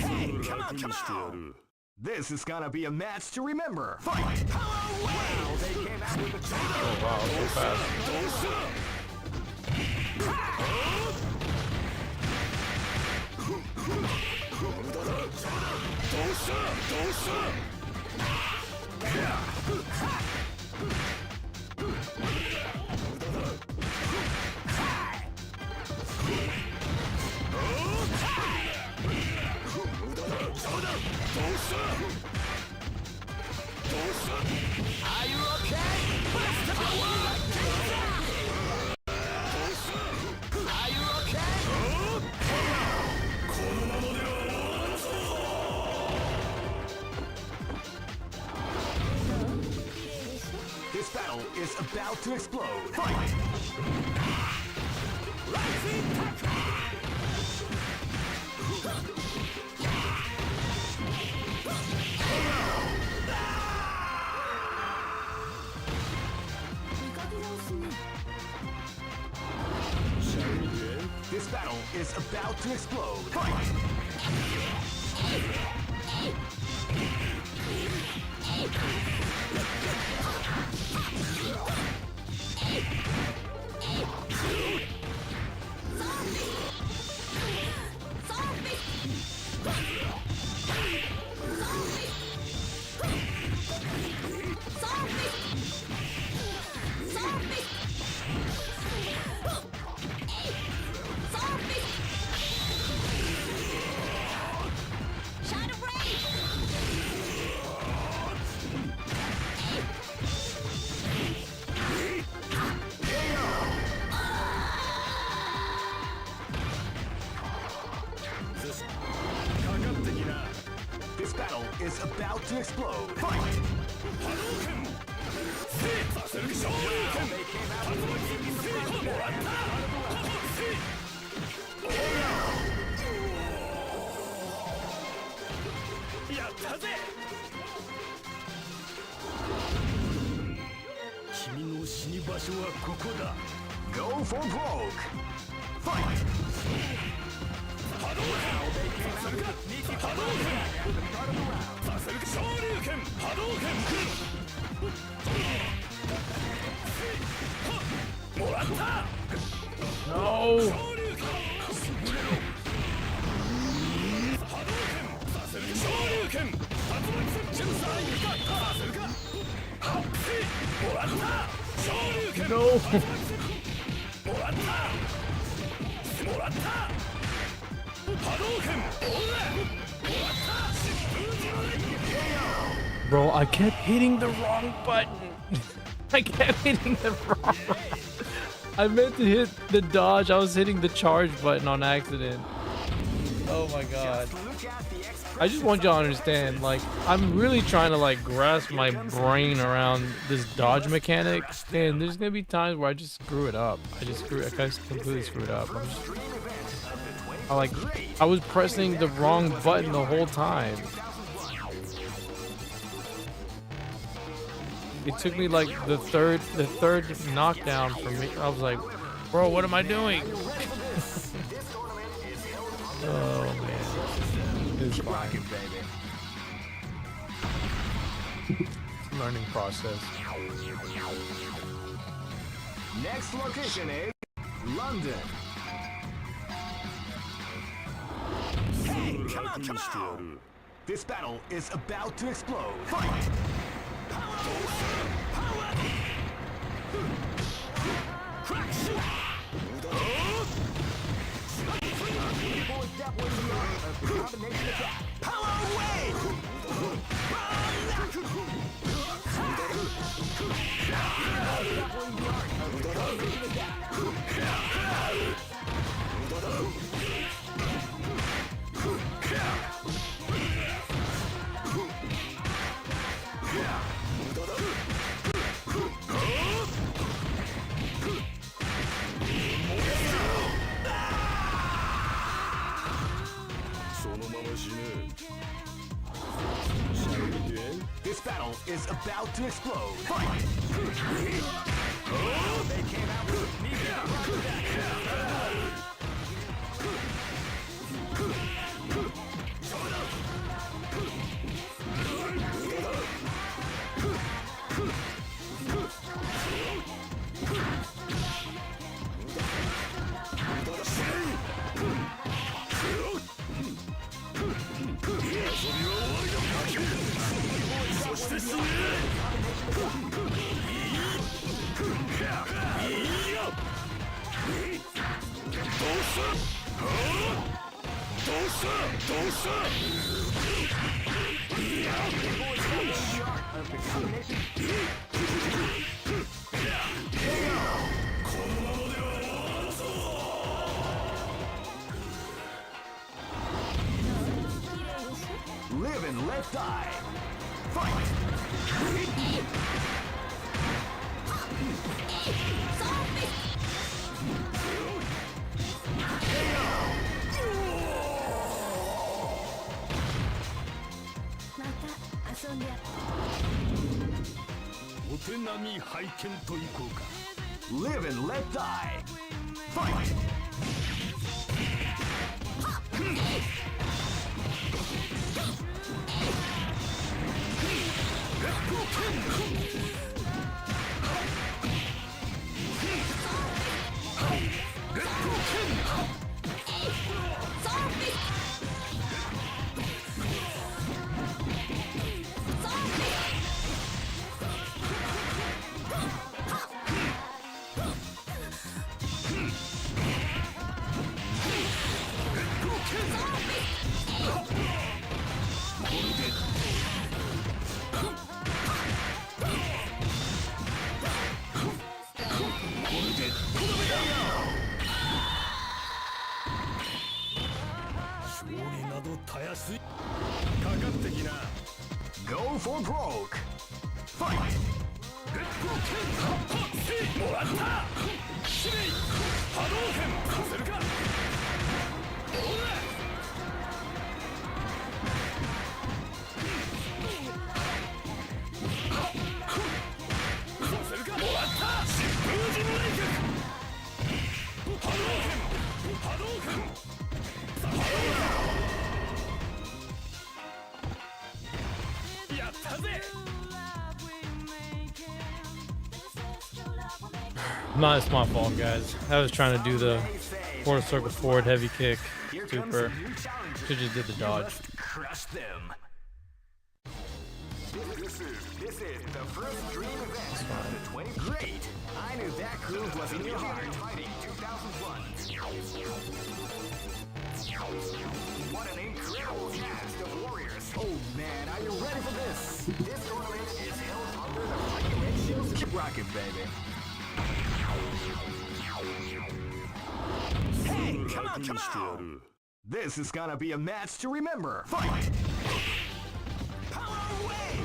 Hey, come on, come on! This is gonna be a match to remember. Fight! Power wave! Wow, they came out with a Oh wow, so fast. Are you okay? Are you okay? This battle is about to explode. Fight! This battle is about to explode. Fight! This battle is about to explode. Fight! Go for broke. Fight! No. No. Bro, I kept hitting the wrong button. I kept hitting the wrong. I meant to hit the dodge. I was hitting the charge button on accident. Oh my god. I just want y'all to understand, like, I'm really trying to like grasp my brain around this dodge mechanic, and there's gonna be times where I just screw it up. I just completely screw it up. I was pressing the wrong button the whole time. It took me like the third knockdown for me. I was like, bro, what am I doing? Oh man, it's fine. Learning process. Next location is London. Hey, come on! This battle is about to explode. Fight! Power away! This battle is about to explode. Fight! They came out with me. Live and let die. Fight! Live and let die. Fight! Go for broke. Fight. It's my fault, guys. I was trying to do the quarter circle forward heavy kick super. Should just did the dodge. Crush them. This is the first dream event of the 20. Great. I knew that groove was in your heart. Fighting 2001. What an incredible cast of warriors. Oh man, are you ready for this? This tournament is held under the free ratios. Keep rocking, baby. Hey, come on, come on! This is gonna be a match to remember. Fight! Power away!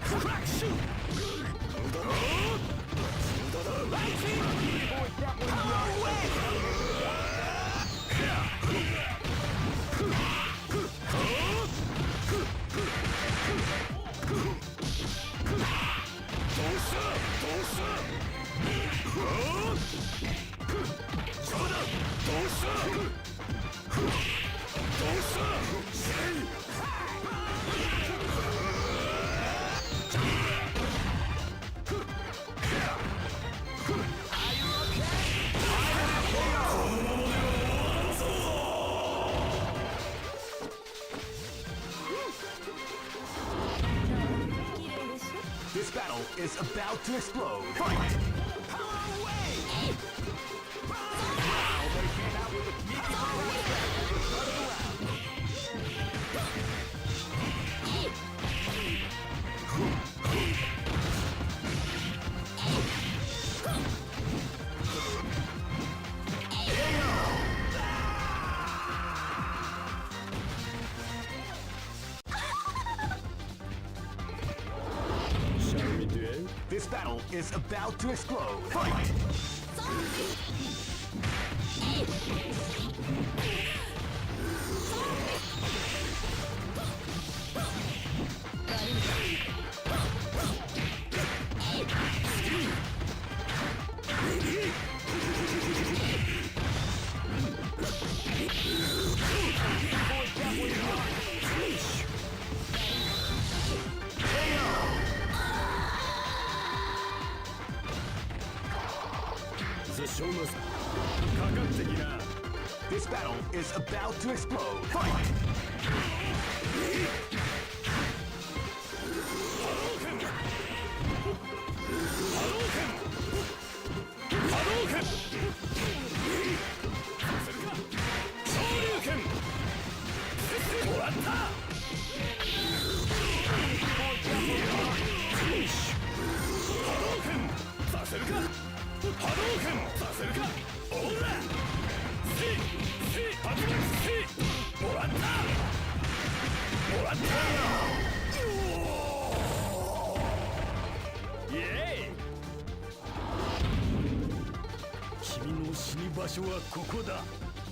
Crack shoot! Lightning! Power away! This battle is about to explode. Fight! Power away! Wow, they came out with a sneaky power This battle is about to explode. Fight! This battle is about to explode. Fight!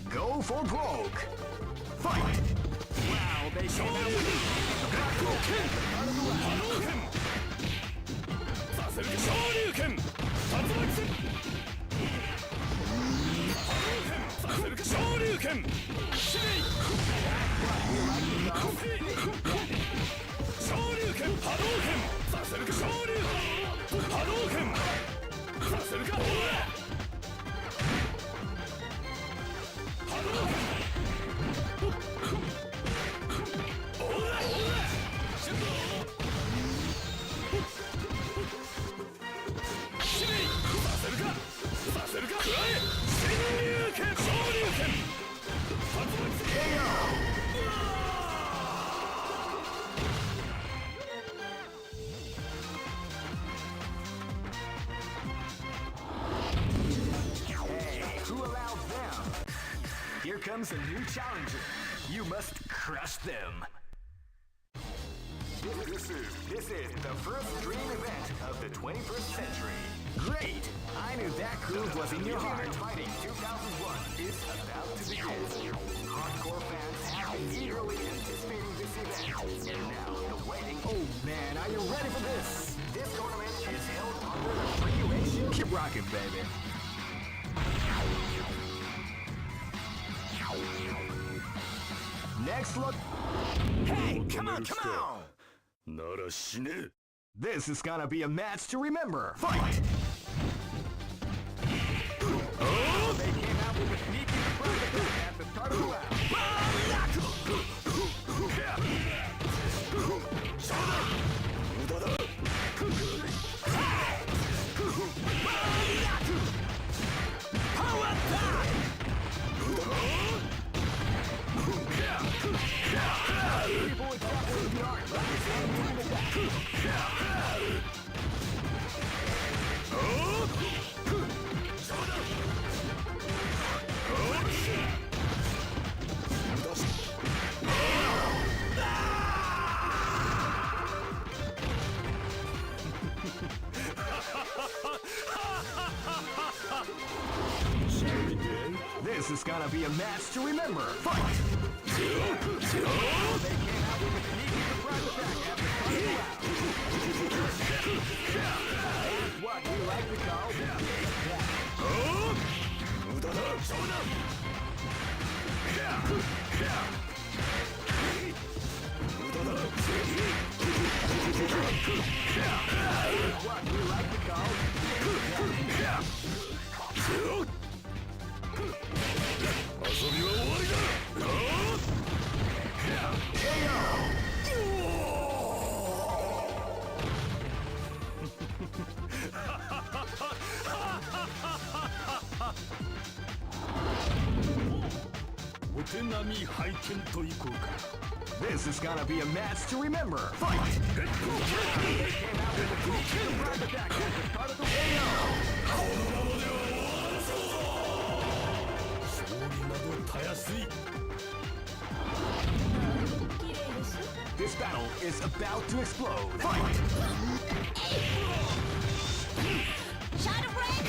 Go for broke. Fight! Wow, they came out with Here comes a new challenger. You must crush them. This is the first dream event of the 21st century. Great! I knew that groove was in your heart. Fighting 2001 is about to begin. Hardcore fans have been eagerly anticipating this event. And now, the waiting... Oh man, are you ready for this? This tournament is held under the free ratio. Keep rocking, baby. Next look... Hey, come on, come on! This is gonna be a match to remember. Fight! Oh! They came out with a sneaky surprise attack at the start of the round. This is gonna be a match to remember. Fight! They came out with a sneaky surprise attack at the start of the round. That's what we like to call what we like to call This is gonna be a match to remember. Fight! They came out with a cool surprise attack at the start of the This battle is about to explode. Fight! Shadow Break!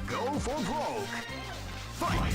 Go for broke. Fight!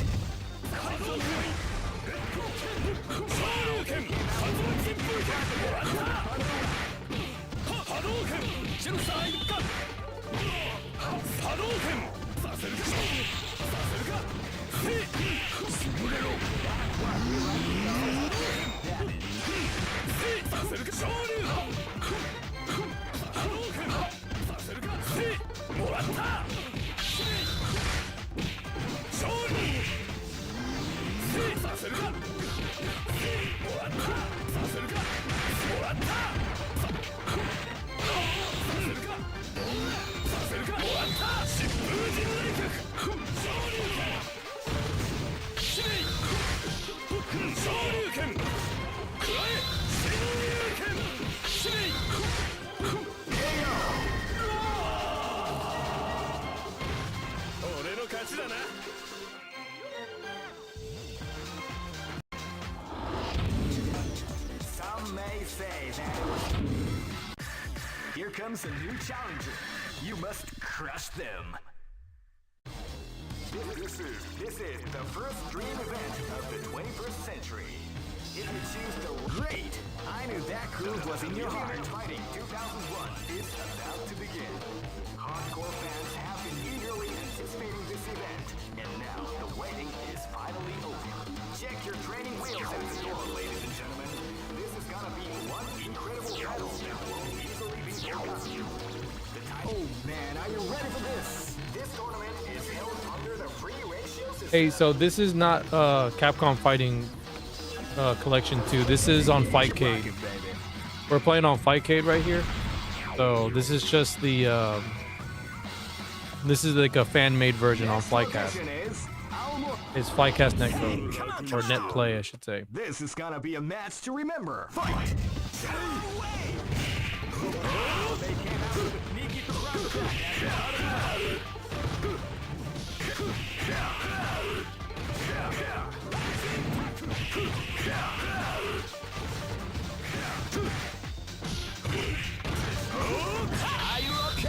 Some may say that it was... Here comes a new challenger. You must crush them. This is the first dream event of the 21st century. If you choose the great, I knew that groove was in your heart. Fighting 2001 is about to begin. Hardcore fans have been eagerly anticipating this event, and now the waiting is finally over. Check your training wheels at the door, ladies and gentlemen. This is gonna be one incredible battle that won't easily be forgotten. Oh man, are you ready for this? This tournament is held under the free ratio system. Hey, so this is not Capcom fighting Collection 2. This is on Fightcade. We're playing on Fightcade right here. So this is just the this is like a fan-made version on Flightcast. It's Flightcast netcode, or net play, I should say. This is gonna be a match to remember. Fight! Are you okay?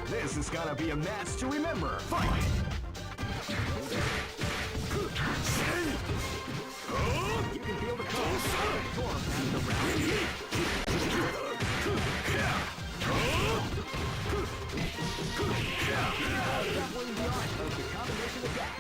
This is gonna be a match to remember. Fight! You can feel the cold storm as the round. Definitely the art of the combination attack.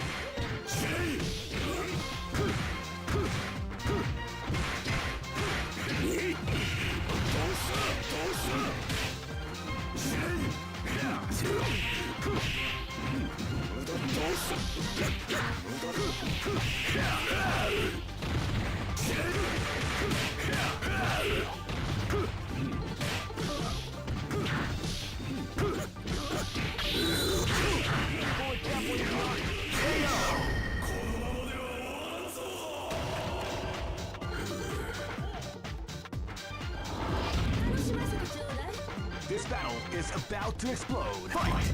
This battle is about to explode. Fight!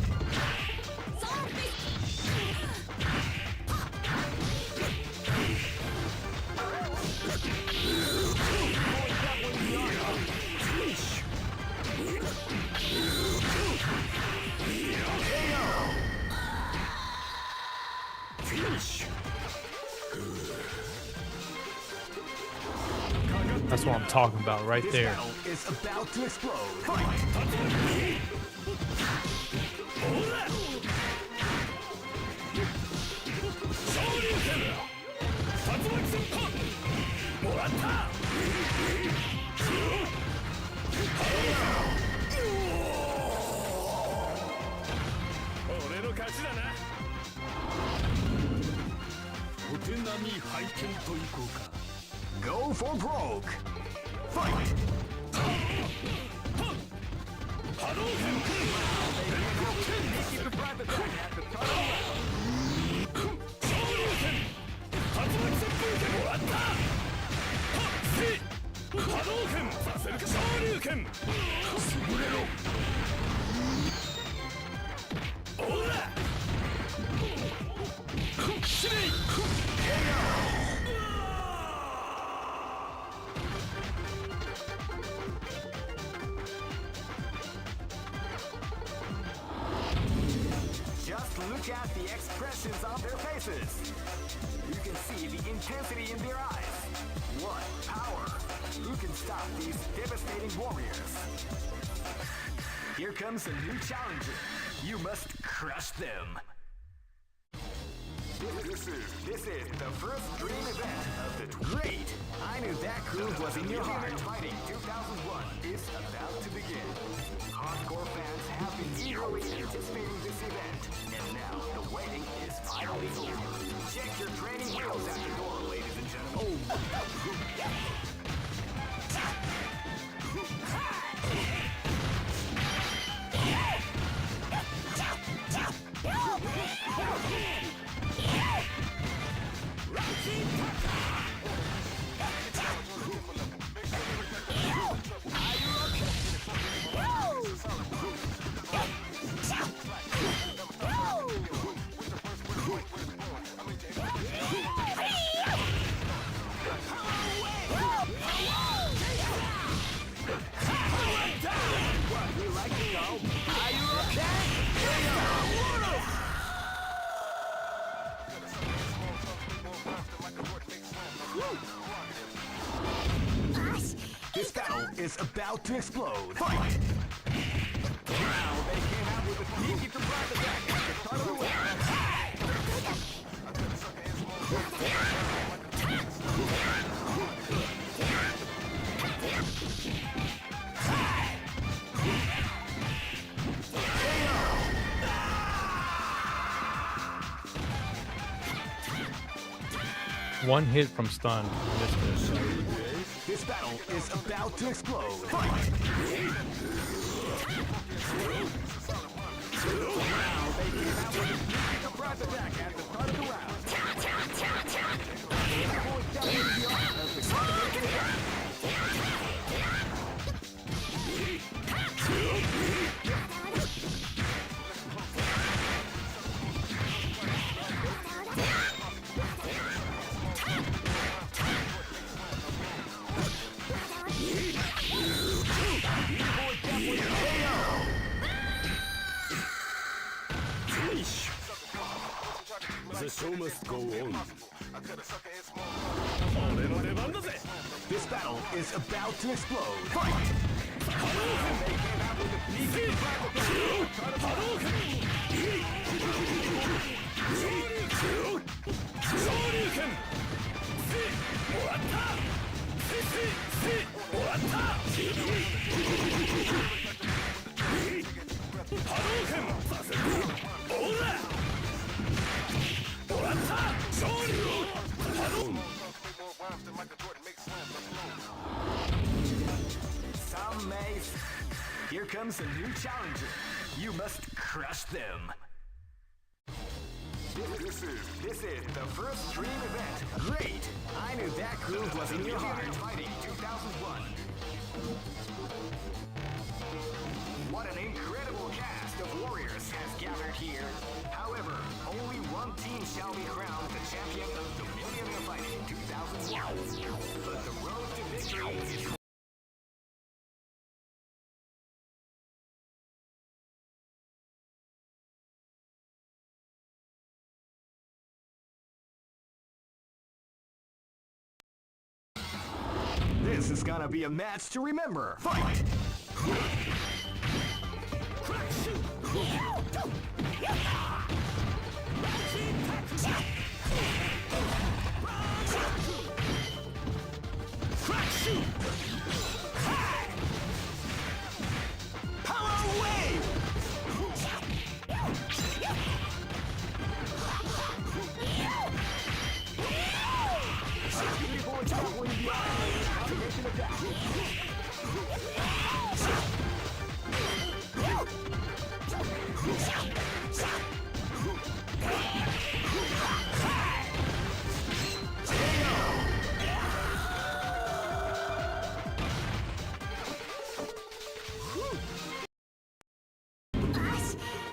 That's what I'm talking about right there. This battle is about to explode. Fight! Go for broke. Fight! Just look at the expressions on their faces. You can see the intensity in their eyes. What power! Who can stop these devastating warriors? Here comes a new challenger. You must crush them. This is the first dream event of the great. I knew that groove was in your heart. Fighting 2001 is about to begin. Hardcore fans have been eagerly anticipating this event, and now the waiting is finally over. Check your training wheels at the door, ladies and gentlemen. This battle is about to explode. Fight! Now they came out with a sneaky surprise attack at the start of the One hit from stun. Missed it. This battle is about to explode. Fight! Now they came out with a sneaky surprise attack at the start of the round. The show must go on. This battle is about to explode. Fight! Some may. Here comes a new challenger. You must crush them. This is the first dream event. Great! I knew that groove was in your heart. Fighting 2001. What an incredible cast of warriors has gathered here. However, only one team shall be crowned the champion of the Millionaire Fighting 2001. But the road to victory is This is gonna be a match to remember. Fight! Power wave!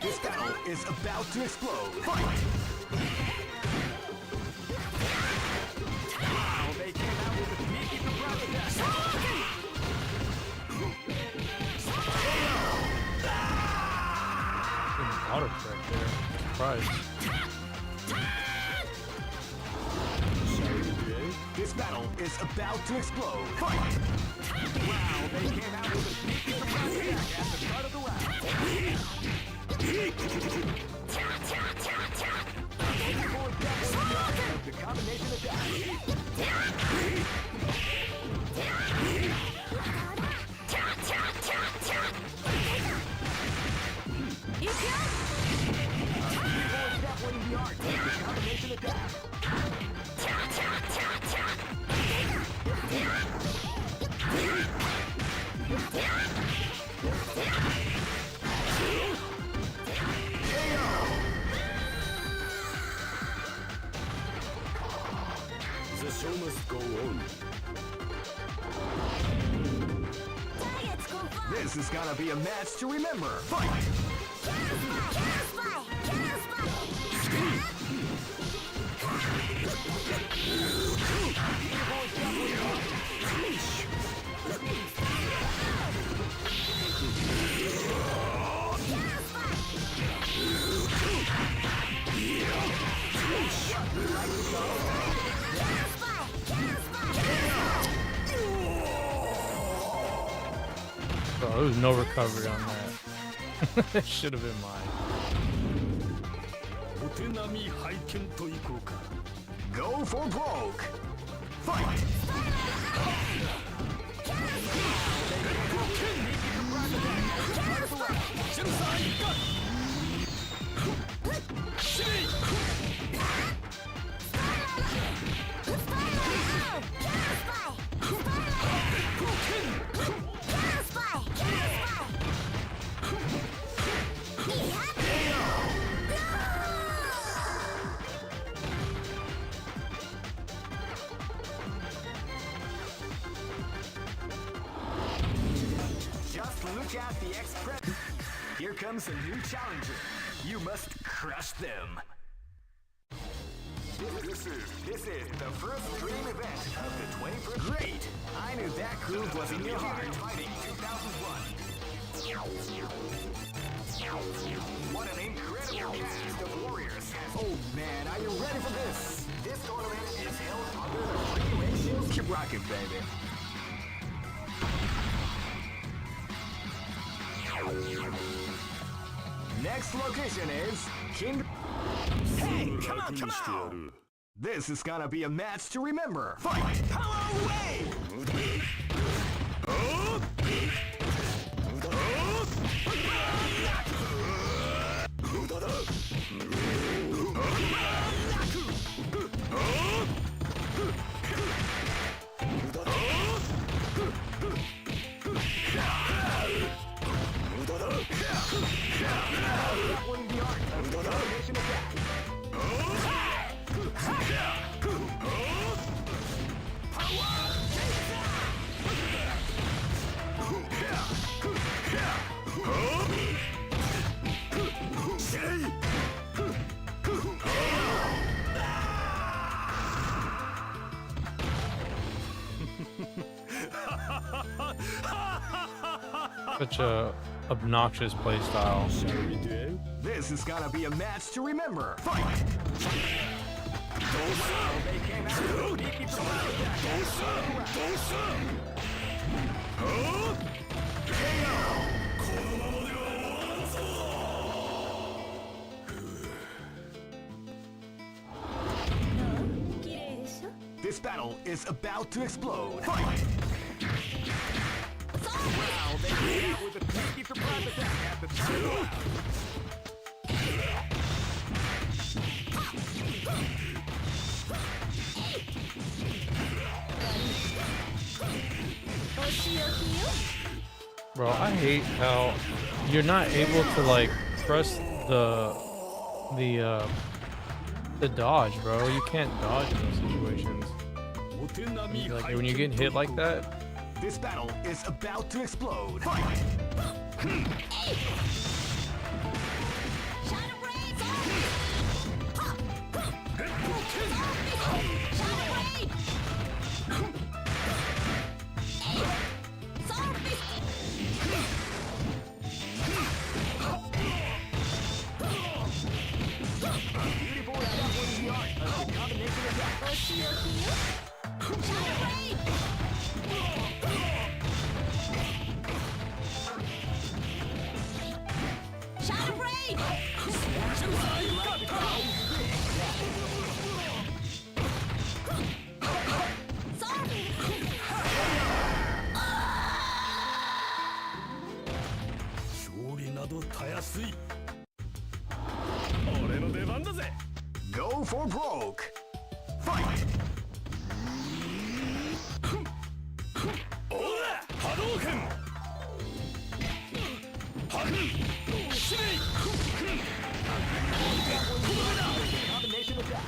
This battle is about to explode. Fight! Wow, they came out with a sneaky surprise attack. Auto correct there. Surprise. This battle is about to explode. Fight! Wow, they came out with a sneaky surprise attack at the start of the round. The combination attack. Definitely the art of the combination attack. The show must go on. This is gonna be a match to remember. Fight! Bro, there was no recovery on that. That should have been mine. Go for broke. Fight! comes a new challenger. You must crush them. This is the first dream event of the 21st. Great! I knew that groove was in your heart. Fighting 2001. What an incredible cast of warriors. Oh man, are you ready for this? This tournament is held under the free ratios. Keep rocking, baby. Next location is King. Hey, come on, come on! This is gonna be a match to remember. Fight! Power away! Such a obnoxious play style. This is gonna be a match to remember. Fight! They came out with a sneaky This battle is about to explode. Fight! Wow, they came out with a sneaky surprise attack at the top of the round. Bro, I hate how you're not able to like press the dodge, bro. You can't dodge in those situations. Like when you get hit like that. This battle is about to explode. Fight! Go for broke. Fight! Combination attack.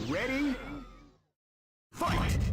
Ready? Fight!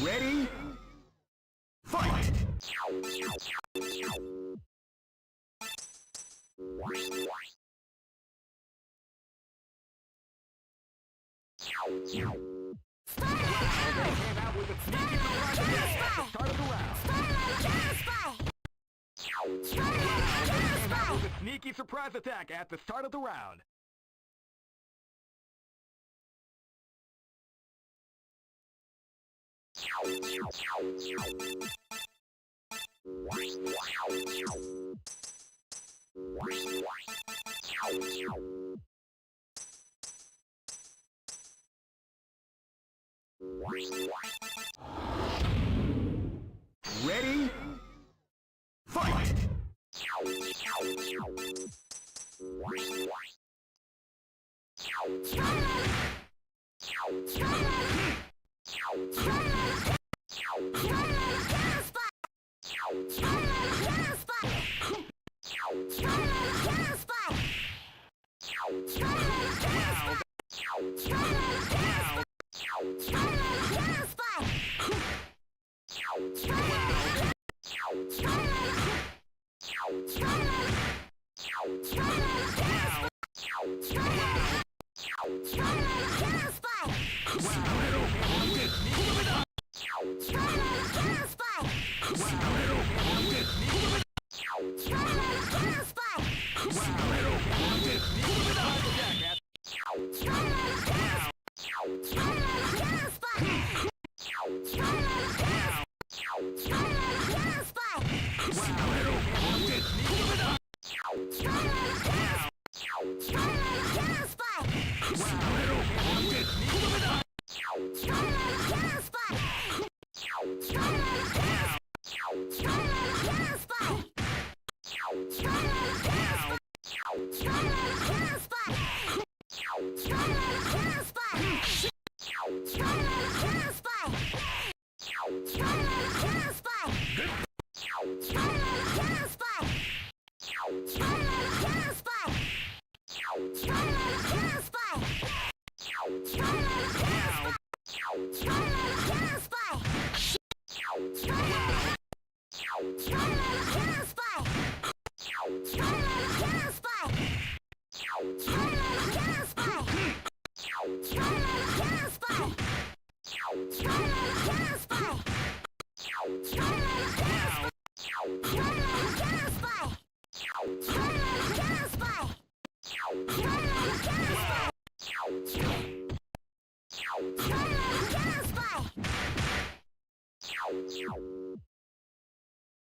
Ready? Fight! Sneaky surprise attack at the start of the round. Ready? Fight!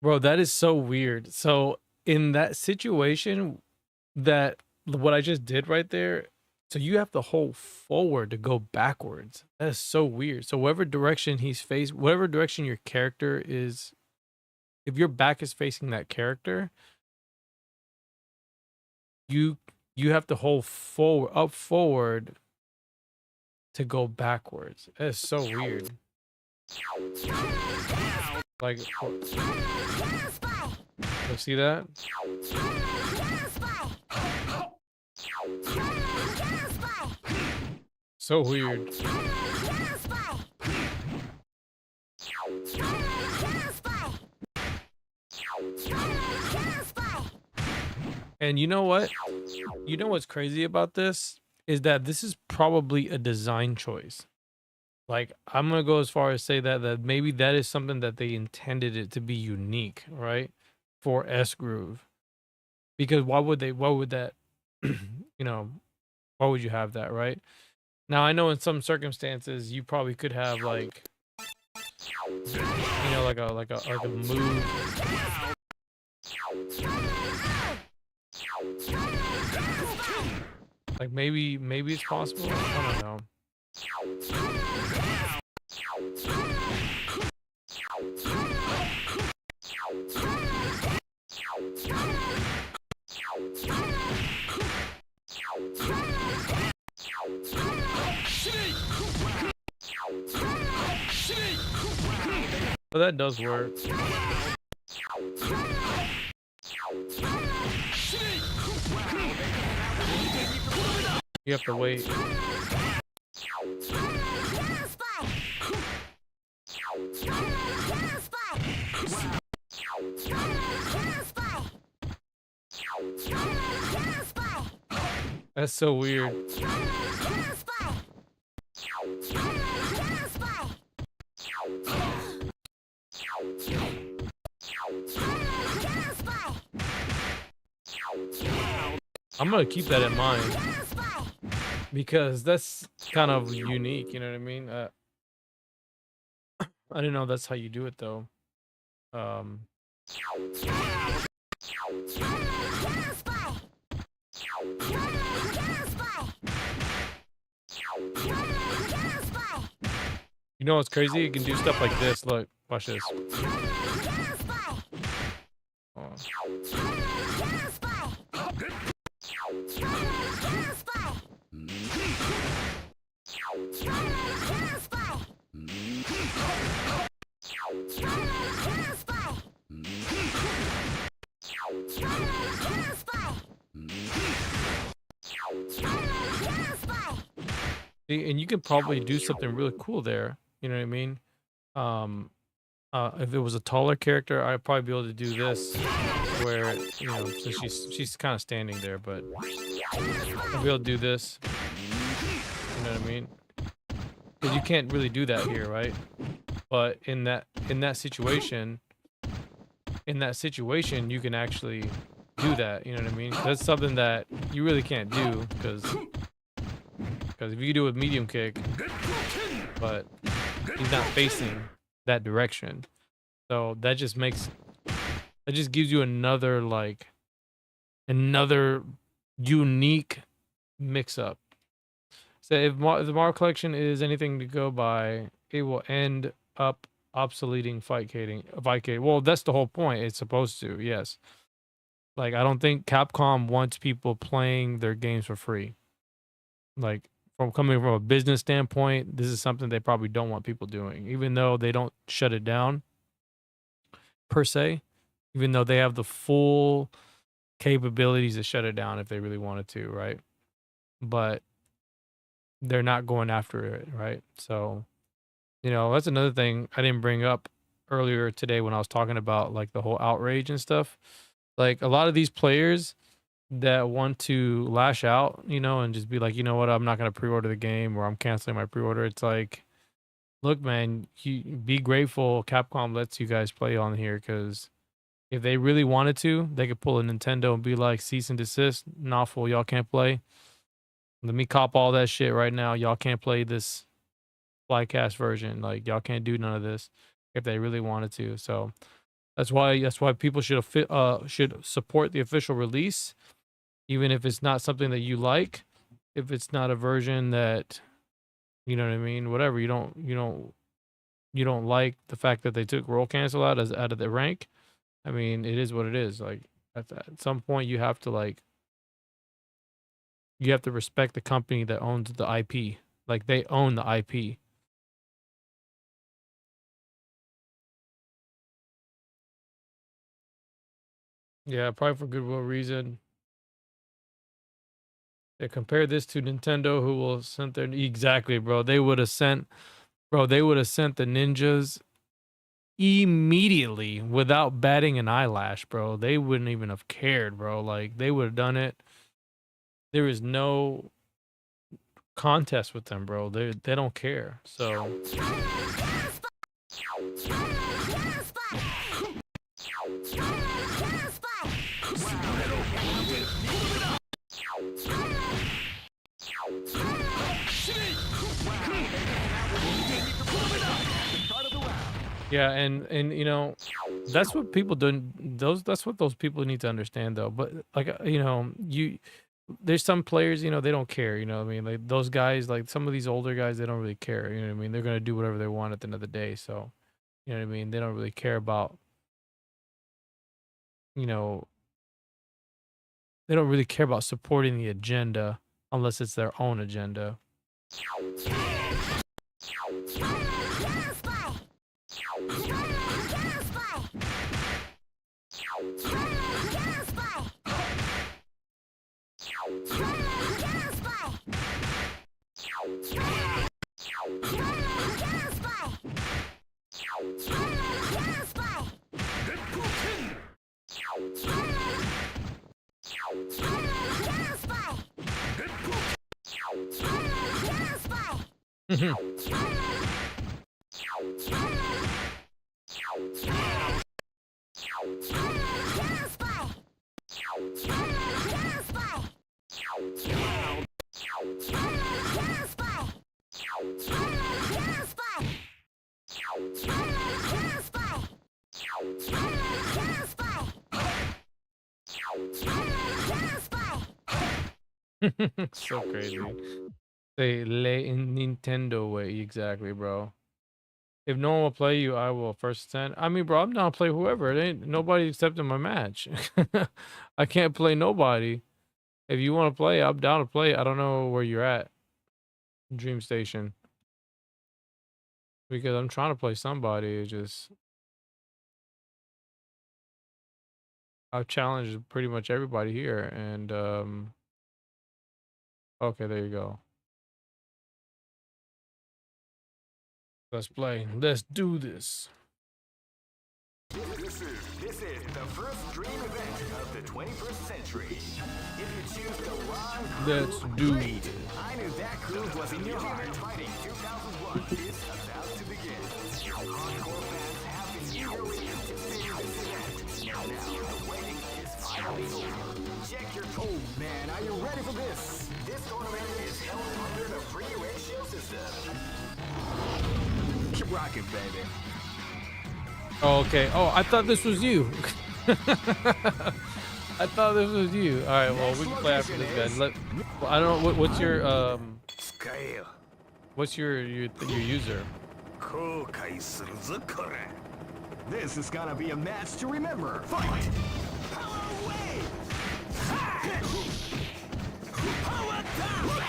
Bro, that is so weird. So in that situation, that what I just did right there, so you have to hold forward to go backwards. That is so weird. So whatever direction he's faced, whatever direction your character is, if your back is facing that character, you have to hold forward to go backwards. That is so weird. Like, you see that? So weird. And you know what? You know what's crazy about this is that this is probably a design choice. Like, I'm gonna go as far as say that maybe that is something that they intended it to be unique, right? For S Groove. Because why would that you know, why would you have that, right? Now I know in some circumstances you probably could have like, you know, like a move. Like maybe it's possible. I don't know. But that does work. You have to wait. That's so weird. I'm gonna keep that in mind because that's kind of unique, you know what I mean? I didn't know that's how you do it though. Um, you know what's crazy? You can do stuff like this. Look, watch this. Oh. See, and you could probably do something really cool there. You know what I mean? If it was a taller character, I'd probably be able to do this, where you know, so she's kind of standing there, but I'll be able to do this. You know what I mean? Because you can't really do that here, right? But in that situation, you can actually do that. You know what I mean? That's something that you really can't do because if you do a medium kick, but he's not facing that direction, so that just gives you another unique mix-up. So if the Mario collection is anything to go by, it will end up obsoleting fight cading. Well, that's the whole point. It's supposed to, yes. Like, I don't think Capcom wants people playing their games for free. Like, coming from a business standpoint, this is something they probably don't want people doing, even though they don't shut it down per se, even though they have the full capabilities to shut it down if they really wanted to, right? But they're not going after it, right? So, you know, that's another thing I didn't bring up earlier today when I was talking about like the whole outrage and stuff. Like, a lot of these players that want to lash out, you know, and just be like, you know what, I'm not going to pre-order the game, or I'm canceling my pre-order. It's like, look, man, be grateful Capcom lets you guys play on here, because if they really wanted to, they could pull a Nintendo and be like, cease and desist, nah, fool, y'all can't play. Let me cop all that shit right now. Y'all can't play this Flycast version. Like, y'all can't do none of this if they really wanted to. So that's why people should support the official release, even if it's not something that you like. If it's not a version that, you know what I mean, whatever, you don't like the fact that they took roll cancel out of the rank. I mean, it is what it is. Like, at some point you have to respect the company that owns the IP. Like, they own the IP. Yeah, probably for goodwill reason. They compare this to Nintendo, who will send their exactly, bro. They would have sent the ninjas immediately without batting an eyelash, bro. They wouldn't even have cared, bro. Like, they would have done it. There is no contest with them, bro. They don't care. So yeah, and you know, that's what people that's what those people need to understand though. But like, you know, there's some players, you know, they don't care, you know what I mean? Like, those guys, like some of these older guys, they don't really care, you know what I mean? They're gonna do whatever they want at the end of the day. So, you know what I mean? They don't really care about, you know, they don't really care about supporting the agenda unless it's their own agenda. So crazy. They lay in Nintendo way, exactly, bro. If no one will play you, I will first send. I mean, bro, I'm down to play whoever. It ain't nobody accepting my match. I can't play nobody. If you want to play, I'm down to play. I don't know where you're at, Dream Station, because I'm trying to play somebody. It's just I've challenged pretty much everybody here, and okay, there you go. Let's play. Let's do this. This is the first dream event of the 21st century. If you choose the wrong crew, Let's do great. this. I knew that crew was in your heart. Fighting 2001 is about to begin. Hardcore fans have been eagerly anticipating this event. Now the waiting is finally over. Check your code, man. Are you ready for this? This tournament is held under the free ratio system. Keep rocking, baby. Oh, okay. Oh, I thought this was you. I thought this was you. All right. Well, we can play after this, guys. Well, I don't know. What's your What's your user? This is gonna be a match to remember. Fight! Power away! Power down!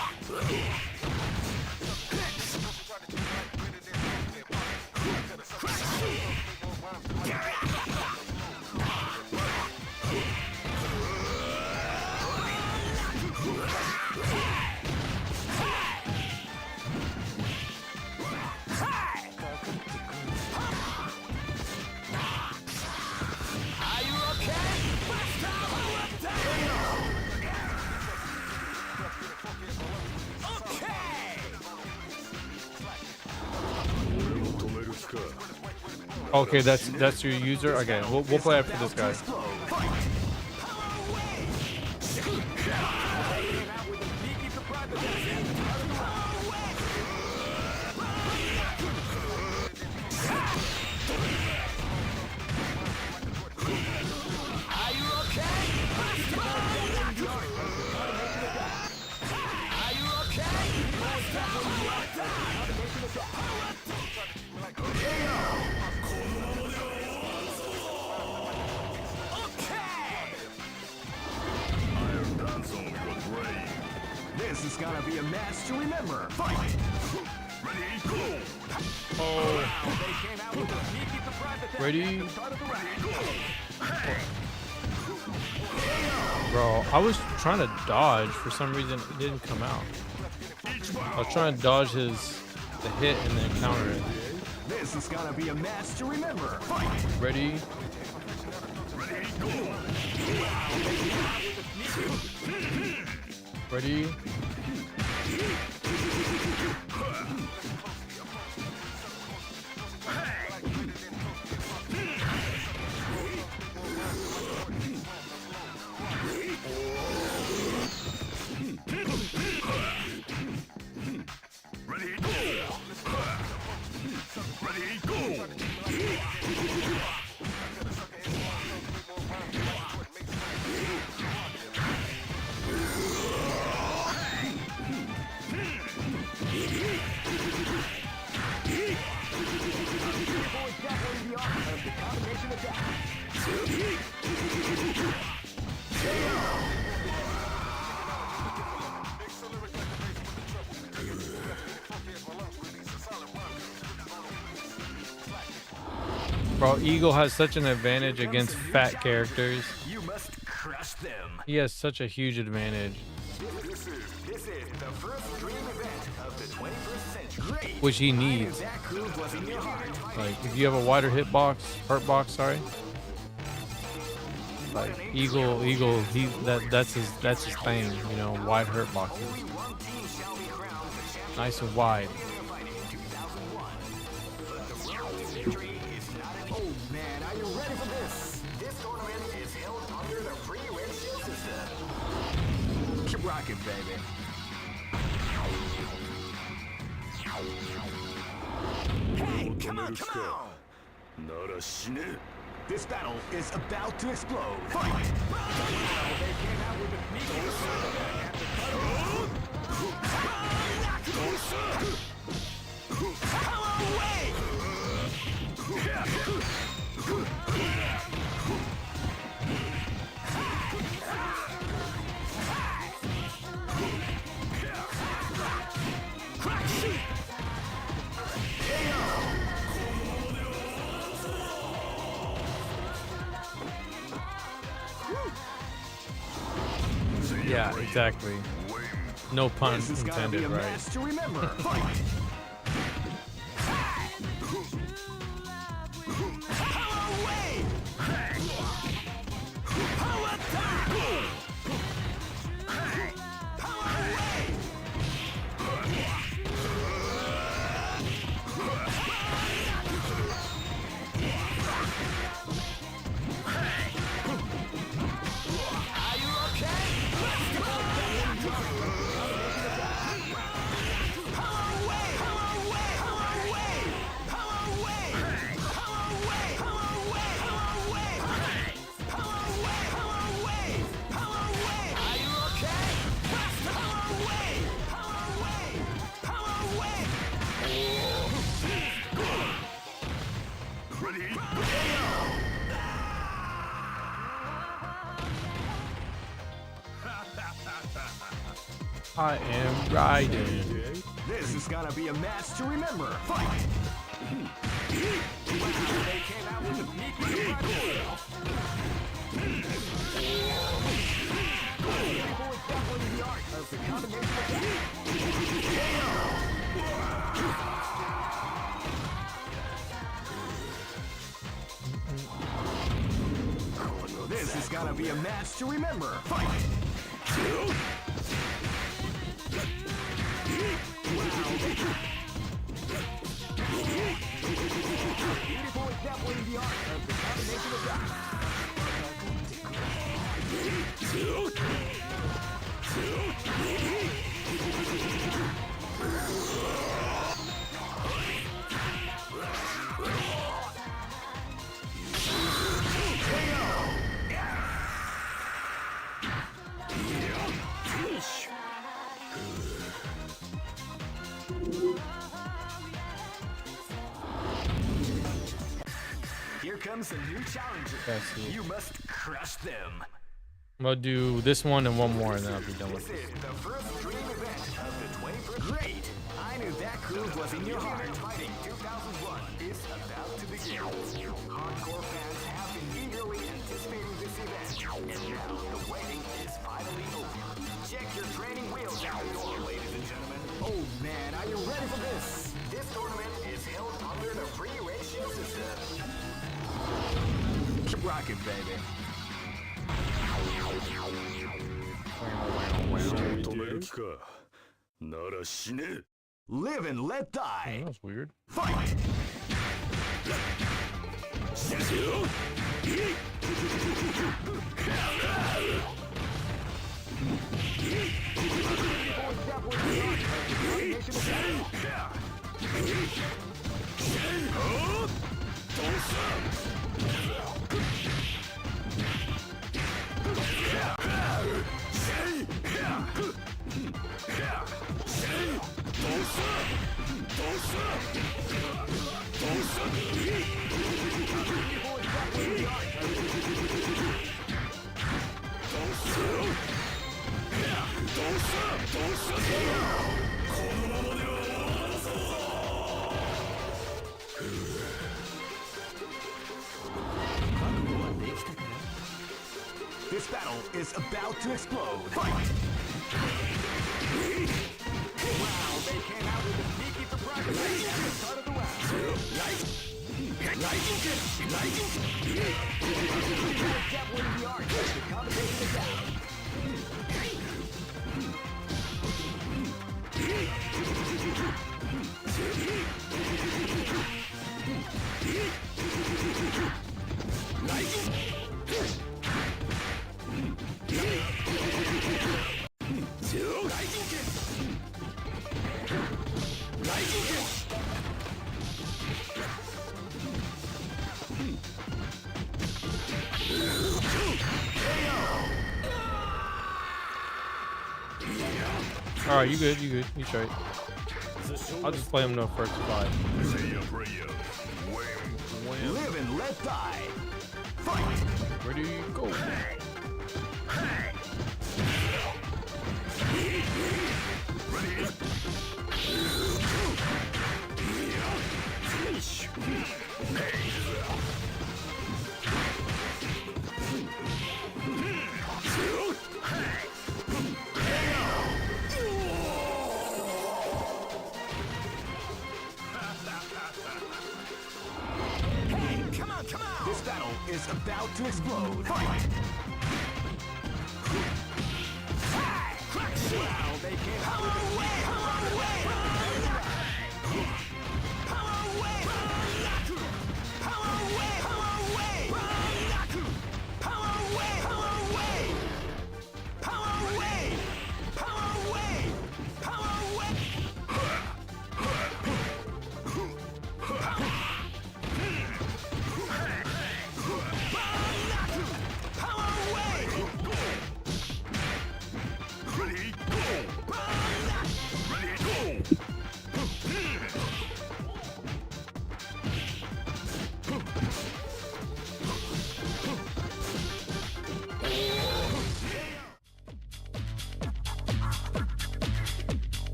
Okay, that's your user. Okay, we'll play after this, guys. This is gonna be a match to remember. Fight! Ready, go! Ready? Bro, I was trying to dodge. For some reason, it didn't come out. I was trying to dodge the hit and then counter it. This is gonna be a match to remember. Fight! Ready? Ready? Bro, Eagle has such an advantage against fat characters. You must crush them. He has such a huge advantage, This is the first dream event of the 21st century. Great. which he needs. That crew was in your heart. Like, if you have a wider hurt box, sorry. Like Eagle, that's his thing, you know, wide hurt boxes. Only one team shall be crowned the champion. Nice and wide. Fighting victory is not an oh man, are you ready for this? This tournament is held under the free ratio system. Keep rocking, baby. Hey, come on, come on! This battle is about to explode. Fight! Wow, they came out with a sneaky attack at the power away! Crack sheet! Yeah, exactly. No pun This is gonna be intended, a right? match to remember. Fight! Power away! Power attack! Power away! Are you okay? Power away! Power away! Power away! Power away! Power away! Power away! Power away! Power away! Power away! Power away! Are you okay? Power away! Power away! Power away! Ready? I am riding. This is gonna be a match to remember. Fight! Wow, they came out with a sneaky surprise. People with definitely the art of the combination attack. This is gonna be a match to remember. Fight! Beautiful is definitely the art of the combination attack. Here comes a new challenger. That's it. You must crush them. I'm gonna do this one and one more, and then I'll be done with This it. is the first dream event of the 21st. Great! I knew that groove was in your heart. Fighting 2001 is about to begin. Hardcore fans have been eagerly anticipating this event, and now the waiting is finally over. Check your training wheels out the door, ladies and gentlemen. Oh man, are you ready for this? This tournament is held under the free ratio system. Keep rocking, baby. Live and let die. That was weird. Fight! This battle is about to explode. Fight! Wow, they came out with a sneaky surprise at the start of the round. Definitely the art of the combination attack. All right, you good? You good? You straight? I'll just play him the first 5. Live and let die. Fight. Ready, go. This battle is about to explode. Fight! Wow, they came out with a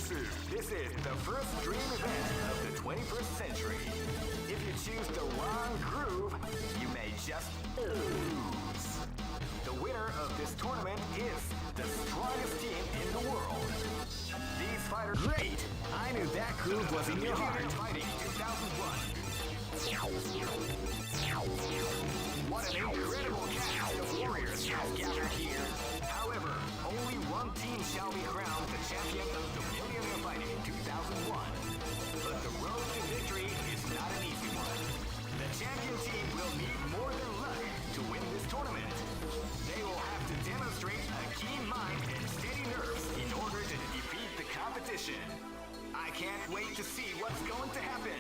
This is the first dream event of the 21st century. If you choose the wrong groove, you may just lose. The winner of this tournament is the strongest team in the world. These fighters, great! I knew that groove was in your heart. Fighting 2001. What an incredible cast of warriors has gathered here. However, only one team shall be crowned the champion of the Millionaire Fighting 2001. But the road to victory is not an easy one. The champion team will need more than luck to win this tournament. They will have to demonstrate a keen mind and steady nerves in order to defeat the competition. I can't wait to see what's going to happen.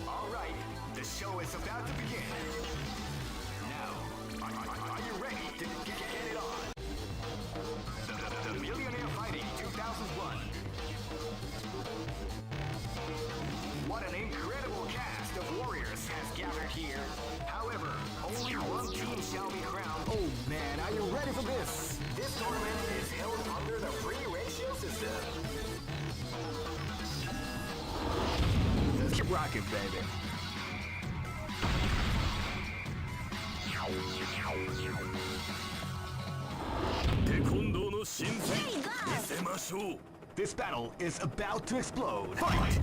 All right, the show is about to begin. Now, are you ready to get it on? The Millionaire Fighting 2001. What an incredible cast of warriors has gathered here. However, only one team shall be crowned. Oh man, are you ready for this? This tournament is held under the free ratio system. Let's keep rocking, baby. This battle is about to explode. Fight!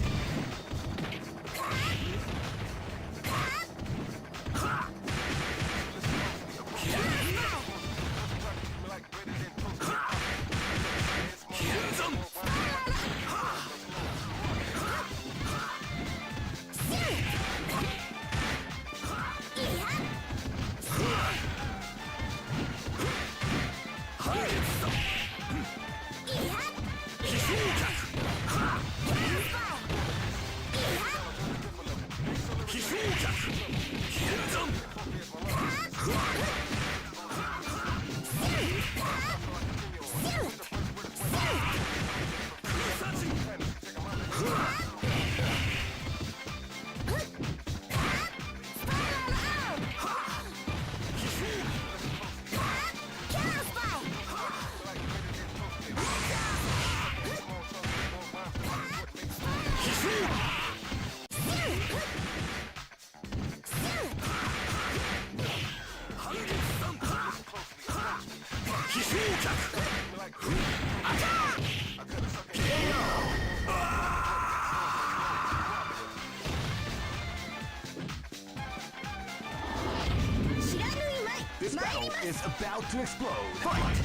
This battle is about to explode. Fight!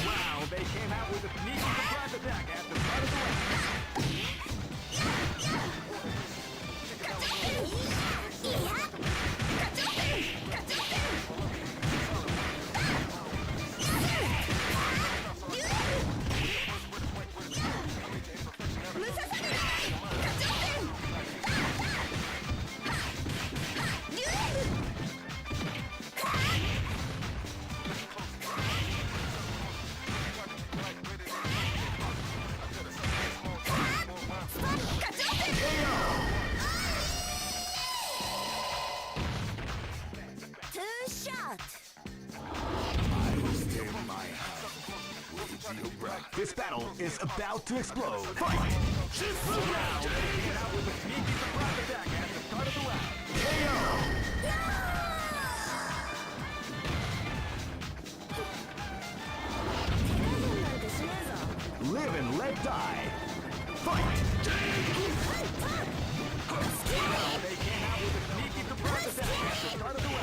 Wow, they came out with a sneaky surprise attack at the start of the round. This battle is about to explode. Fight! Wow, they came out with a sneaky surprise attack at the start of the round. KO! Live and let die. Fight! Wow, they came out with a sneaky surprise attack at the start of the round.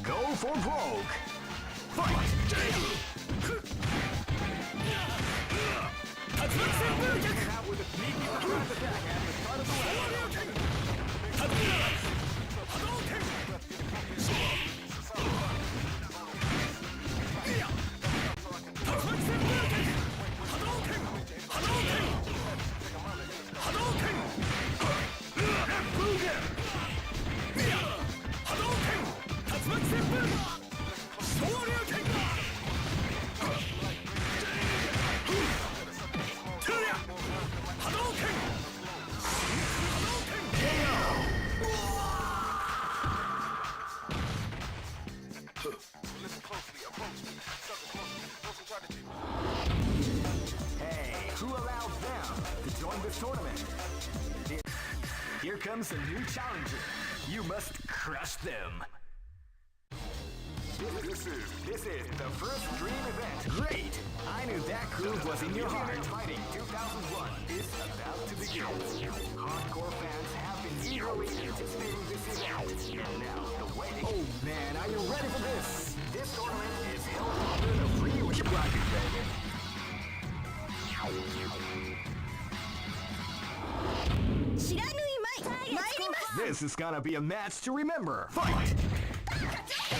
Go for broke! Hey, who allowed them to join this tournament? Here comes a new challenger. You must crush them. This is the first dream event. Great! I knew that groove was in your heart. Fighting 2001 is about to begin. Hardcore fans have been eagerly anticipating this event. And now the waiting. Oh man, are you ready for this? This tournament is held under the free rocket, baby. This is gonna be a match to remember. Fight!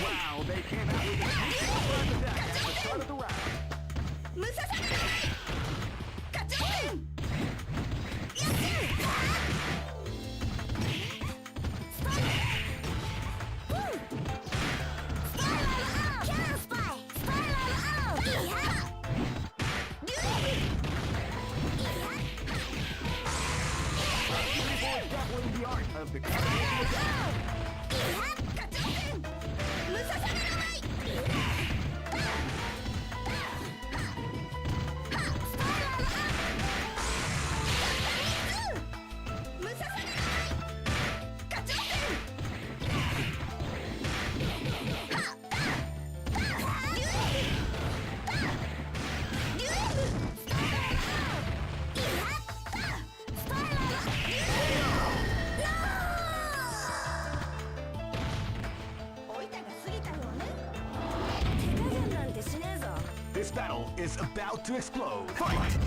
Wow, they came out with a surprise attack at the start of the round. Definitely the art of the combination attack. This battle is about to explode. Fight!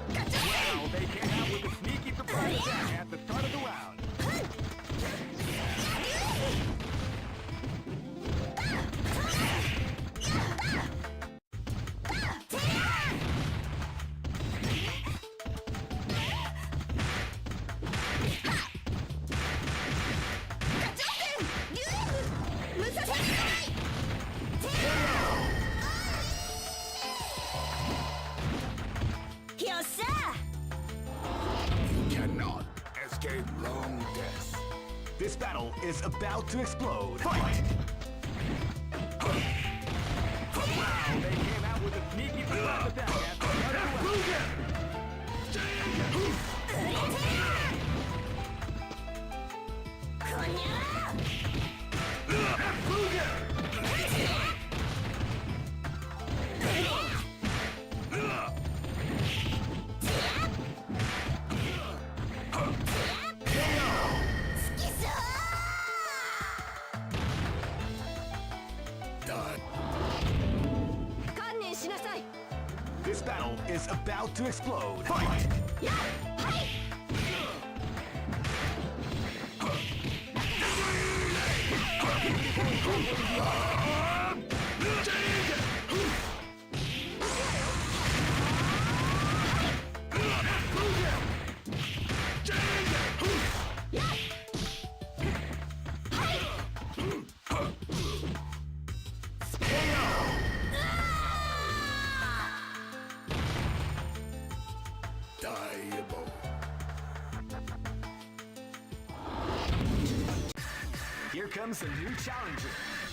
Wow, they came out with a sneaky surprise attack at the start of the round. This battle is about to explode. Fight! Wow, they came out with a sneaky surprise attack at the start of the round. This battle is about to explode. Fight! Here comes a new challenger.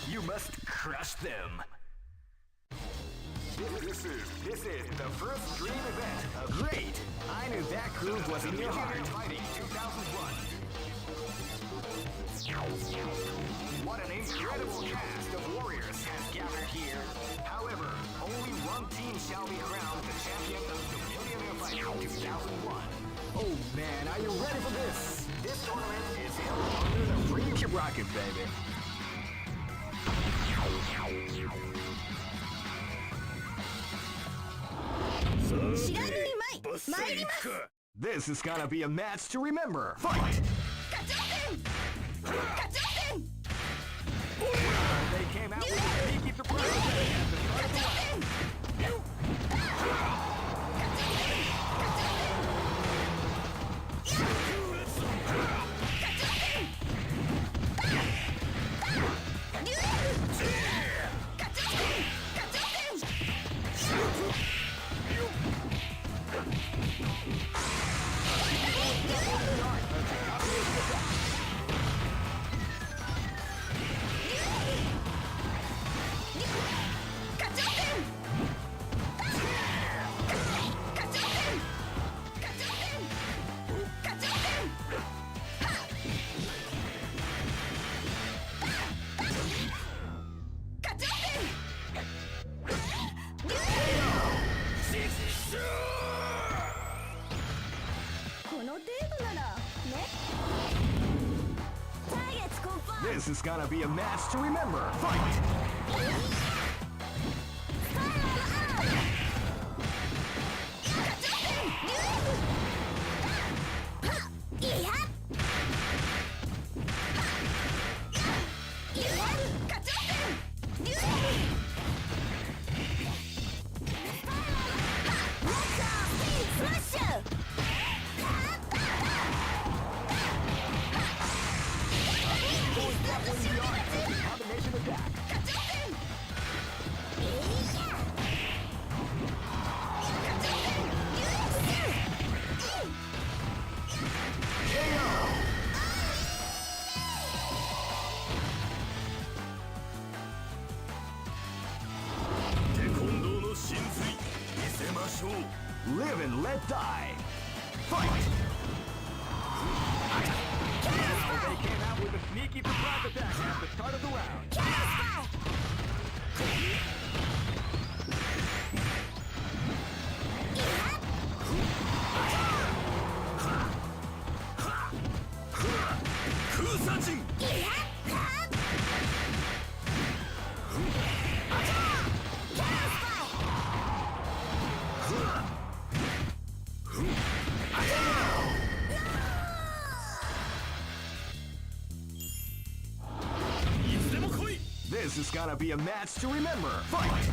You must crush them. This is the first dream event of Great. I knew that groove was in your heart. Fighting 2001. What an incredible cast of warriors has gathered here. However, only one team shall be crowned the champion of the Millionaire Fighter 2001. Oh man, are you ready for this? This tournament is held under the free rocket, baby. This is gonna be a match to remember. Fight! They came out with a sneaky surprise at the start of the round. This is gonna be a match to remember. Fight! Combination attack. Live and let die. Fight! Now they came out with a sneaky surprise attack at the start of the round. This is gonna be a match to remember. Fight!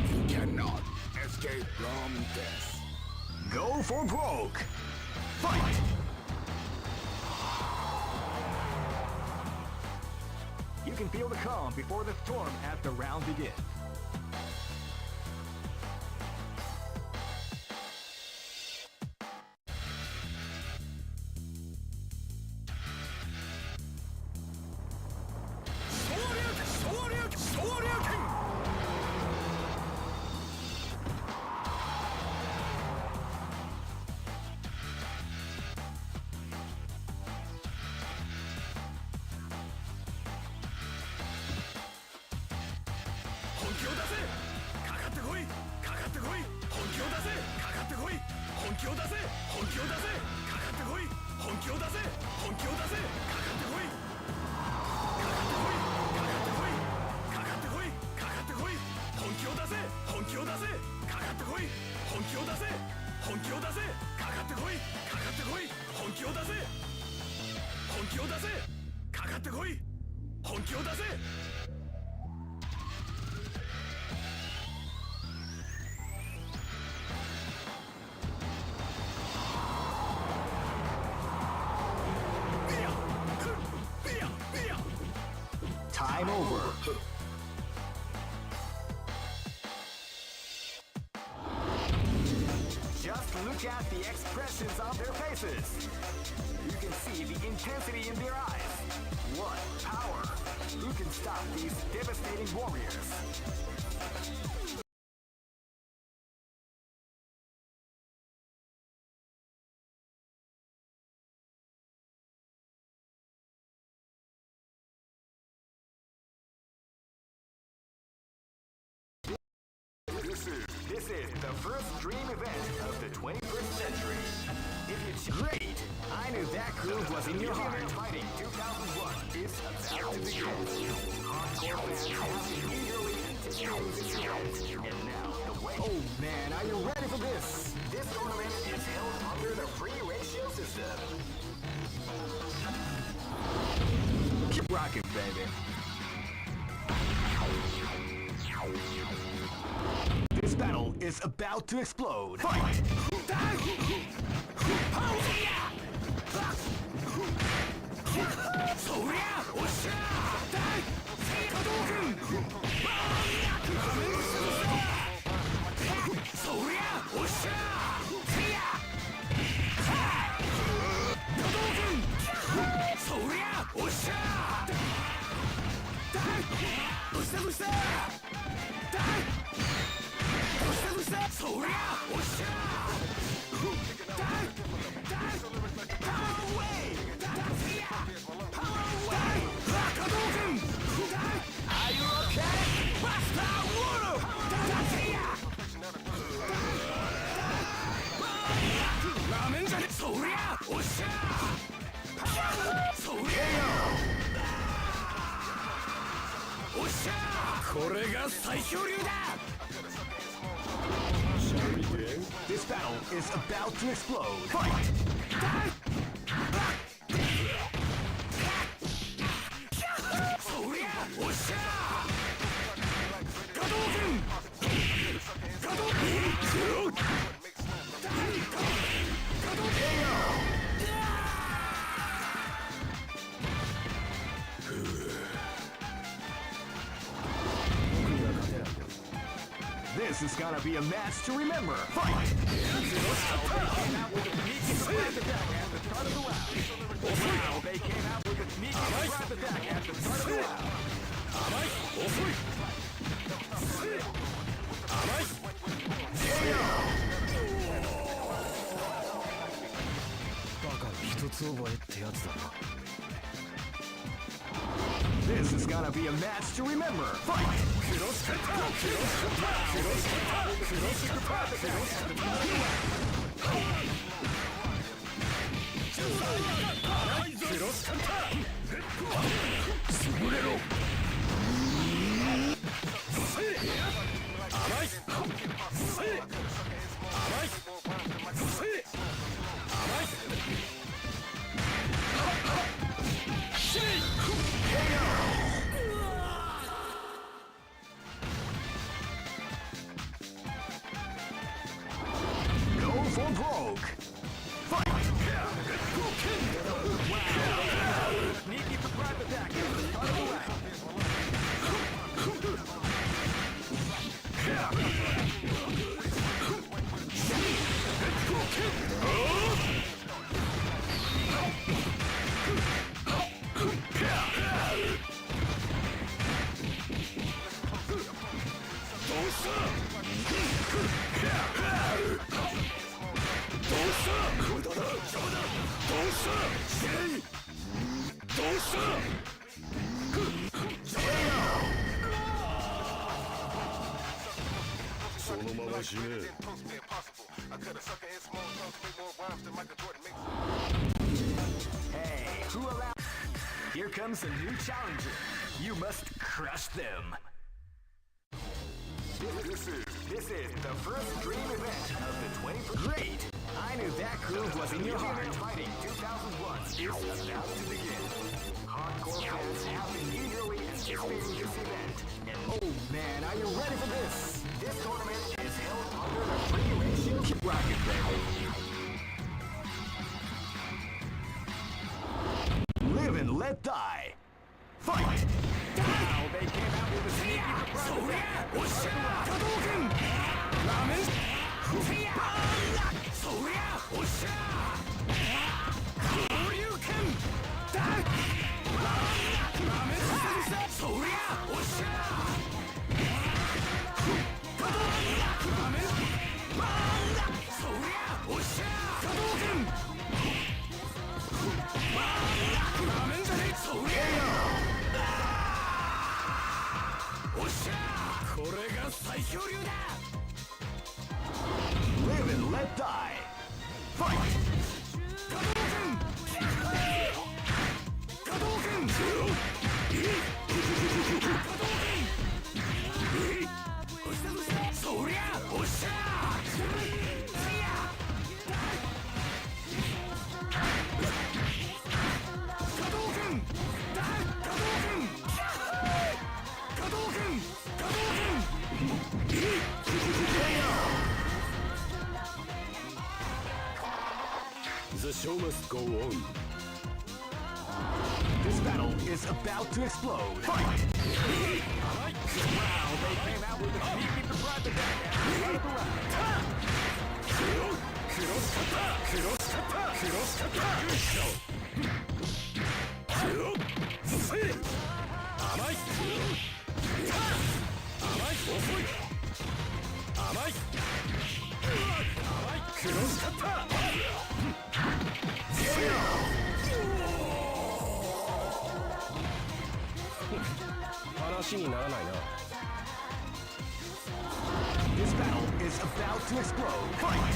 You cannot escape from death. Go for broke. Fight! You can feel the calm before the storm as the round begins. Time over. Just look at the expressions of their faces. You can see the intensity in their eyes. What power! Who can stop these devastating warriors? This is the first dream event of the 21st century. If you great, I knew that groove was in your heart. Fighting 2001 is about to begin. Hardcore fans have been eagerly anticipating this event, and now the wait. Oh man, are you ready for this? This tournament is held under the free ratio system. Keep rocking, baby. This battle is about to explode. Fight! This battle is about to explode. Fight! This is gonna be a match to remember. Fight! They came out with a sneaky surprise attack at the start of the round. This is gonna be a match to remember. Fight! Go for broke. Fight! Sneaky surprise attack at the start of the round. Hey, who allowed? Here comes a new challenger. You must crush them. This is the first dream event of the 21st. Great! I knew that groove was in your heart. Fighting 2001 is about to begin. Hardcore fans have been eagerly anticipating this event. And oh man, are you ready for this? This tournament is held under the free ratio. Keep rocking, baby. Live and let die. Fight! Now they came out with a sneaky surprise. Live and let die. Fight! The show must go on. This battle is about to explode. Fight! Wow, they came out with a sneaky surprise attack at the start of the round. 遅い甘い甘いクロスカッター話にならないな This battle is about to explode. Fight!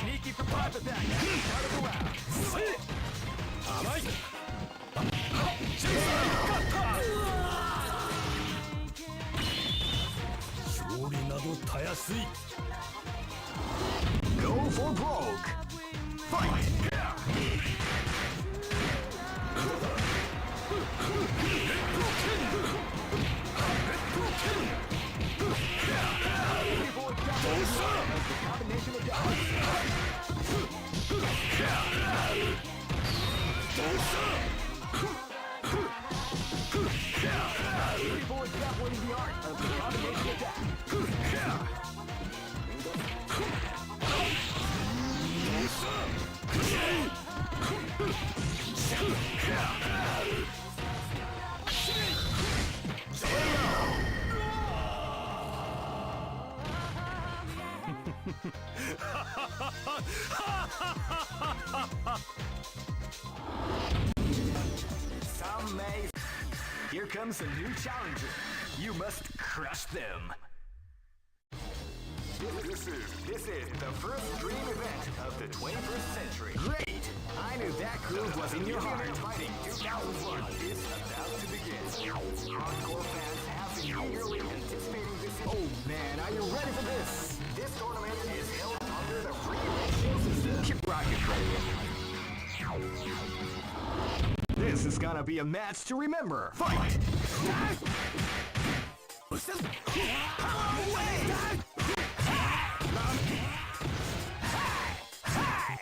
Sneaky surprise attack at the start of the round. 甘い勝利などたやすい Go for broke. Fight! People exapping the art of the combination attack. Some may. Here comes a new challenger. You must crush them. This is the first dream event of the 21st century. Great! I knew that groove was in your heart. Fighting 2001 is about to begin. Hardcore fans have been eagerly anticipating this. Oh man, are you ready for this? This tournament is held under the free ratio system. Keep rocking, buddy. This is gonna be a match to remember. Fight!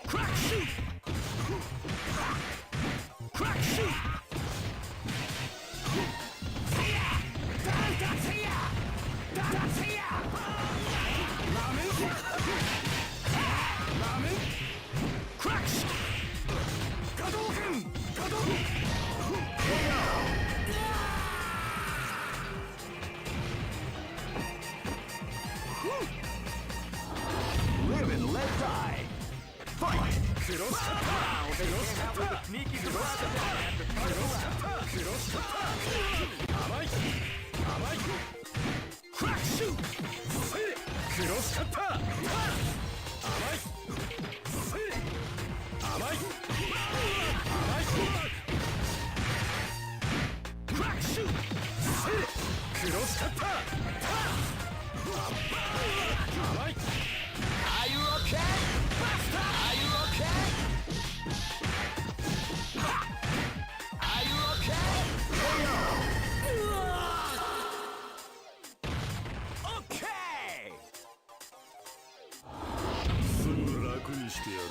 Crack shoot! Crack shoot! Crack shoot! Hadouken! Live and let die. Fight! Wow, they came out with a sneaky surprise attack at the start of the round. Crack shoot! Cross cutter! Crack shoot! Cross cutter! Are you okay? Are you okay? Are you okay? Okay! すぐ楽にしてやる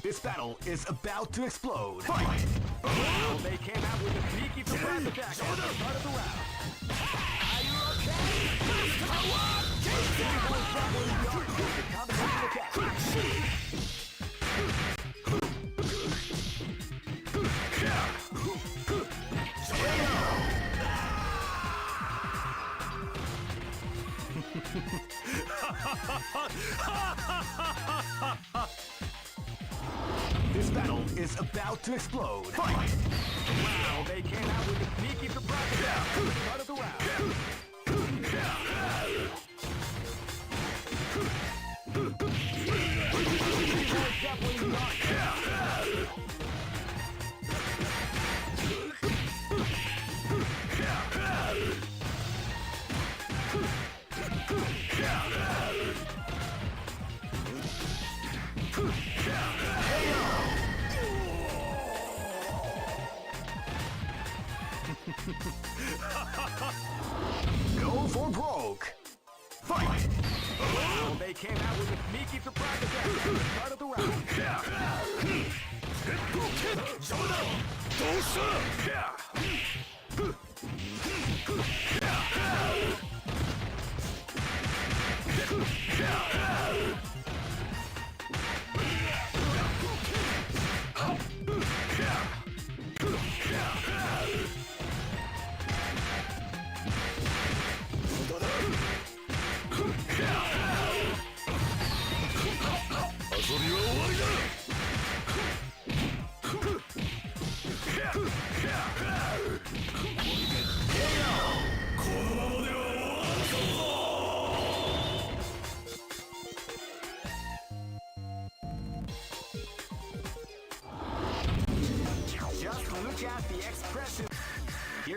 This battle is about to explode. Fight! Well, they came out with a sneaky surprise attack at the start of the round. Are you okay? Crack shoot! This battle is about to explode. Fight! Wow, they came out with a sneaky surprise attack at the start of the round. Go for broke. Fight! Wow, they came out with a sneaky surprise attack at the start of the round.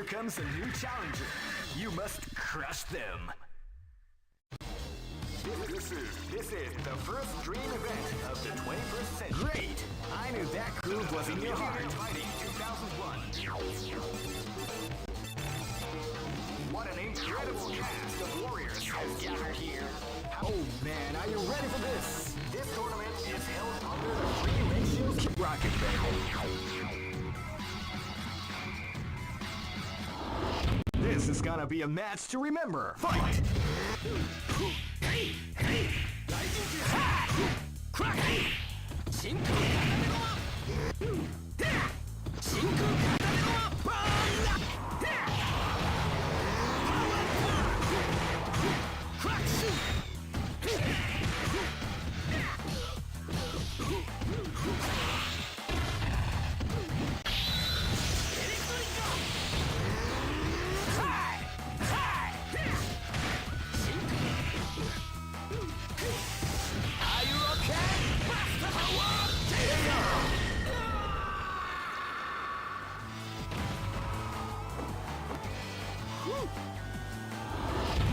comes a new challenger. You must crush them. This is the first dream event of the 21st century. Great! I knew that groove was in your heart. Fighting 2001. What an incredible cast of warriors has gathered here. Oh man, are you ready for this? This tournament is held under the free ratios. Keep rocking, baby. This is gonna be a match to remember. Fight!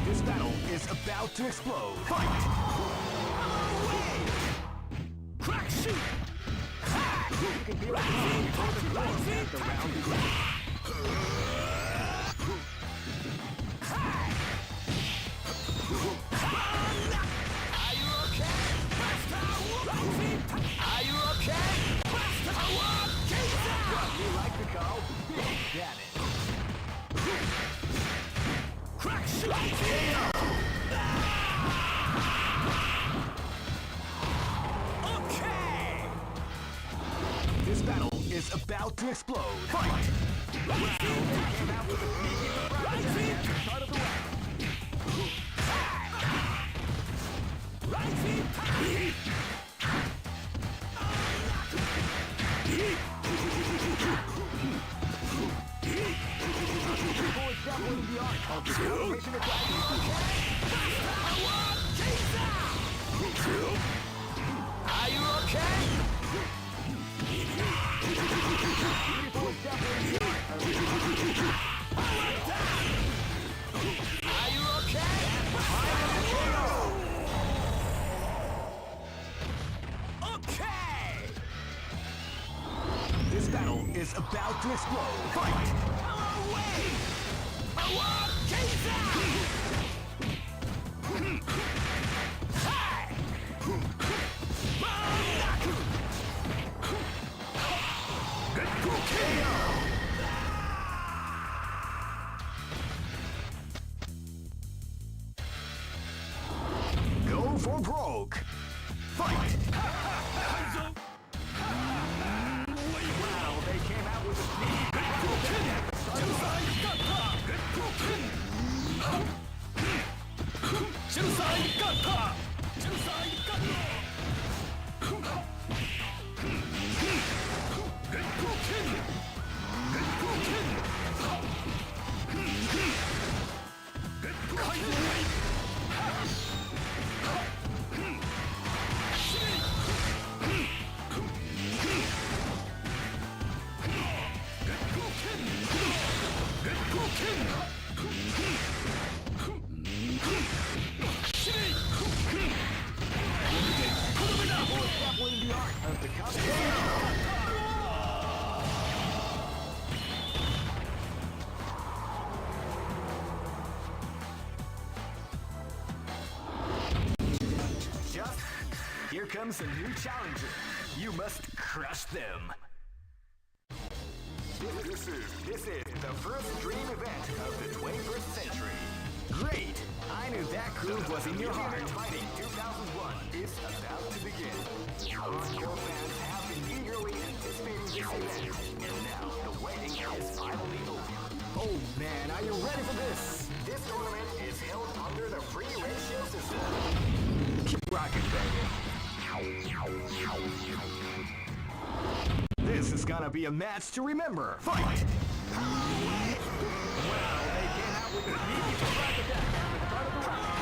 This battle is about to explode. Fight! Crack shoot! You can feel it coming before the floor as the round begins. Are you okay? Are you okay? You like the call? Got it. Crack shoot! Okay! This battle is about to explode. Fight! Wow, they came out with a sneaky surprise at the start of the round. Right feet! Doubling the art of the combination attack. Are you okay? Are you okay? Okay! This battle is about to explode. Fight! Away! Go for broke. Fight! Wow, they came out with a sneaky Here comes a new challenger. You must crush them. This is the first dream event of the 21st century. Great! I knew that groove was in your heart. Fighting 2001 is about to begin. Hardcore fans have been eagerly anticipating this event, and now the waiting is finally over. Oh man, are you ready for this? This tournament is held under the free ratio system. Keep rocking, baby. This is gonna be a match to remember. Fight! Wow, they came out with a sneaky surprise attack at the start of the round.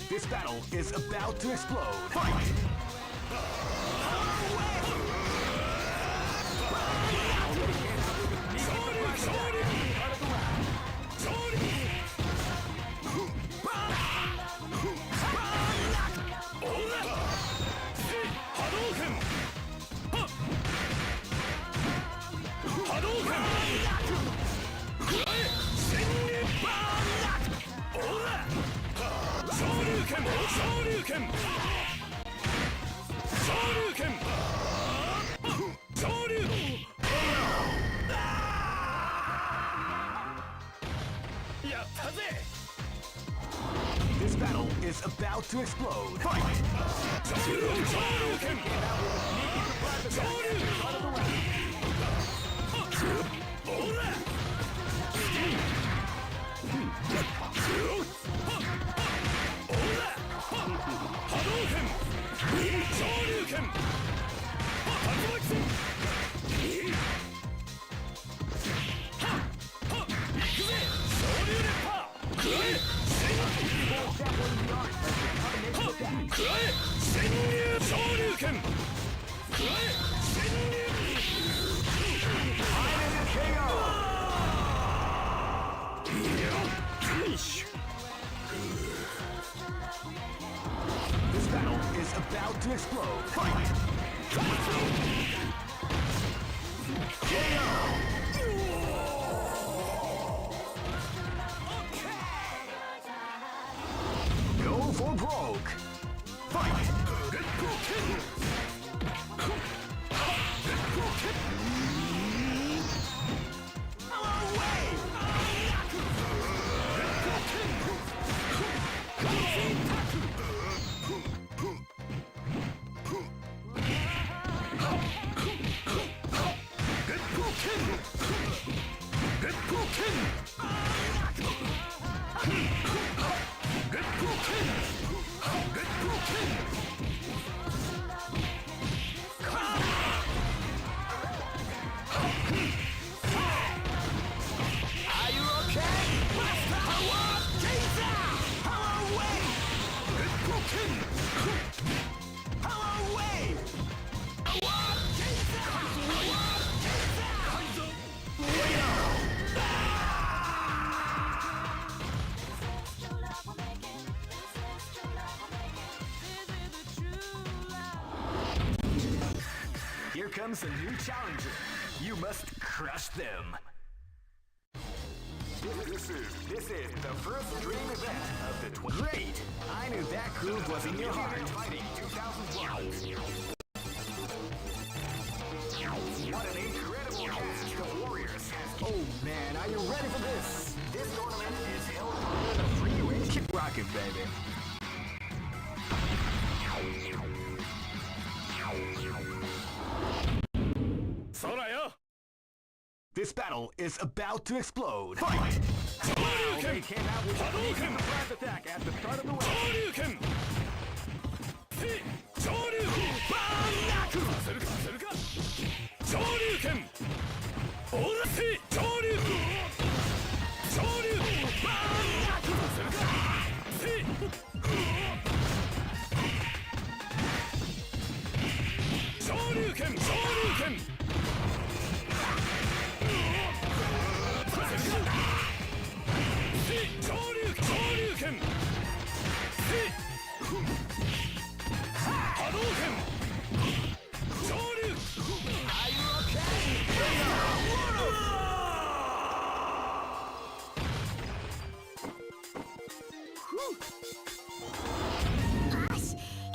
This battle is about to explode. Fight! This battle is about to explode. Fight! This battle is about to explode. Fight! Go for broke. Fight! Here comes a new challenger. You must crush them. This is the first dream event of the Great! I knew that groove was in your heart. Fighting 2001. What an incredible cast of warriors. Oh man, are you ready for this? This tournament is held under the free range. Keep rocking, baby. This battle is about to explode. Fight! Wow, they came out with a surprise attack at the start of the round.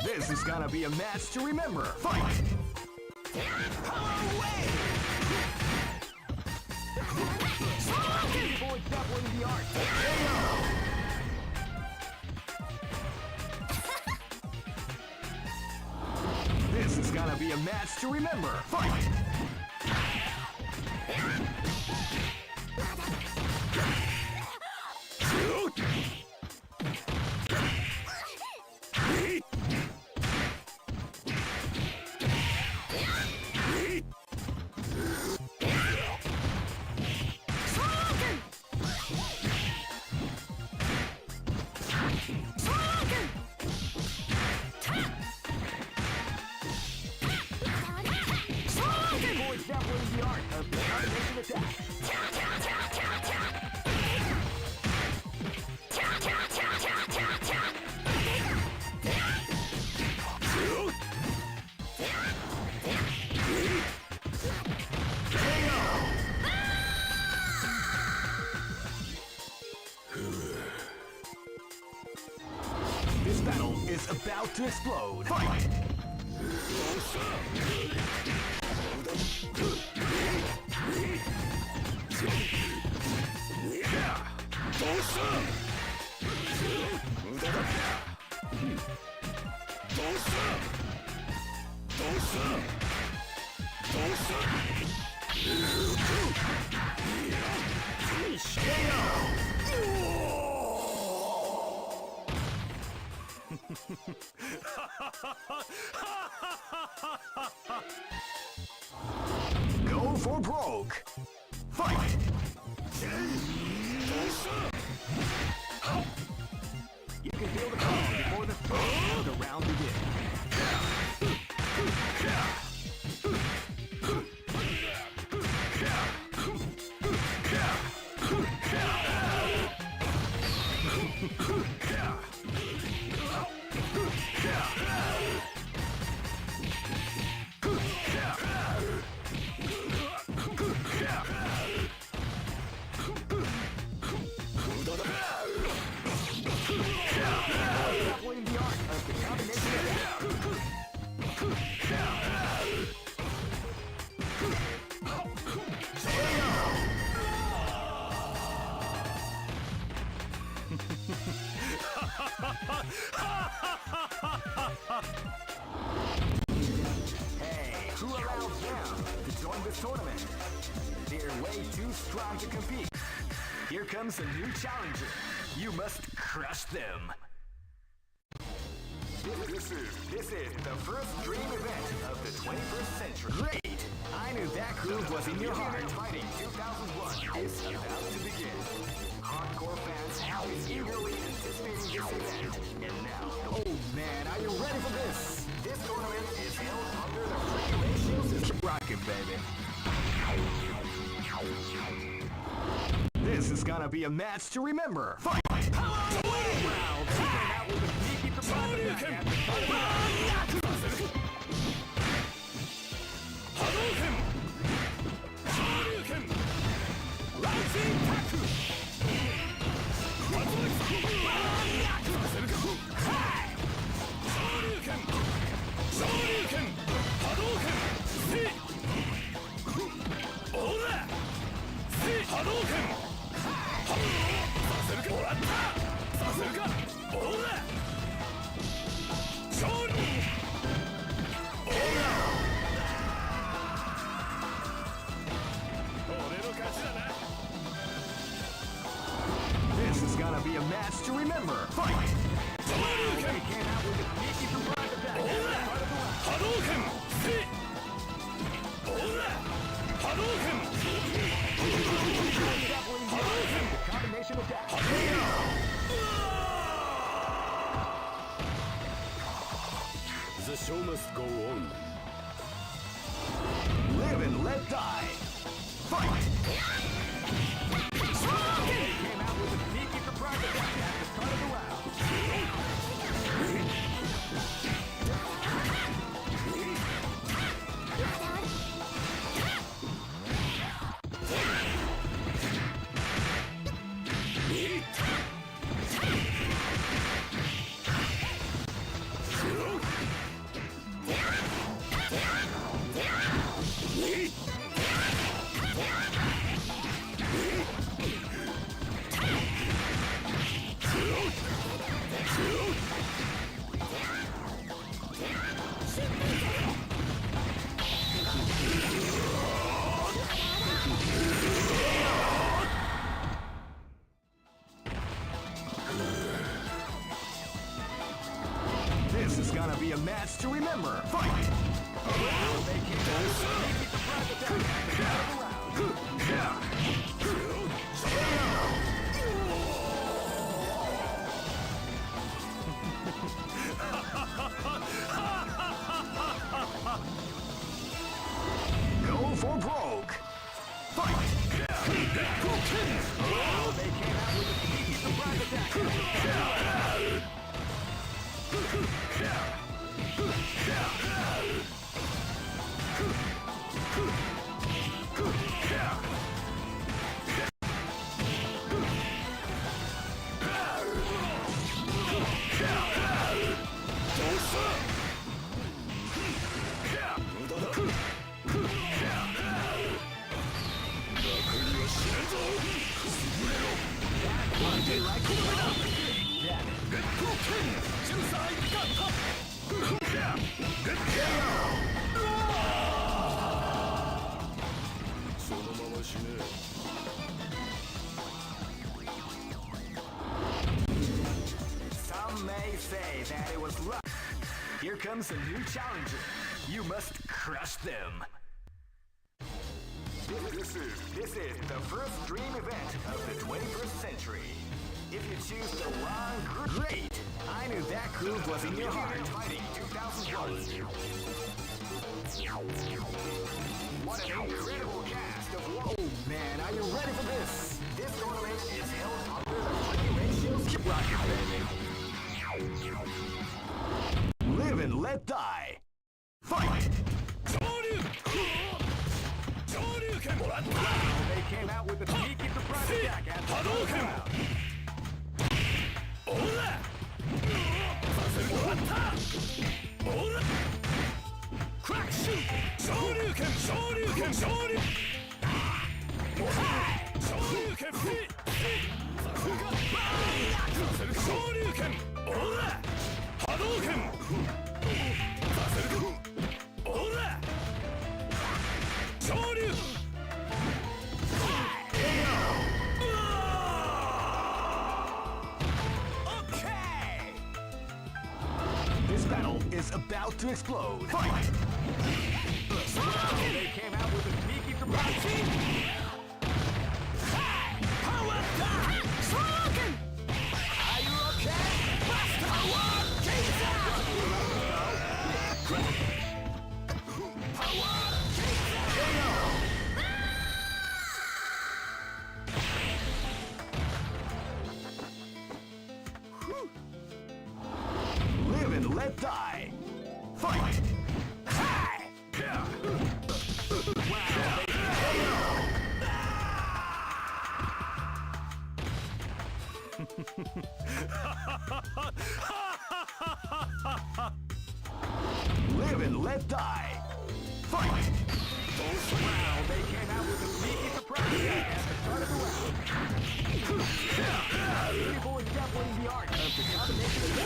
This is gonna be a match to remember. Fight! Power away! Boy, definitely the art. gonna be a match to remember. Fight! This battle is about to explode. Fight! Go for broke. Fight! You can feel the calm before the round begins. Hey, who allowed them to join this tournament? They're way too strong to compete. Here comes a new challenger. You must crush them. This is the first dream event of the 21st century. Great! I knew that groove was in your heart. Fighting 2001 is about to begin. Hardcore fans have been eagerly anticipating this event. And now, oh man, are you ready for this? This tournament is held under the free ratio system. Keep rocking, baby. This is gonna be a match to remember. Fight! This is gonna be a match to remember. Fight! The show must go on. Live and let die. Fight! Came out with a sneaky surprise attack at the start of the round. September. Fight! They came out with a sneaky surprise attack at the start of the round. Go for broke. Fight! They came out with a sneaky surprise attack at the start of the round. Some may say that it was luck. Here comes a new challenger. You must crush them. This is the first dream event of the 21st century. If you choose the wrong group, great! I knew that groove was in your heart. Fighting 2001. What an incredible cast of war. Oh man, are you ready for this? This tournament is held under the free ratio skip rocket, baby. Live and let die. Fight! They came out with a sneaky surprise attack at the start of the round. Crack shoot! Shoryuken! Shoryuken! Shoryuken! Shoryuken! Shoryuken! Ora! Hadouken! Ora! Shoryuken! This battle is about to explode. Fight! They came out with a sneaky surprise. Power down! Shoryuken! Are you okay? Power! Live and let die. Fight! Live and let die. Fight! Wow, they came out with a sneaky surprise attack at the start of the round. People is definitely the art of the combination of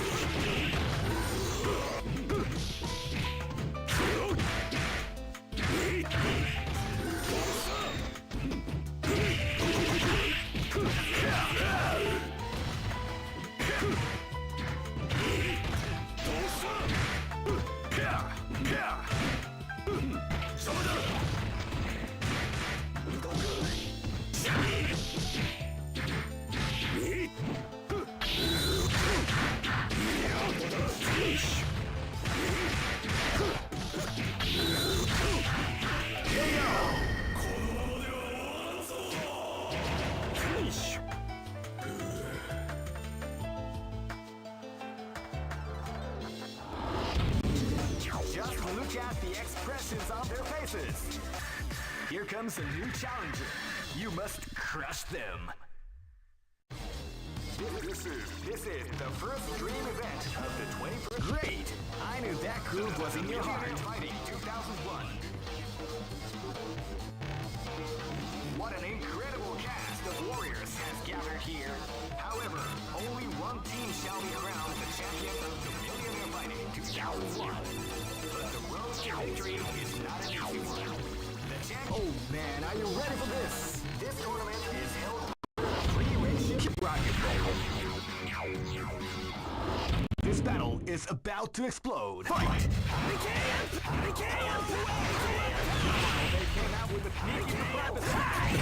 Just look at the expressions on their faces. Here comes a new challenger. You must crush them. This is the first dream event of the 21st. Great! I knew that groove was in your heart. Fighting 2001. What an incredible cast of warriors has gathered here. However, only one team shall be crowned the champion of the Millionaire Fighting 2001. But the road to victory is not an easy one. The champion. Oh man, are you ready for this? This tournament is held under the free ratio rocket. This battle is is about to explode. Fight! They came out with a sneaky surprise attack.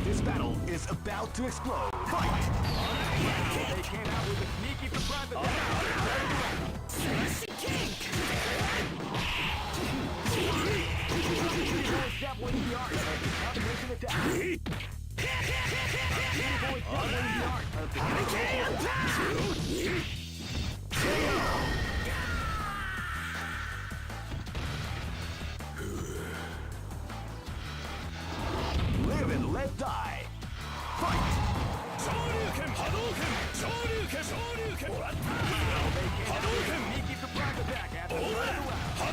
This battle is about to explode. Fight! They came out with a sneaky surprise attack. Definitely the art of the combination attack. Beautiful is definitely the art of the combination attack. Live and let die. Fight! Sneaky surprise attack at the start of the round.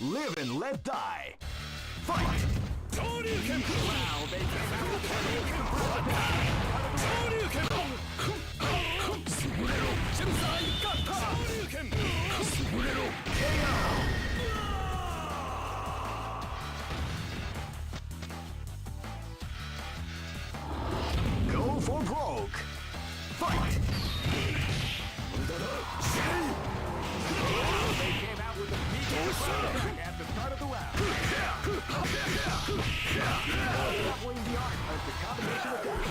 Live and let die. Fight! Wow, they came out with a sneaky surprise attack. Go for broke. Fight! They came out with a sneaky surprise attack at the start of the round. Definitely the art of the combination attack.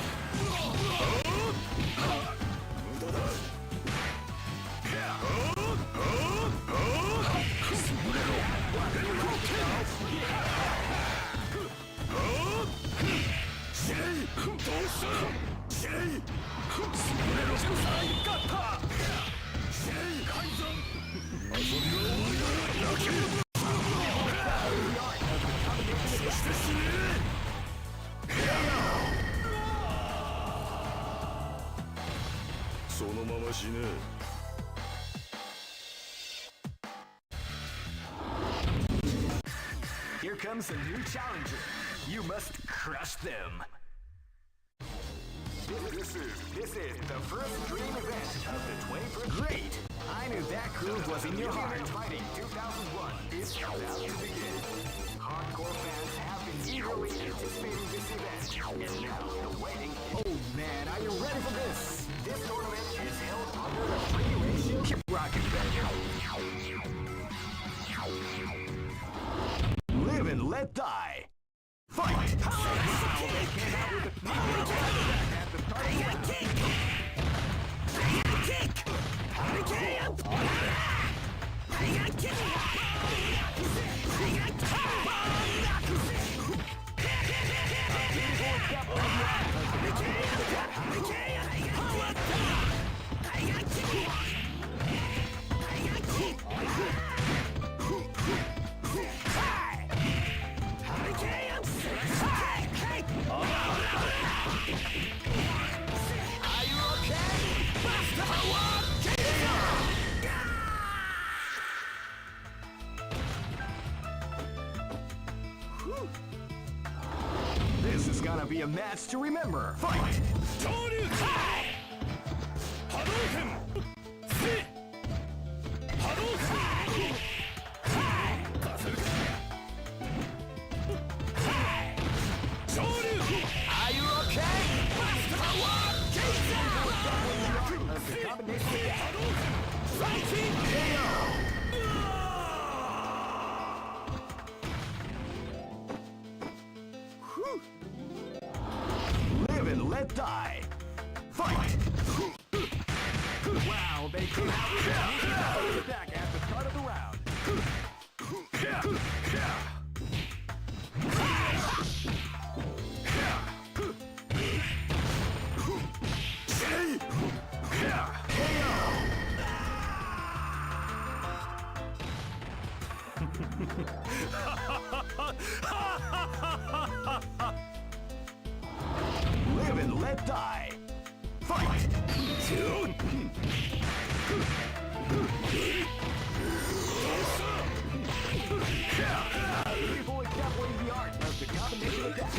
Here comes a new challenger. You must crush them. This is the first dream event of the 21st. Great! I knew that groove was in your heart. Fighting 2001 is about to begin. Hardcore fans have been eagerly anticipating this event, and now the waiting. Oh man, are you ready for this? This tournament is held under the free ratio. Keep rocking, baby. Live and let die. Fight! They came out with a sneaky surprise attack at the start of the round. Are you a match to remember. Fight! 昇竜拳波動拳せ波動拳かするか昇竜 Are you okay? Power! Live and let die. Fight! Wow, they came out with a attack at the start of the round. Live and let die. Fight! People exampling the art of the combination attack.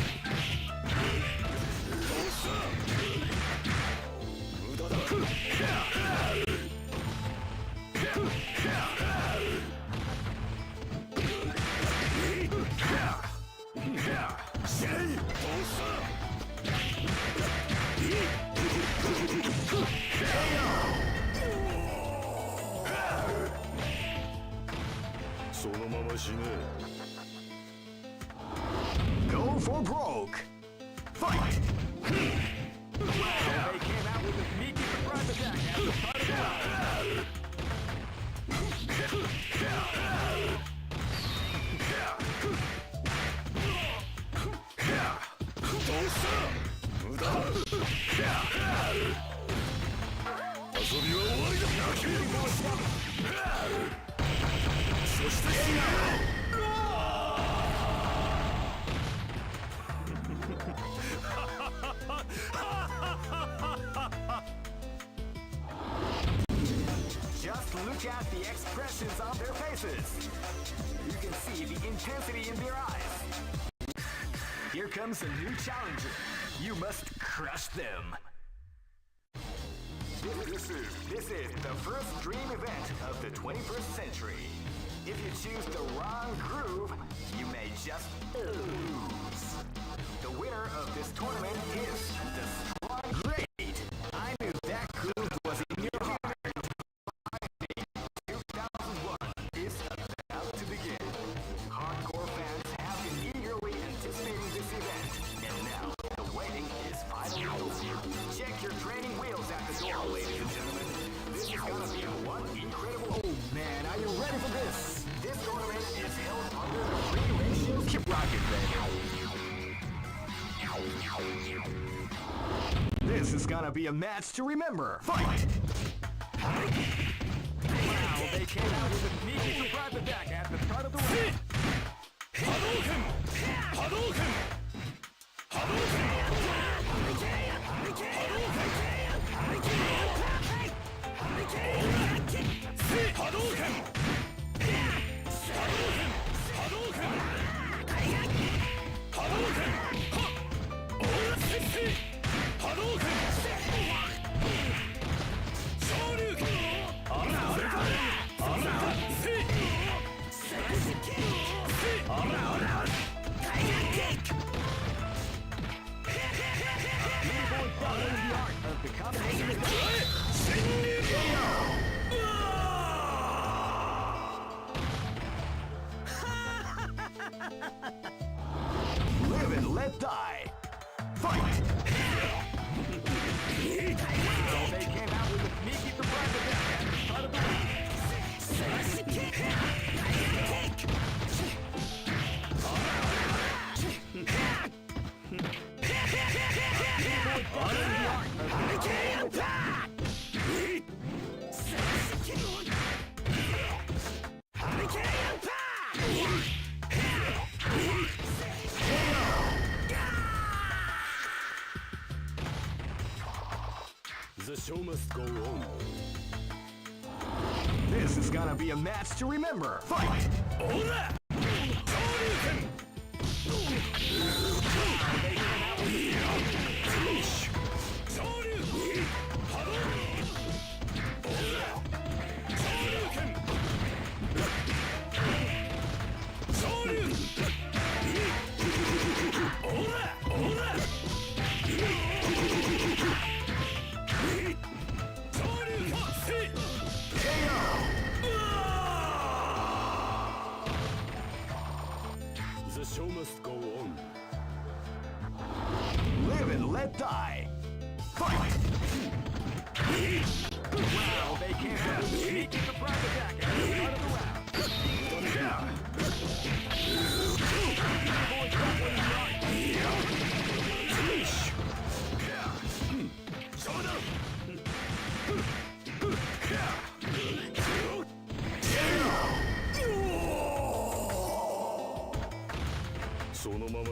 Go for broke. Fight! Wow, they came out with a sneaky surprise attack at the start of the round. Just look at the expressions on their faces. You can see the intensity in their eyes. Here comes a new challenger. You must crush them. This is the first dream event of the 21st century. If you choose the wrong groove, you may just lose. The winner of this tournament is the strong great. I knew that groove was in your heart. 2001 is about to begin. Hardcore fans have been eagerly anticipating this event, and now the waiting is finally over. Check your training wheels at the door, ladies and gentlemen. This is gonna be one incredible. Oh man, are you ready for this? This tournament is held under the free ratio. Keep rocking, baby. This is gonna be a match to remember. Fight! Wow, they came out with a sneaky surprise attack at the start of the round. 波動拳波動拳波動拳波動拳Live and let die. Fight! They came out with a sneaky surprise attack at the start of the round. The show must go on. This is gonna be a match to remember. Fight! オラ昇竜拳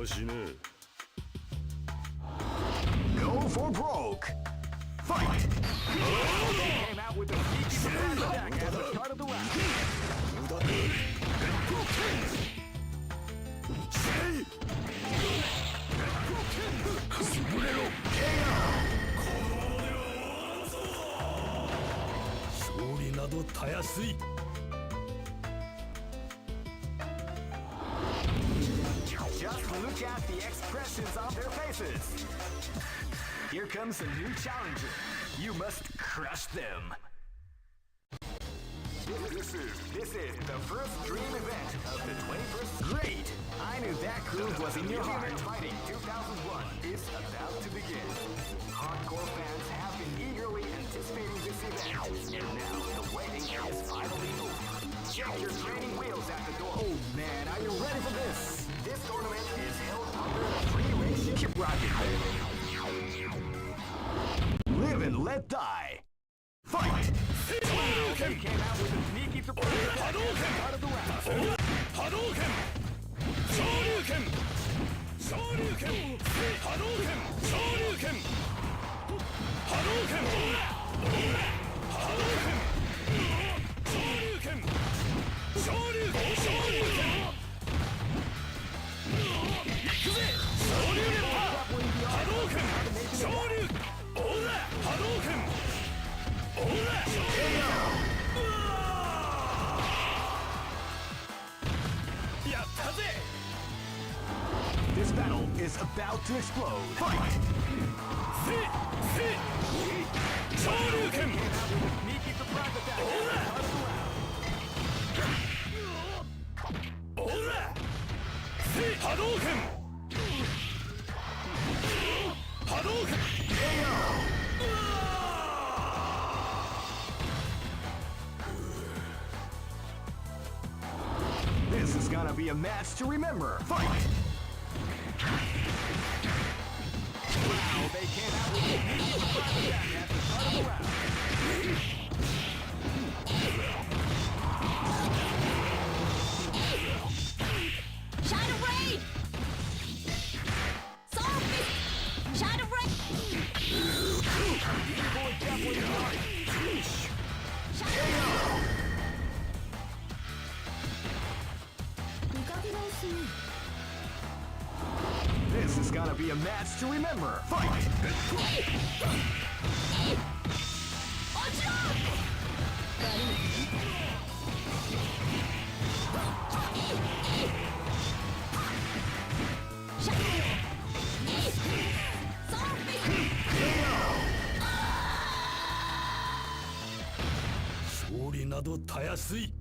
ましねえ。 Go for broke. Fight. They came out with a sneaky surprise attack at the start of the round. 勝利などたやすい。 Just look at the expressions on their faces. Here comes a new challenger. You must crush them. This is the first dream event of the 21st. Great! I knew that groove was in your heart. Fighting 2001 is about to begin. Hardcore fans have been eagerly anticipating this event, and now the waiting is finally over. Check your training wheels at the door. Oh man, are you ready for this? This tournament is held under the free ratio. Keep rocking, baby. Live and let die. Fight! Wow, they came out with a sneaky surprise attack at the start of the round. Hadouken! Shoryuken! Shoryuken! Hadouken! Shoryuken! Hadouken! Hadouken! Shoryuken! Shoryuken! Shoryuken! 行くぜ！Shoryukenパ！Hadouken! Shoryuken! オーラ！Hadouken! オーラ！やったぜ！ This battle is about to explode. Fight! Shoryuken! Sneaky surprise attack at the start of the round. オーラ！Hadouken! Hadouken! This is gonna be a match to remember. Fight! Wow, they came out with a sneaky surprise attack at the start of the round. Shadow Raid! Soul Fist! Shadow Raid! Boy, definitely not. This is gonna be a match to remember. Fight! Soul Fist! 勝利などたやすい。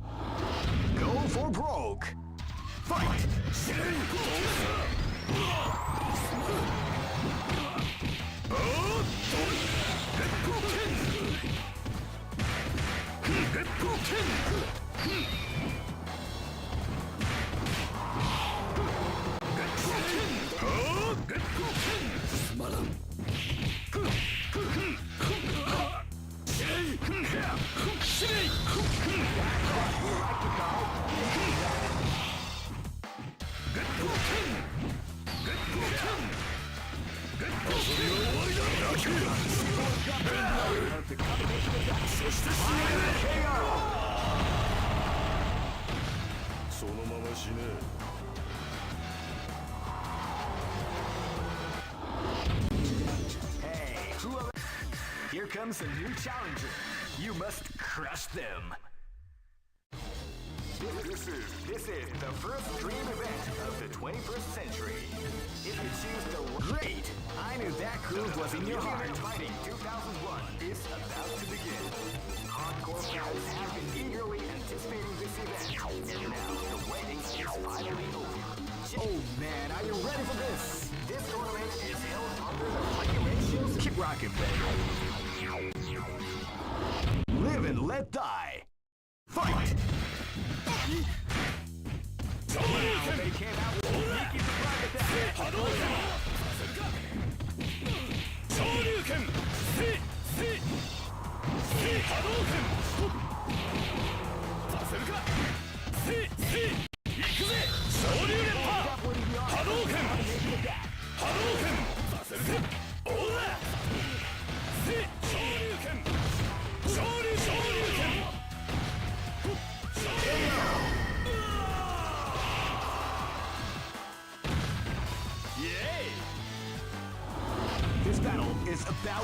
Go for broke. Fight! KO! そのまま死ね。 Hey, whoever. Here comes a new challenger. You must crush them. This is the first dream event of the 21st century. If you choose the great, I knew that groove was in your heart. Fighting 2001 is about to begin. Hardcore fans have been eagerly anticipating this event, and now the waiting is finally over. Oh man, are you ready for this? This tournament is held under the free ratios. Keep rocking, baby. Live and let die. Fight! Wow, they came out with a sneaky surprise attack. Shoryuken! Hadouken! させるか！行くぜ！昇竜連覇！波動拳！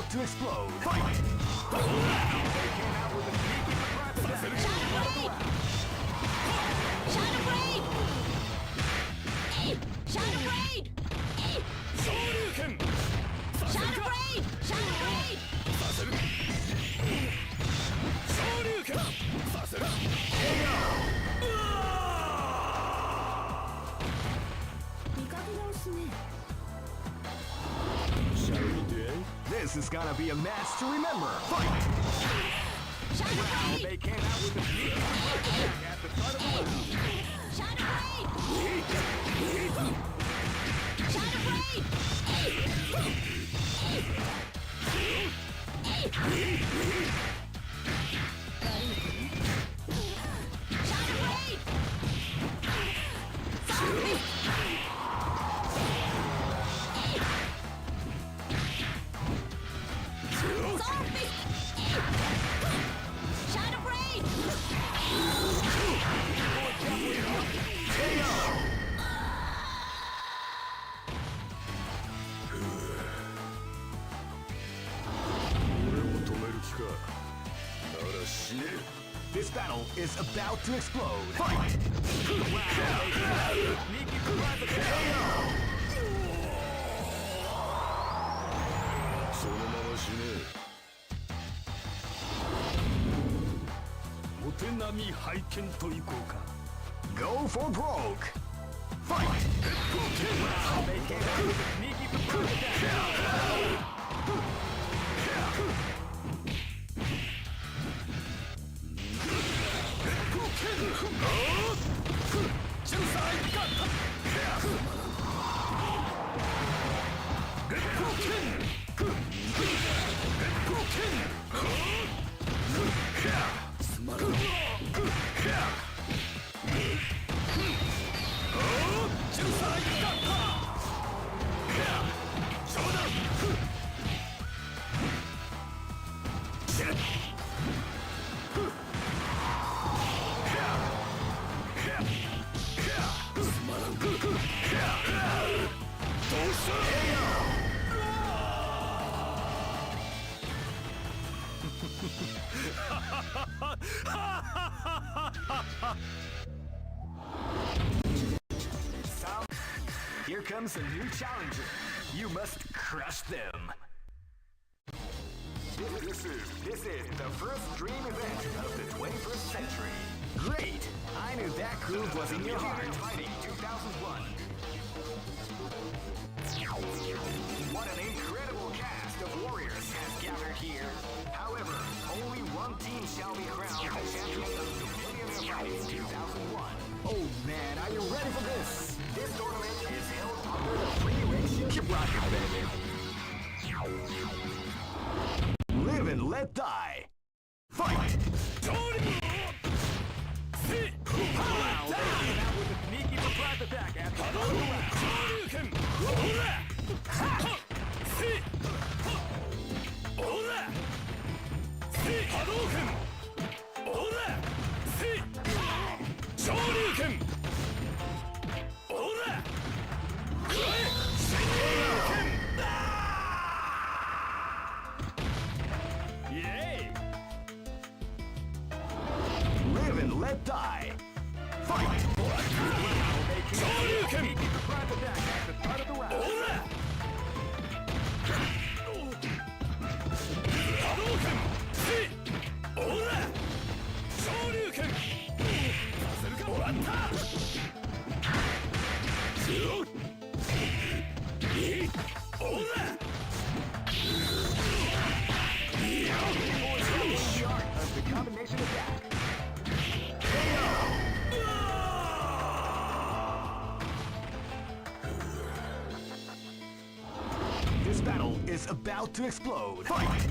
about to explode. Fight! Shadow Raid! Shadow Raid! Shoryuken! Shadow Raid! Shadow Raid! 昇竜拳させる This is gonna be a match to remember. Fight! Shadow Wow, Raid! they came out with a sneaky surprise attack at the start of the round. Shadow Raid! Shadow Raid! Shadow Raid! Zombie! Zombie! Shadow Raid! This battle is about to explode. Fight! Wow, they came out with a sneaky surprise attack. そのまま死ねお手並み拝見といこうか Go for broke. Fight! Wow, they came out with a sneaky surprise attack. さあ Here comes a new challenger. You must crush them. This is the first dream event of the 21st century. Great! I knew that groove was in your heart. Fighting 2001. What an incredible cast of warriors has gathered here. However, only one team shall be crowned the champion of the Millionaire Fighting 2001. Oh man, are you ready for this? This tournament is held under the free ratio. Keep rocking, baby. Live and let die. Fight! Wow, they came out with a sneaky surprise attack at the start of the round. Live and let die. Fight! Wow, they came out with a sneaky surprise attack at the start of the round. Of the combination attack. This battle is about to explode. Fight!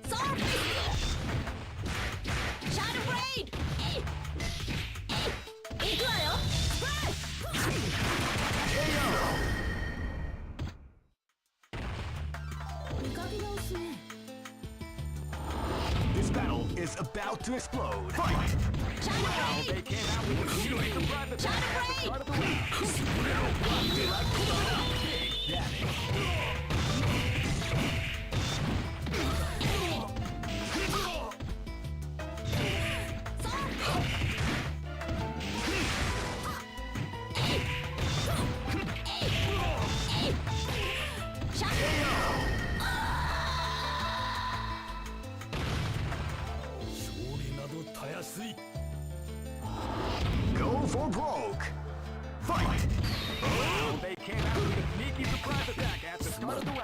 Zombie! Shadow Raid! 行くわよ！This battle is about to explode. Fight! Shadow They Blade! came out with a huge surprise attack at the start of the round. They like to put up big damage. Shadow! 勝利などたやすい Go for broke. Fight! They came out with a sneaky surprise attack at the start of the round.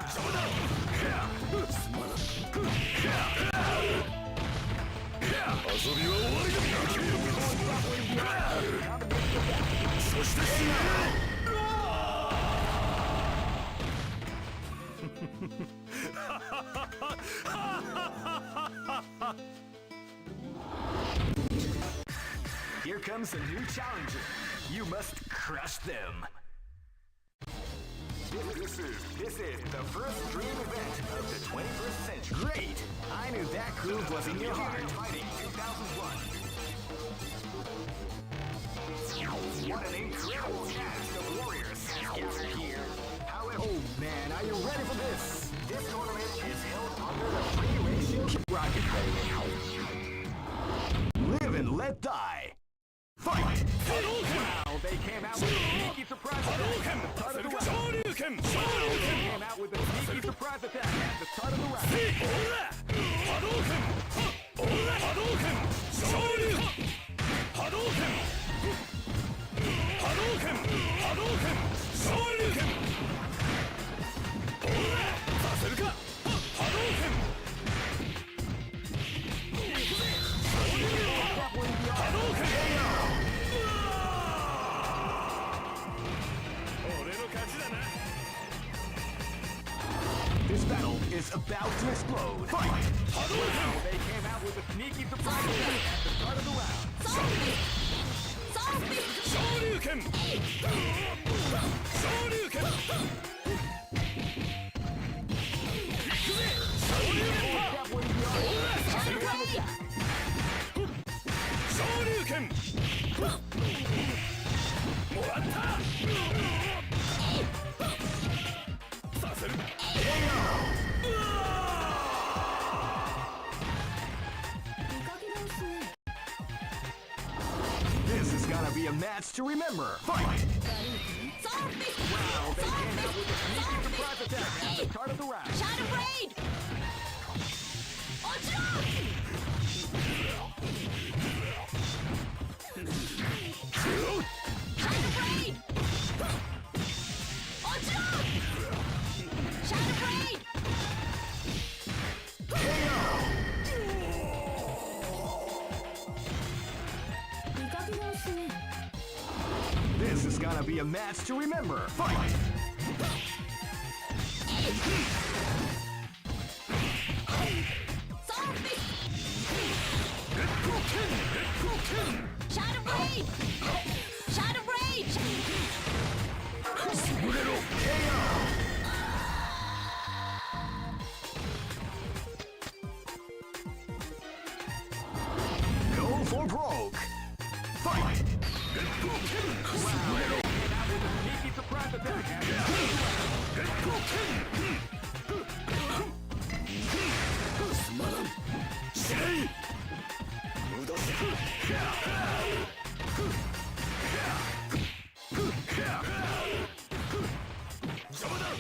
遊びは終わりだそして死ね Here comes a new challenger. You must crush them. This is the first dream event of the 21st century. Great! I knew that groove was in your heart. Fighting 2001. What an incredible cast of warriors has gathered here. However, oh man, are you ready for this? This tournament is held under the free ratio rocket. Live and let die. Fight! Wow, they came out with a sneaky surprise attack at the start of the round. 昇竜拳 They came out with a sneaky surprise attack at the start of the round. 波動拳波動拳昇竜波動拳波動拳波動拳昇竜拳させるか波動拳行くぜ昇竜波動拳俺の勝ちだな This battle is about to explode. Fight! Hadouken! They came out with a sneaky surprise attack at the start of the round. Soft Beast! 昇竜拳昇竜拳行くぜ昇竜拳させるか昇竜拳もらったさせる This is gonna be a match to remember. Fight! Soft Beast! Wow, they came out with a sneaky surprise attack at the start of the round. Shadow Blade! Ochiro! Shadow Blade! Ochiro! Shadow Blade! This is gonna be a match to remember. Fight! Soft Beast! Shadow Blade! Shadow Blade! 潰れろ Go for broke. Fight! Wow, they came out with a sneaky surprise attack at the start of the round. すまらんしない無駄す邪魔だ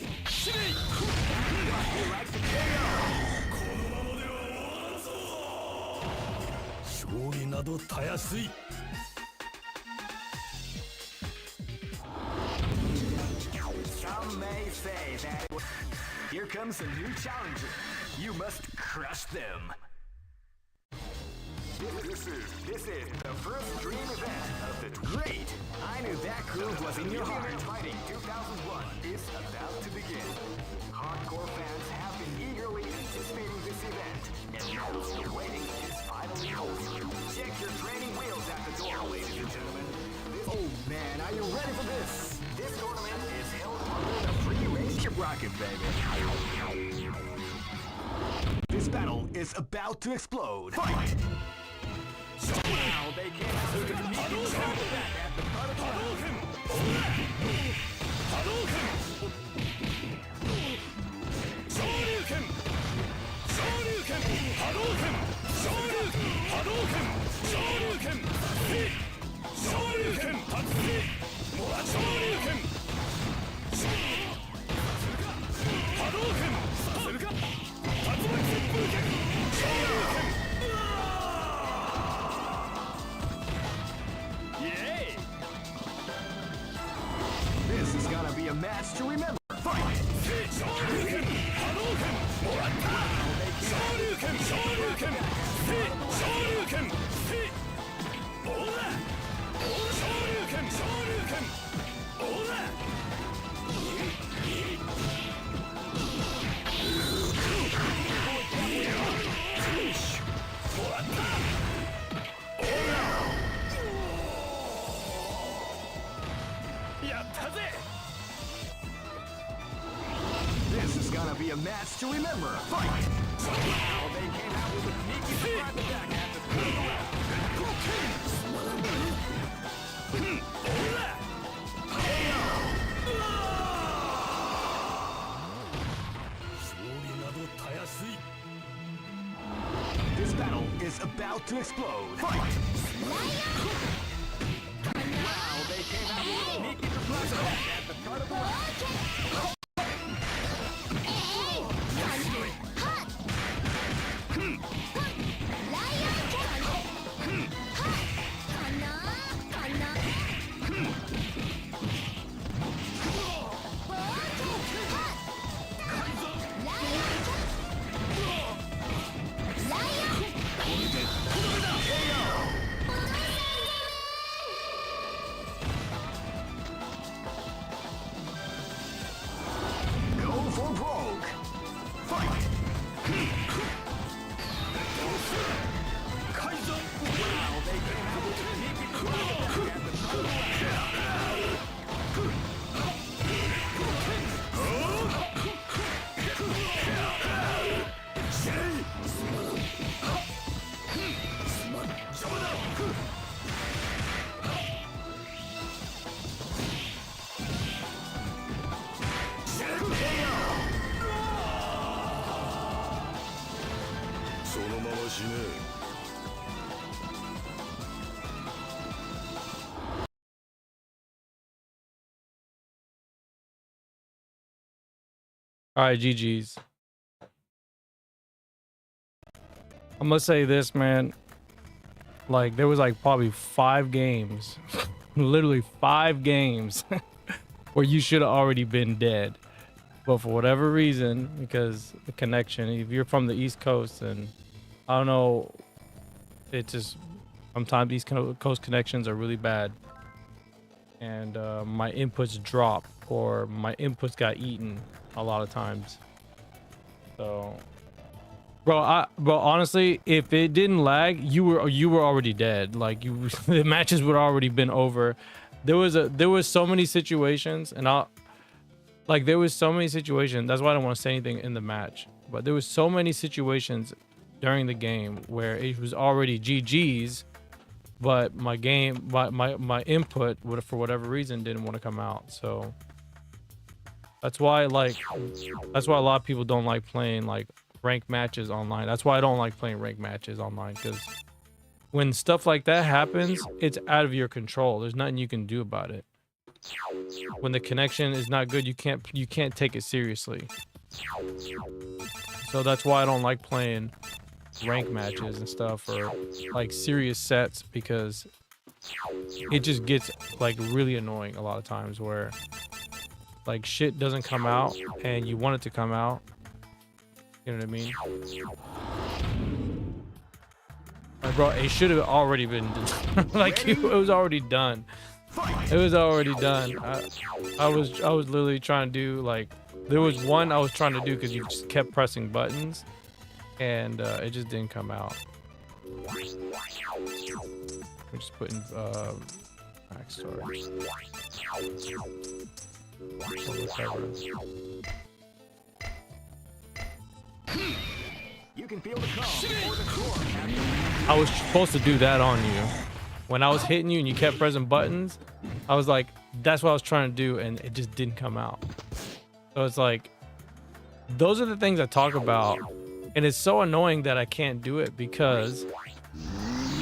しめいこのままでは終わらんぞ勝利などたやすい Some may say that. Here comes a new challenger. You must crush them. This is the first dream event of the great. I knew that groove was in your heart. Fighting 2001 is about to begin. Hardcore fans have been eagerly anticipating this event, and now the waiting is finally over. Check your training wheels at the door, ladies and gentlemen. Oh man, are you ready for this? This tournament is held under the free range. Keep rocking, baby. This battle is about to explode. Fight! Now they came out with a sneaky attack at the front of the round. This is gonna be a match to remember. Fight! This is gonna be a match to remember. Fight! Now they came out with a sneaky surprise attack at the front of the round. This battle is about to explode. Fight! Wow, they came out with a sneaky surprise attack at the front of the round. Go for broke. Fight! Wow, they came out with a sneaky surprise attack at the front of the round. All right, GG's. I'm gonna say this, man. Like, there was like probably 5 games, literally 5 games, where you should have already been dead. But for whatever reason, because the connection, if you're from the East Coast, and I don't know, it just, sometimes East Coast connections are really bad. And my inputs drop, or my inputs got eaten a lot of times. So, bro, honestly, if it didn't lag, you were already dead. Like, the matches would already been over. There was so many situations, and there was so many situations. That's why I don't want to say anything in the match. But there was so many situations during the game where it was already GG's, but my input would, for whatever reason, didn't want to come out. So that's why a lot of people don't like playing like ranked matches online. That's why I don't like playing ranked matches online, because when stuff like that happens, it's out of your control. There's nothing you can do about it. When the connection is not good, you can't take it seriously. So that's why I don't like playing rank matches and stuff, or like serious sets, because it just gets like really annoying a lot of times where like shit doesn't come out and you want it to come out. You know what I mean? Like, bro, it should have already been like, it was already done. It was already done. I was literally trying to do, like, there was one I was trying to do because you just kept pressing buttons, and it just didn't come out. We're just putting Backstory. You can feel the calm before the storm. I was supposed to do that on you. When I was hitting you and you kept pressing buttons, I was like, that's what I was trying to do, and it just didn't come out. So it's like, those are the things I talk about, and it's so annoying that I can't do it because,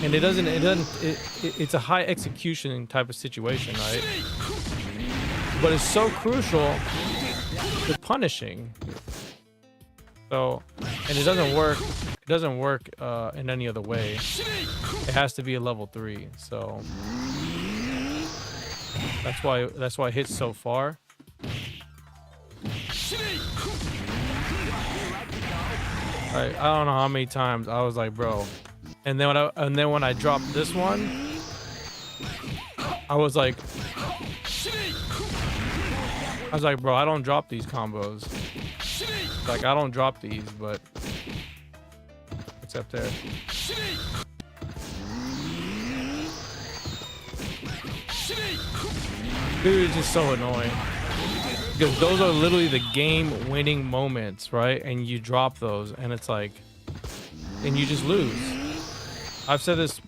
and it's a high execution type of situation, right? But it's so crucial to punishing. So, and it doesn't work. It doesn't work in any other way. It has to be a level 3. So that's why it hits so far. I don't know how many times I was like, bro. And then when I dropped this one, I was like, bro, I don't drop these combos. Like, I don't drop these, but it's up there. Dude, it's just so annoying. Because those are literally the game-winning moments, right? And you drop those, and it's like, and you just lose. I've said this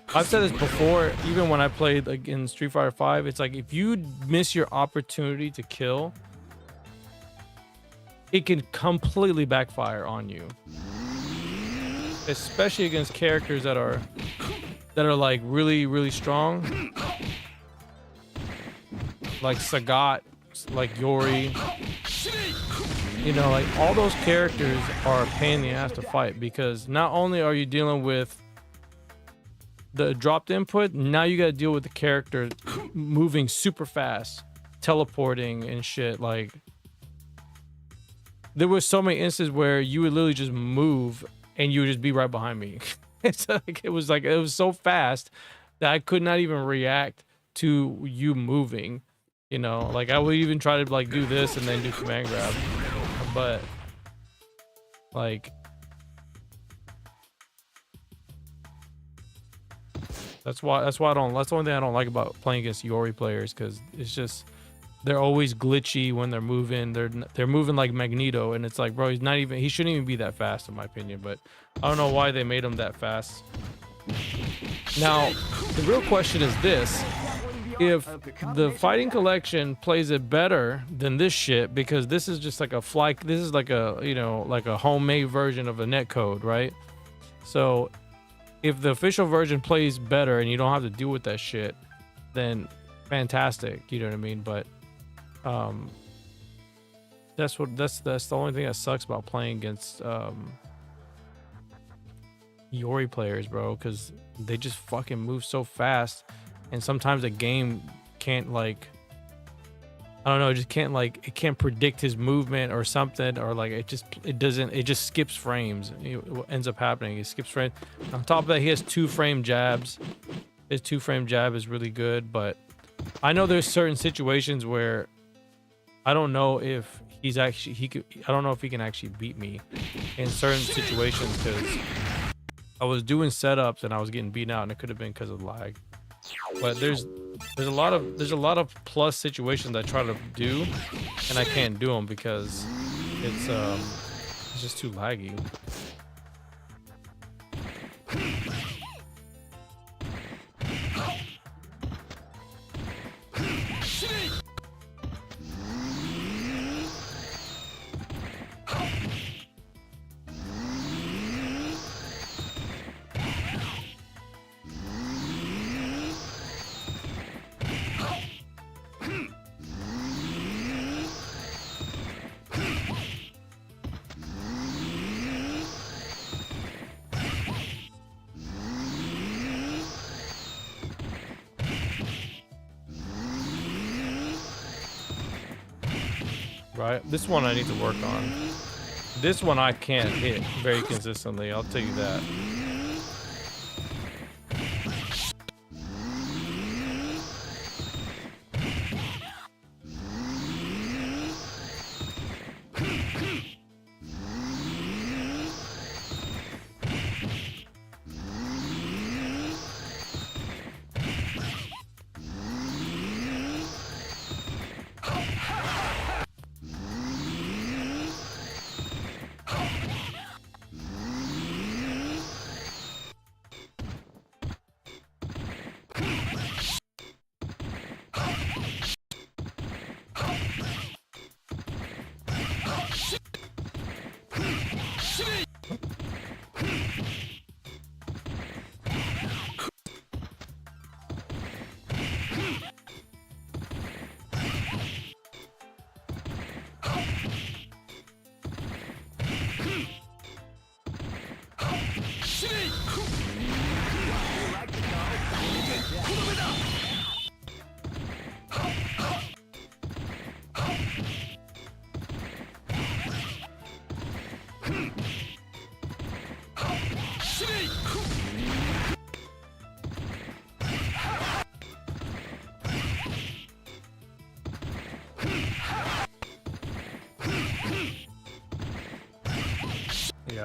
before, even when I played like in Street Fighter 5. It's like, if you miss your opportunity to kill, it can completely backfire on you, especially against characters that are like really strong, like Sagat, like Yori. You know, like, all those characters are a pain in the ass to fight, because not only are you dealing with the dropped input, now you got to deal with the character moving super fast, teleporting and shit. Like, there was so many instances where you would literally just move and you would just be right behind me. It's like, it was so fast that I could not even react to you moving. You know, like, I would even try to like do this and then do command grab, but like, that's why that's the only thing I don't like about playing against Yori players, because it's just, they're always glitchy when they're moving. They're moving like Magneto, and it's like, bro, he shouldn't even be that fast in my opinion. But I don't know why they made him that fast. Now, the real question is this: if the Fighting Collection plays it better than this shit, because this is just like this is like a, you know, like a homemade version of a netcode, right? So if the official version plays better and you don't have to deal with that shit, then fantastic, you know what I mean? But that's the only thing that sucks about playing against Yori players, bro, because they just fucking move so fast, and sometimes the game can't, like, I don't know, it can't predict his movement or something, or like it just skips frames. What ends up happening, it skips frames. On top of that, he has 2-frame jabs. His 2-frame jab is really good, but I know there's certain situations where I don't know if I don't know if he can actually beat me in certain situations, because I was doing setups and I was getting beaten out, and it could have been because of lag. But there's a lot of plus situations I try to do, and I can't do them because it's just too laggy. Right, this one I need to work on. This one I can't hit very consistently, I'll tell you that.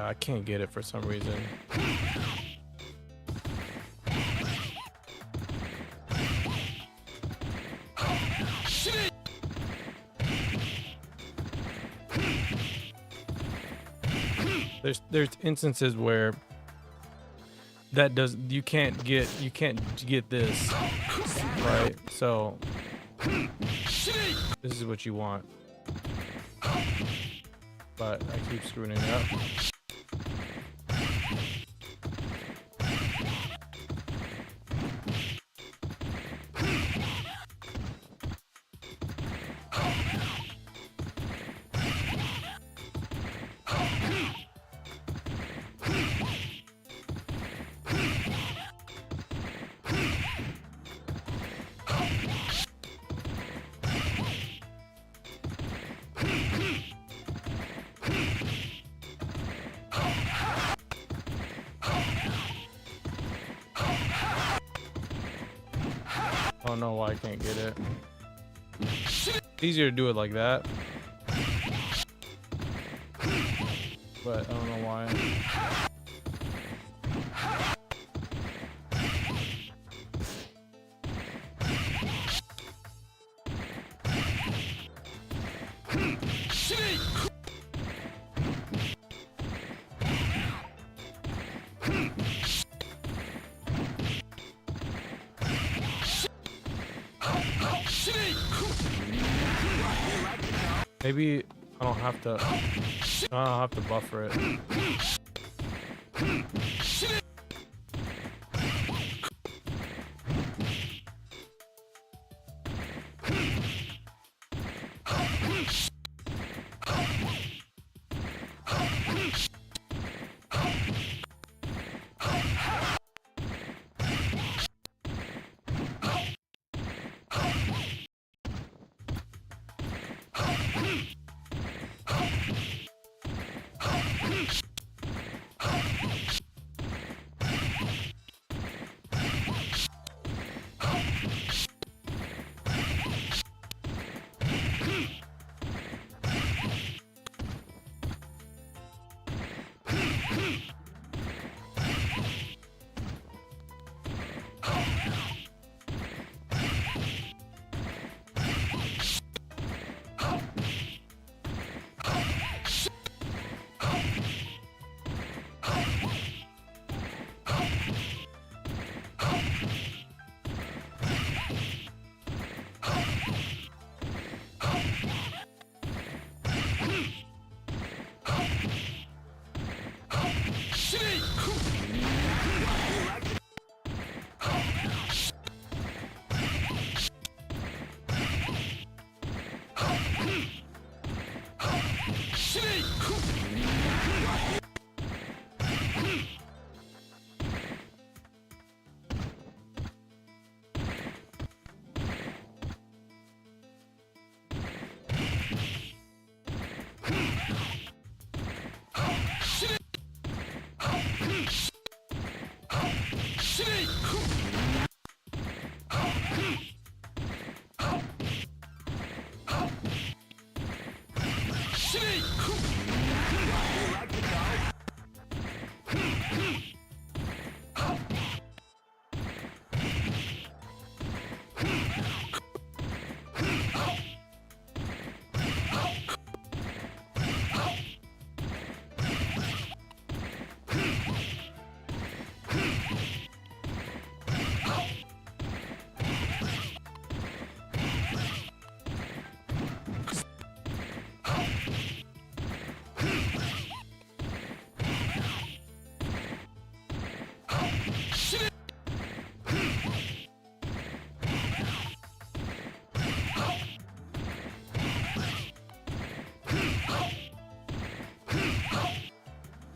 Yeah, I can't get it for some reason. There's instances where you can't get this, right? So this is what you want, but I keep screwing it up. I don't know why I can't get it. It's easier to do it like that, but I don't know why. Maybe I don't have to buffer it.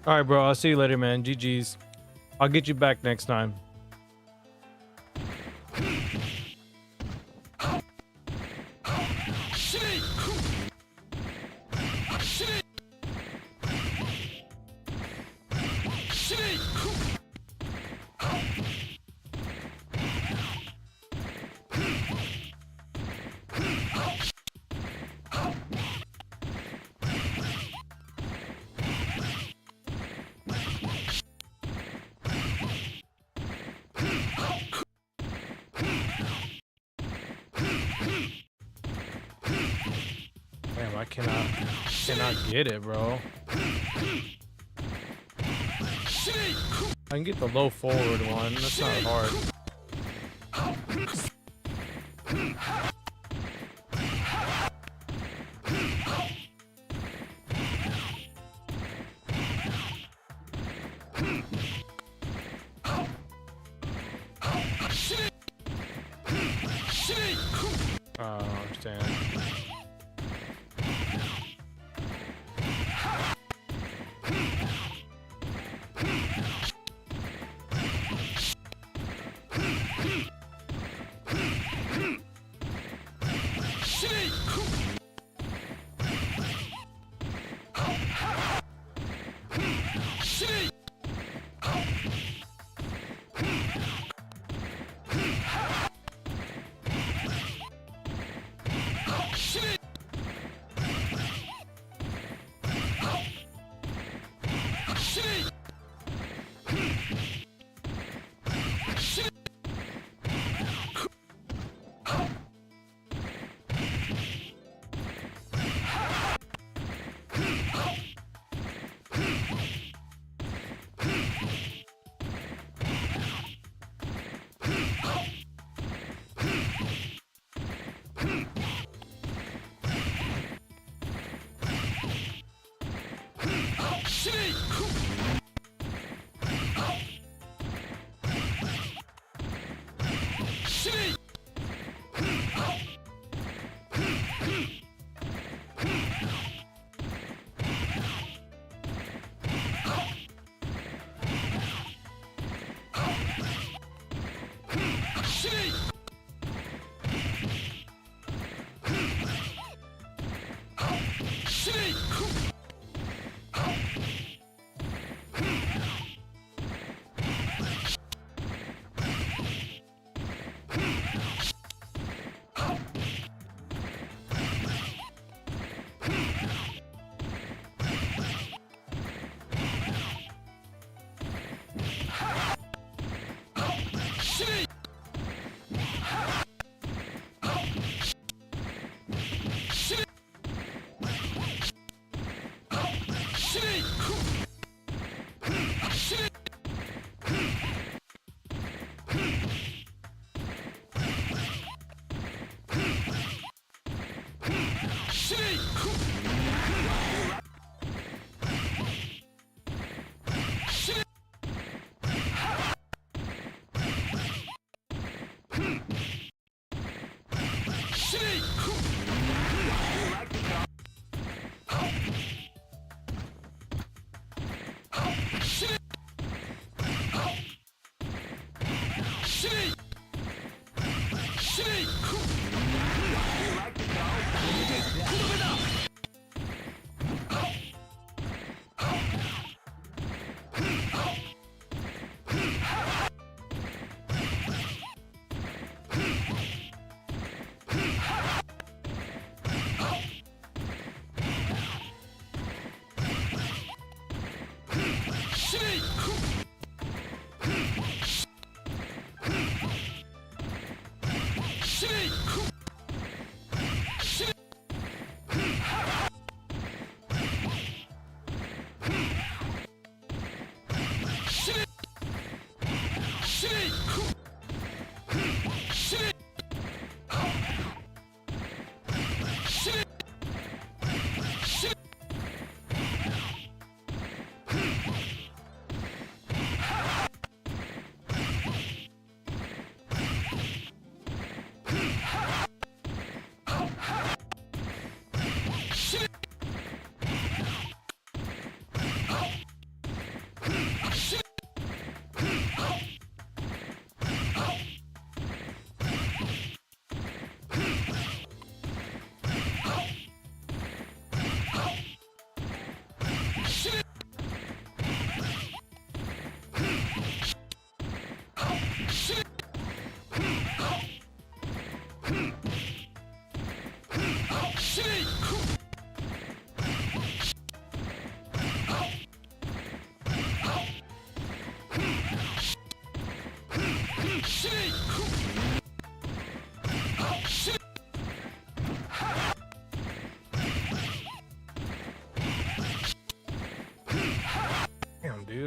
All right, bro. I'll see you later, man. GG's. I'll get you back next time. I cannot get it, bro. I can get the low forward one. That's not hard. I don't understand.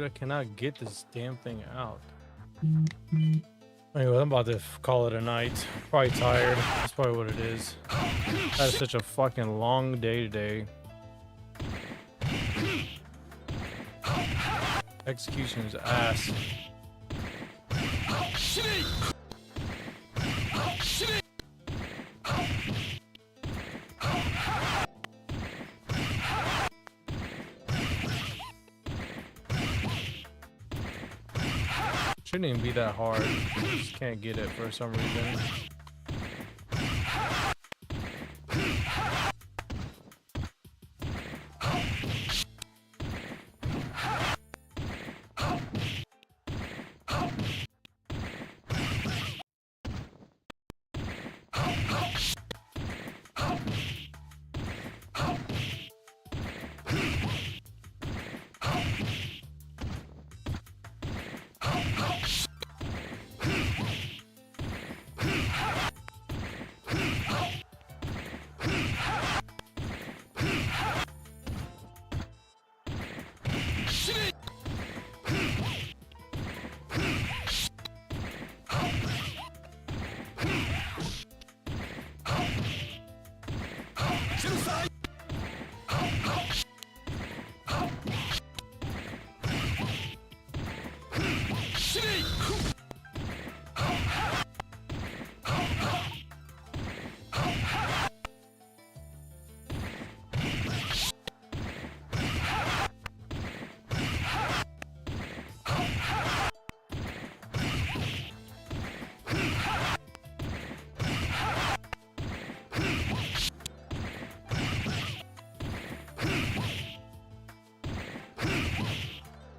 Dude, I cannot get this damn thing out. Anyway, I'm about to call it a night. Probably tired. That's probably what it is. Had such a fucking long day today. Execution is ass. Shouldn't even be that hard. Just can't get it for some reason.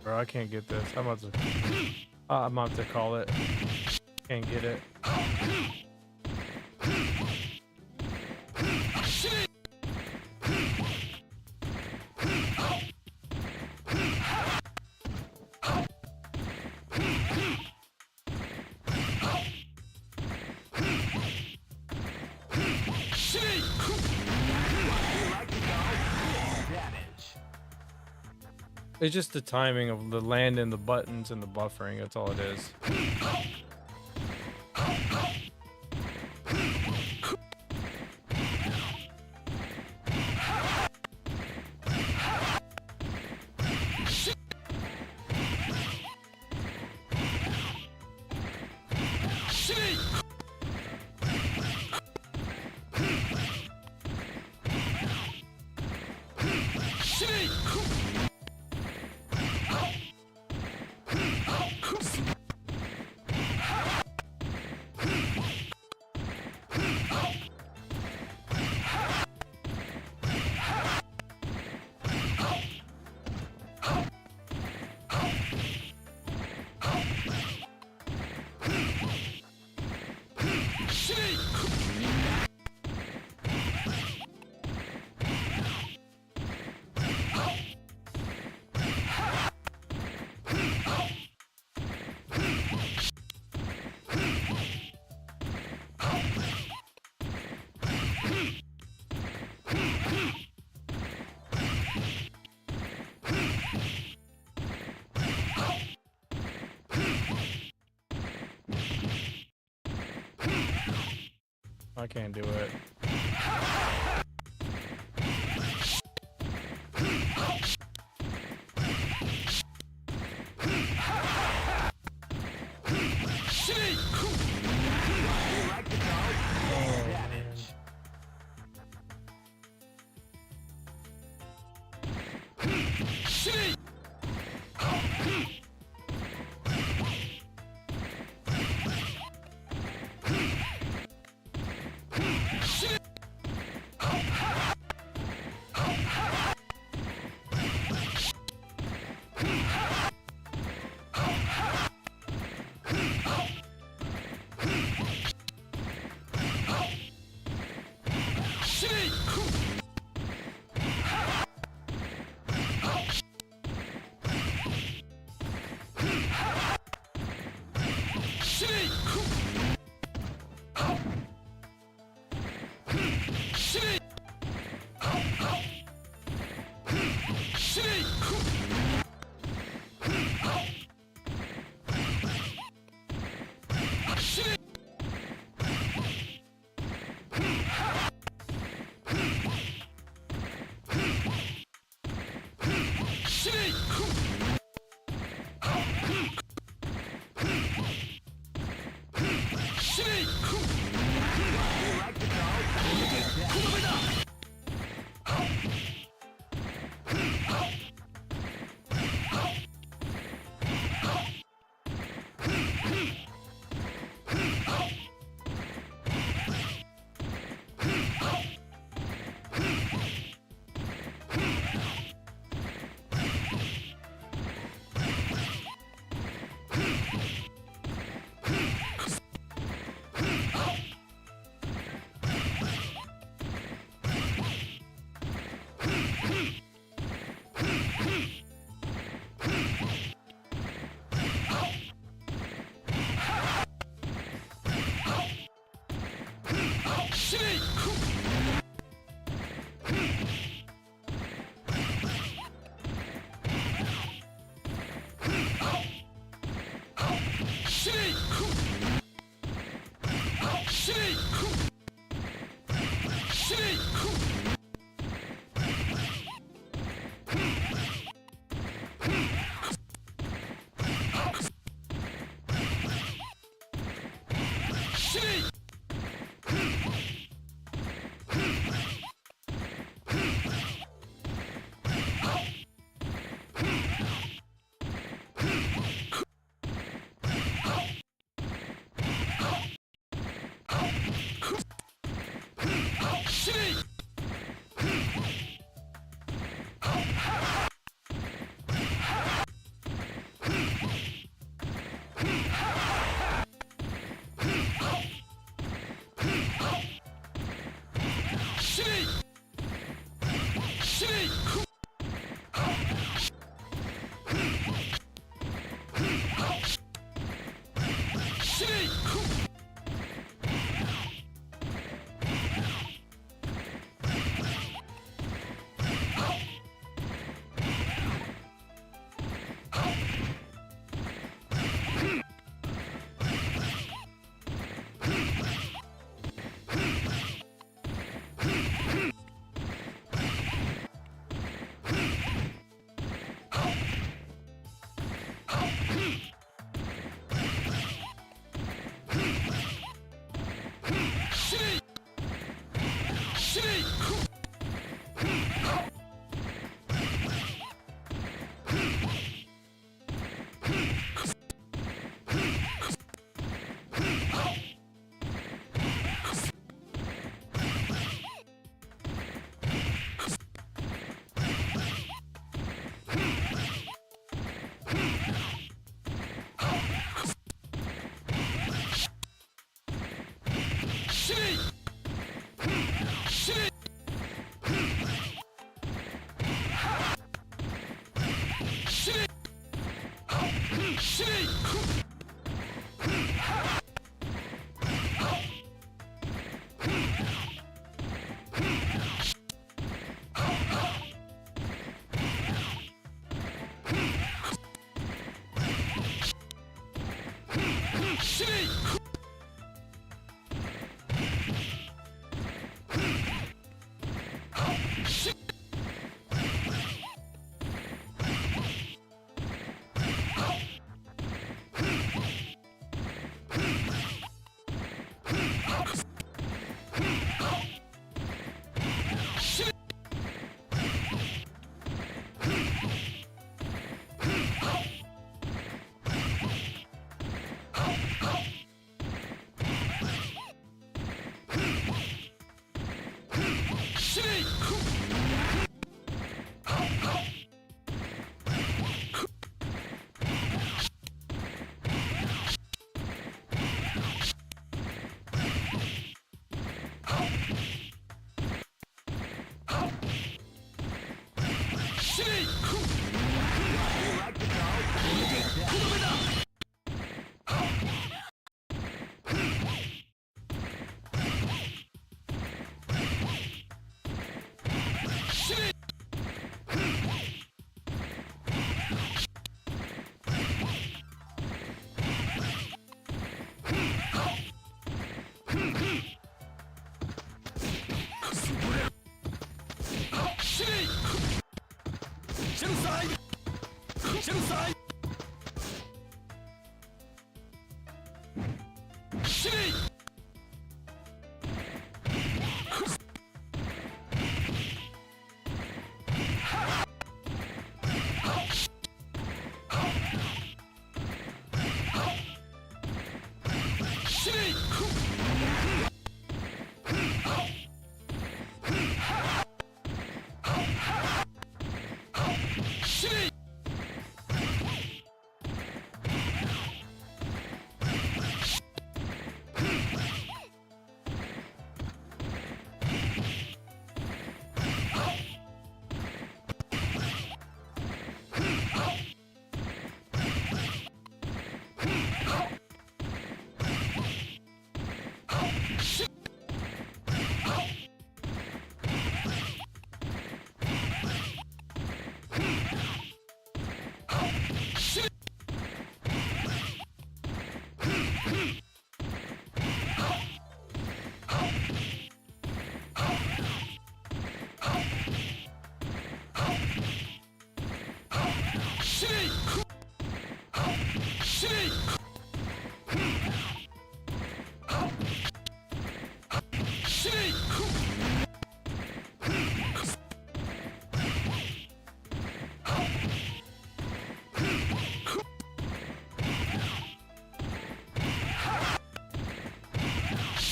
Bro, I can't get this. I'm about to call it. Can't get it. It's just the timing of the land and the buttons and the buffering. That's all it is. I can't do it.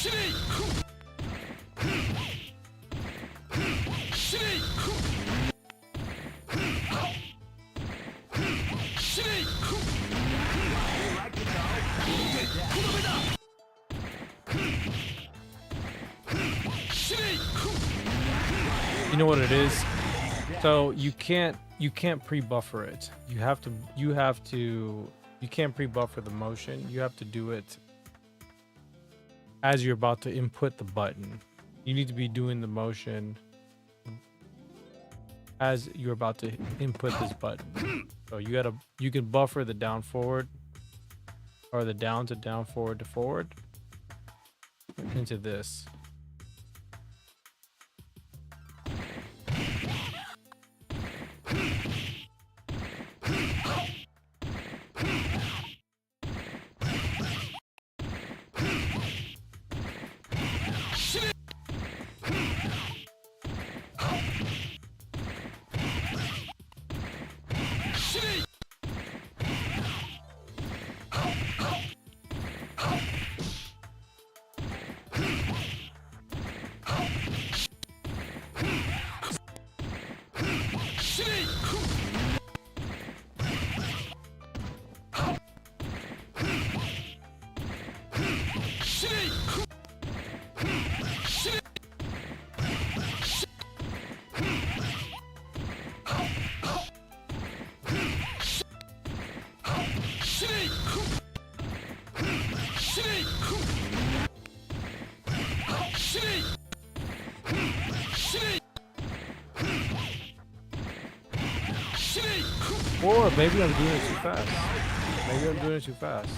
You know what it is? So you can't pre-buffer it. You can't pre-buffer the motion. You have to do it as you're about to input the button. You need to be doing the motion as you're about to input this button. So you can buffer the down forward or the down to down forward to forward into this. Or maybe I'm doing it too fast. Maybe I'm doing it too fast.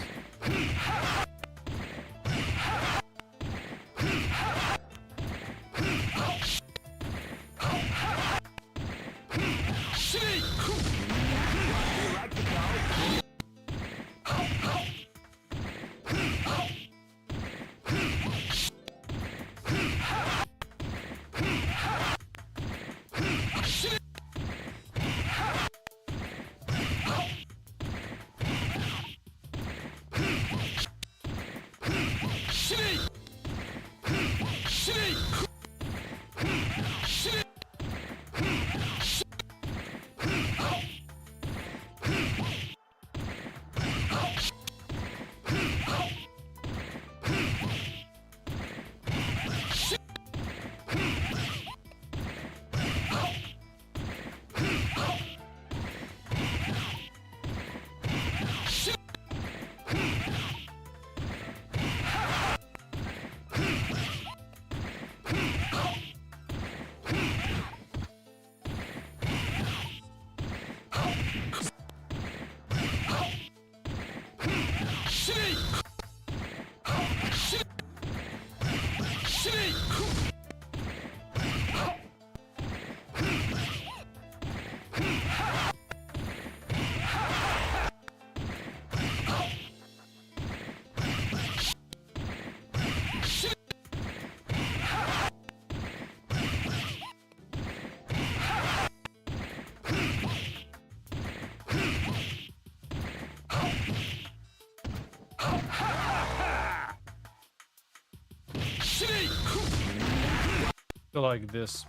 Feel like this,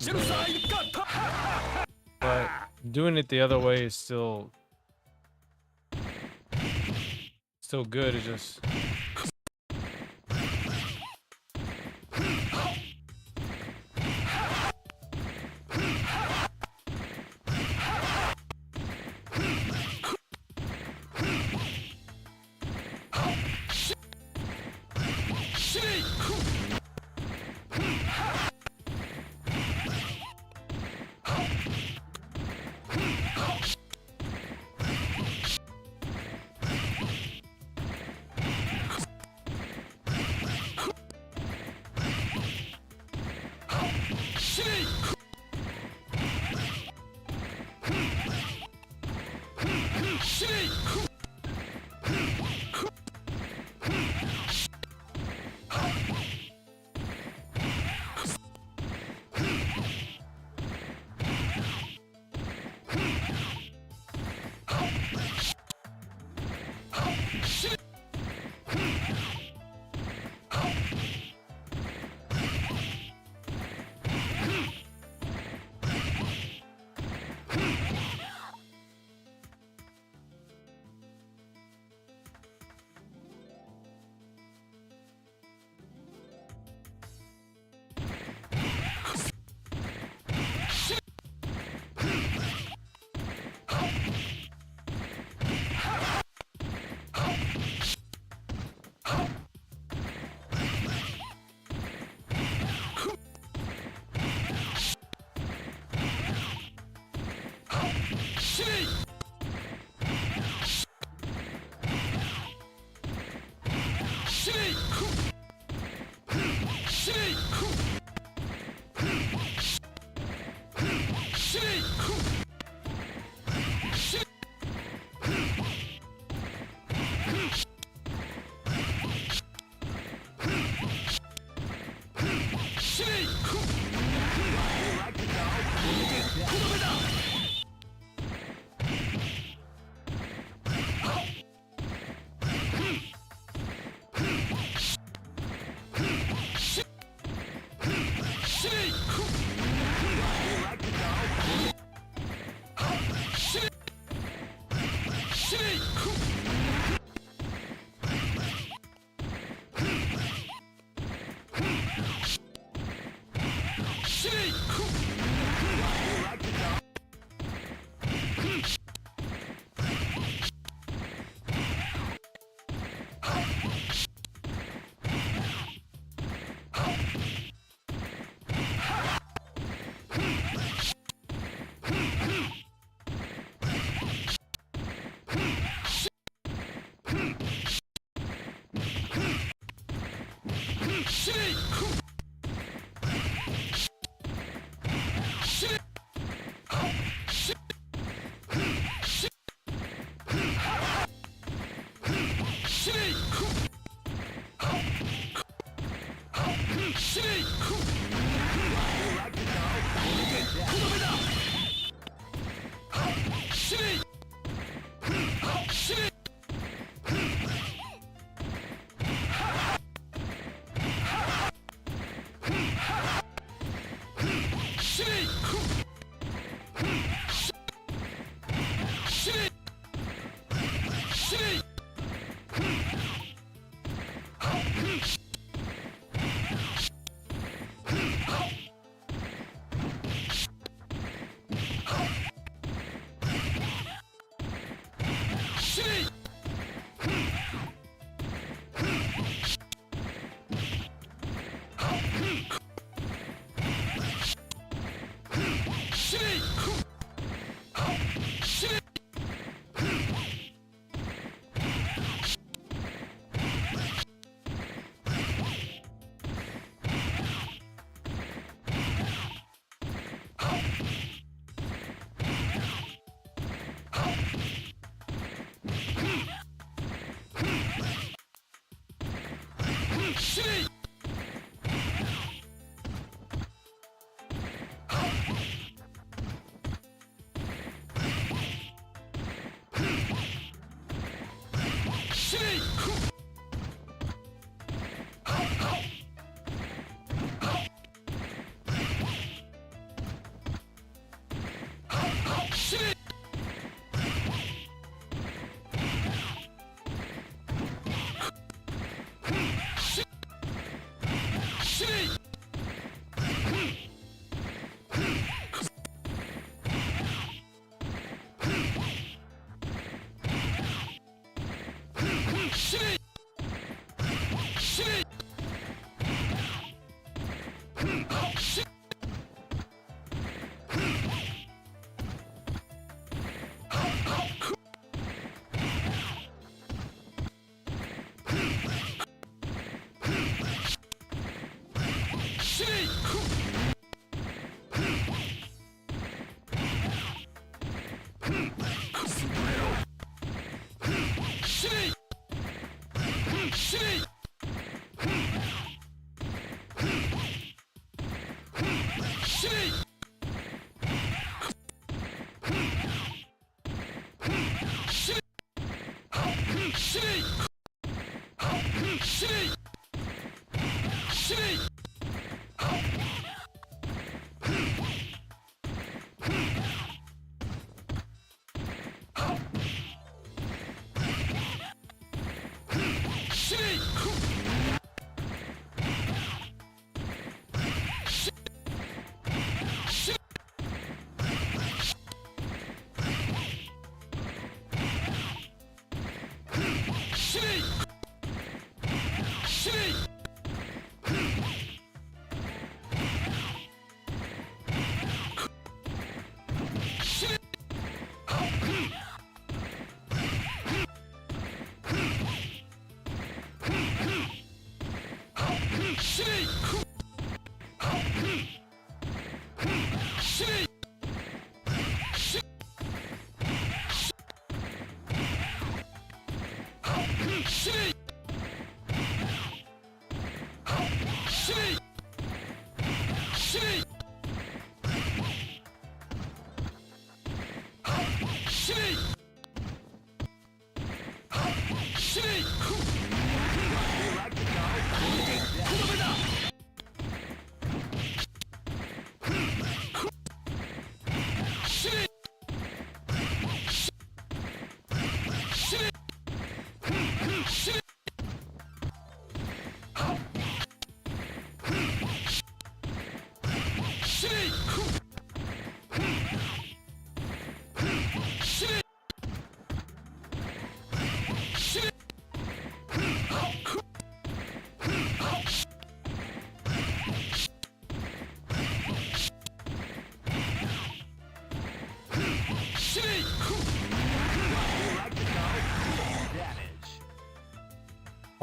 but doing it the other way is still good. It's just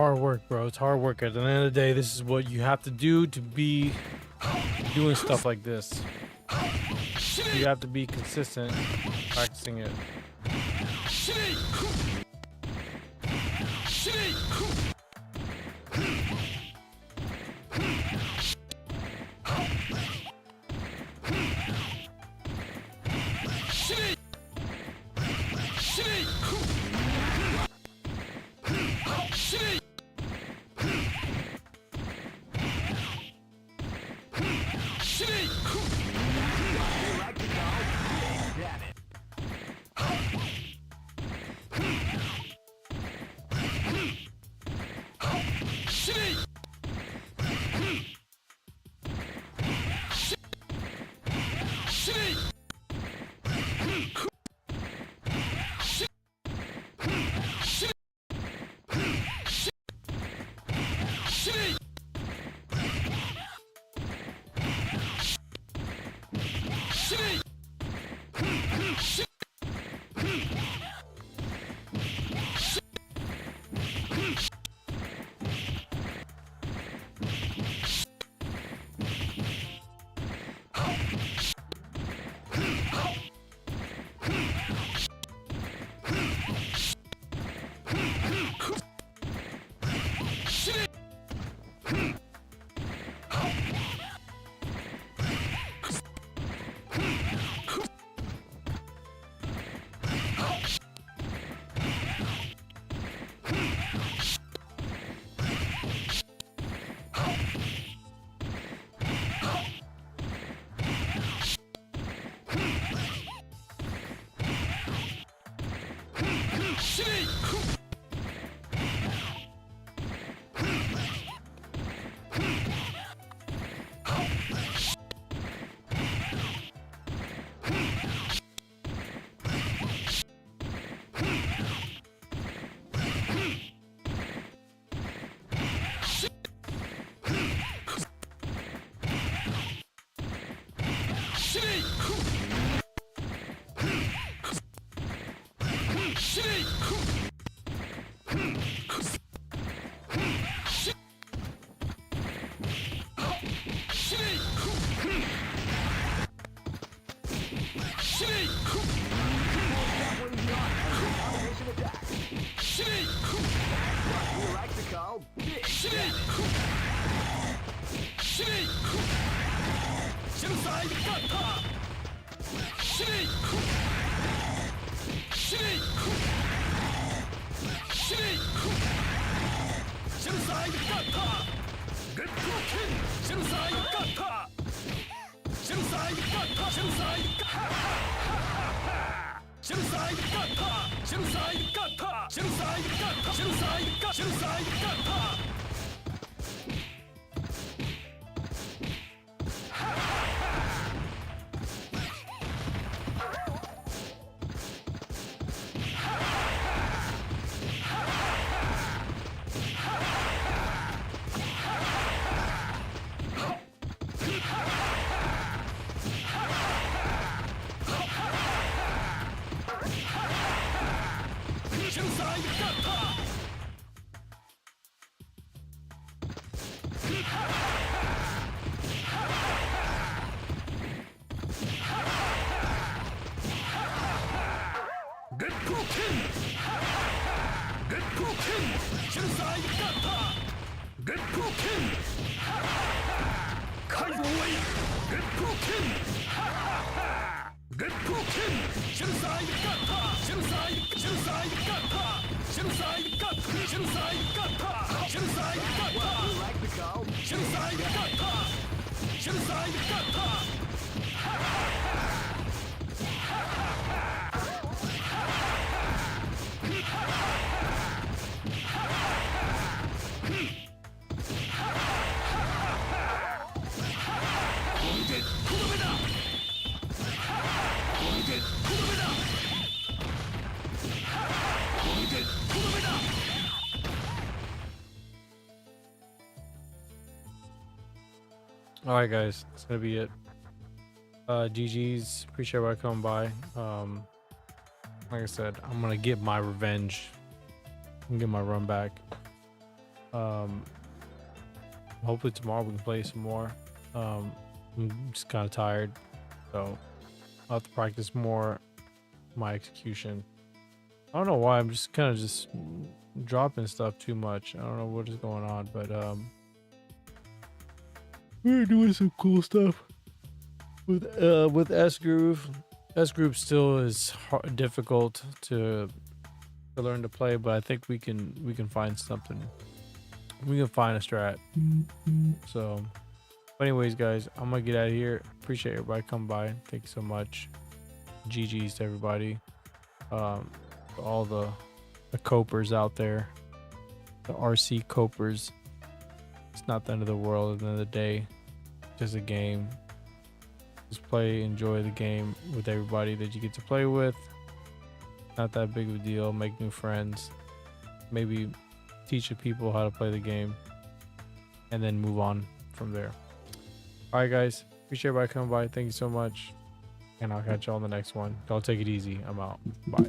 hard work, bro. It's hard work. At the end of the day, this is what you have to do to be doing stuff like this. You have to be consistent practicing it. All right, guys, that's gonna be it. GG's. Appreciate everybody coming by. Like I said, I'm gonna get my revenge and get my run back. Hopefully tomorrow we can play some more. I'm just kind of tired, so I'll have to practice more my execution. I don't know why I'm just kind of just dropping stuff too much. I don't know what is going on, but we're doing some cool stuff with S Groove. S Groove still is difficult to learn to play, but I think we can find something. We can find a strat. So, but anyways, guys, I'm gonna get out of here. Appreciate everybody coming by. Thank you so much. GG's to everybody. All the copers out there, the RC copers. It's not the end of the world. At the end of the day, just a game. Just play, enjoy the game with everybody that you get to play with. Not that big of a deal. Make new friends. Maybe teach the people how to play the game, and then move on from there. All right, guys. Appreciate everybody coming by. Thank you so much, and I'll catch y'all on the next one. Y'all take it easy. I'm out. Bye.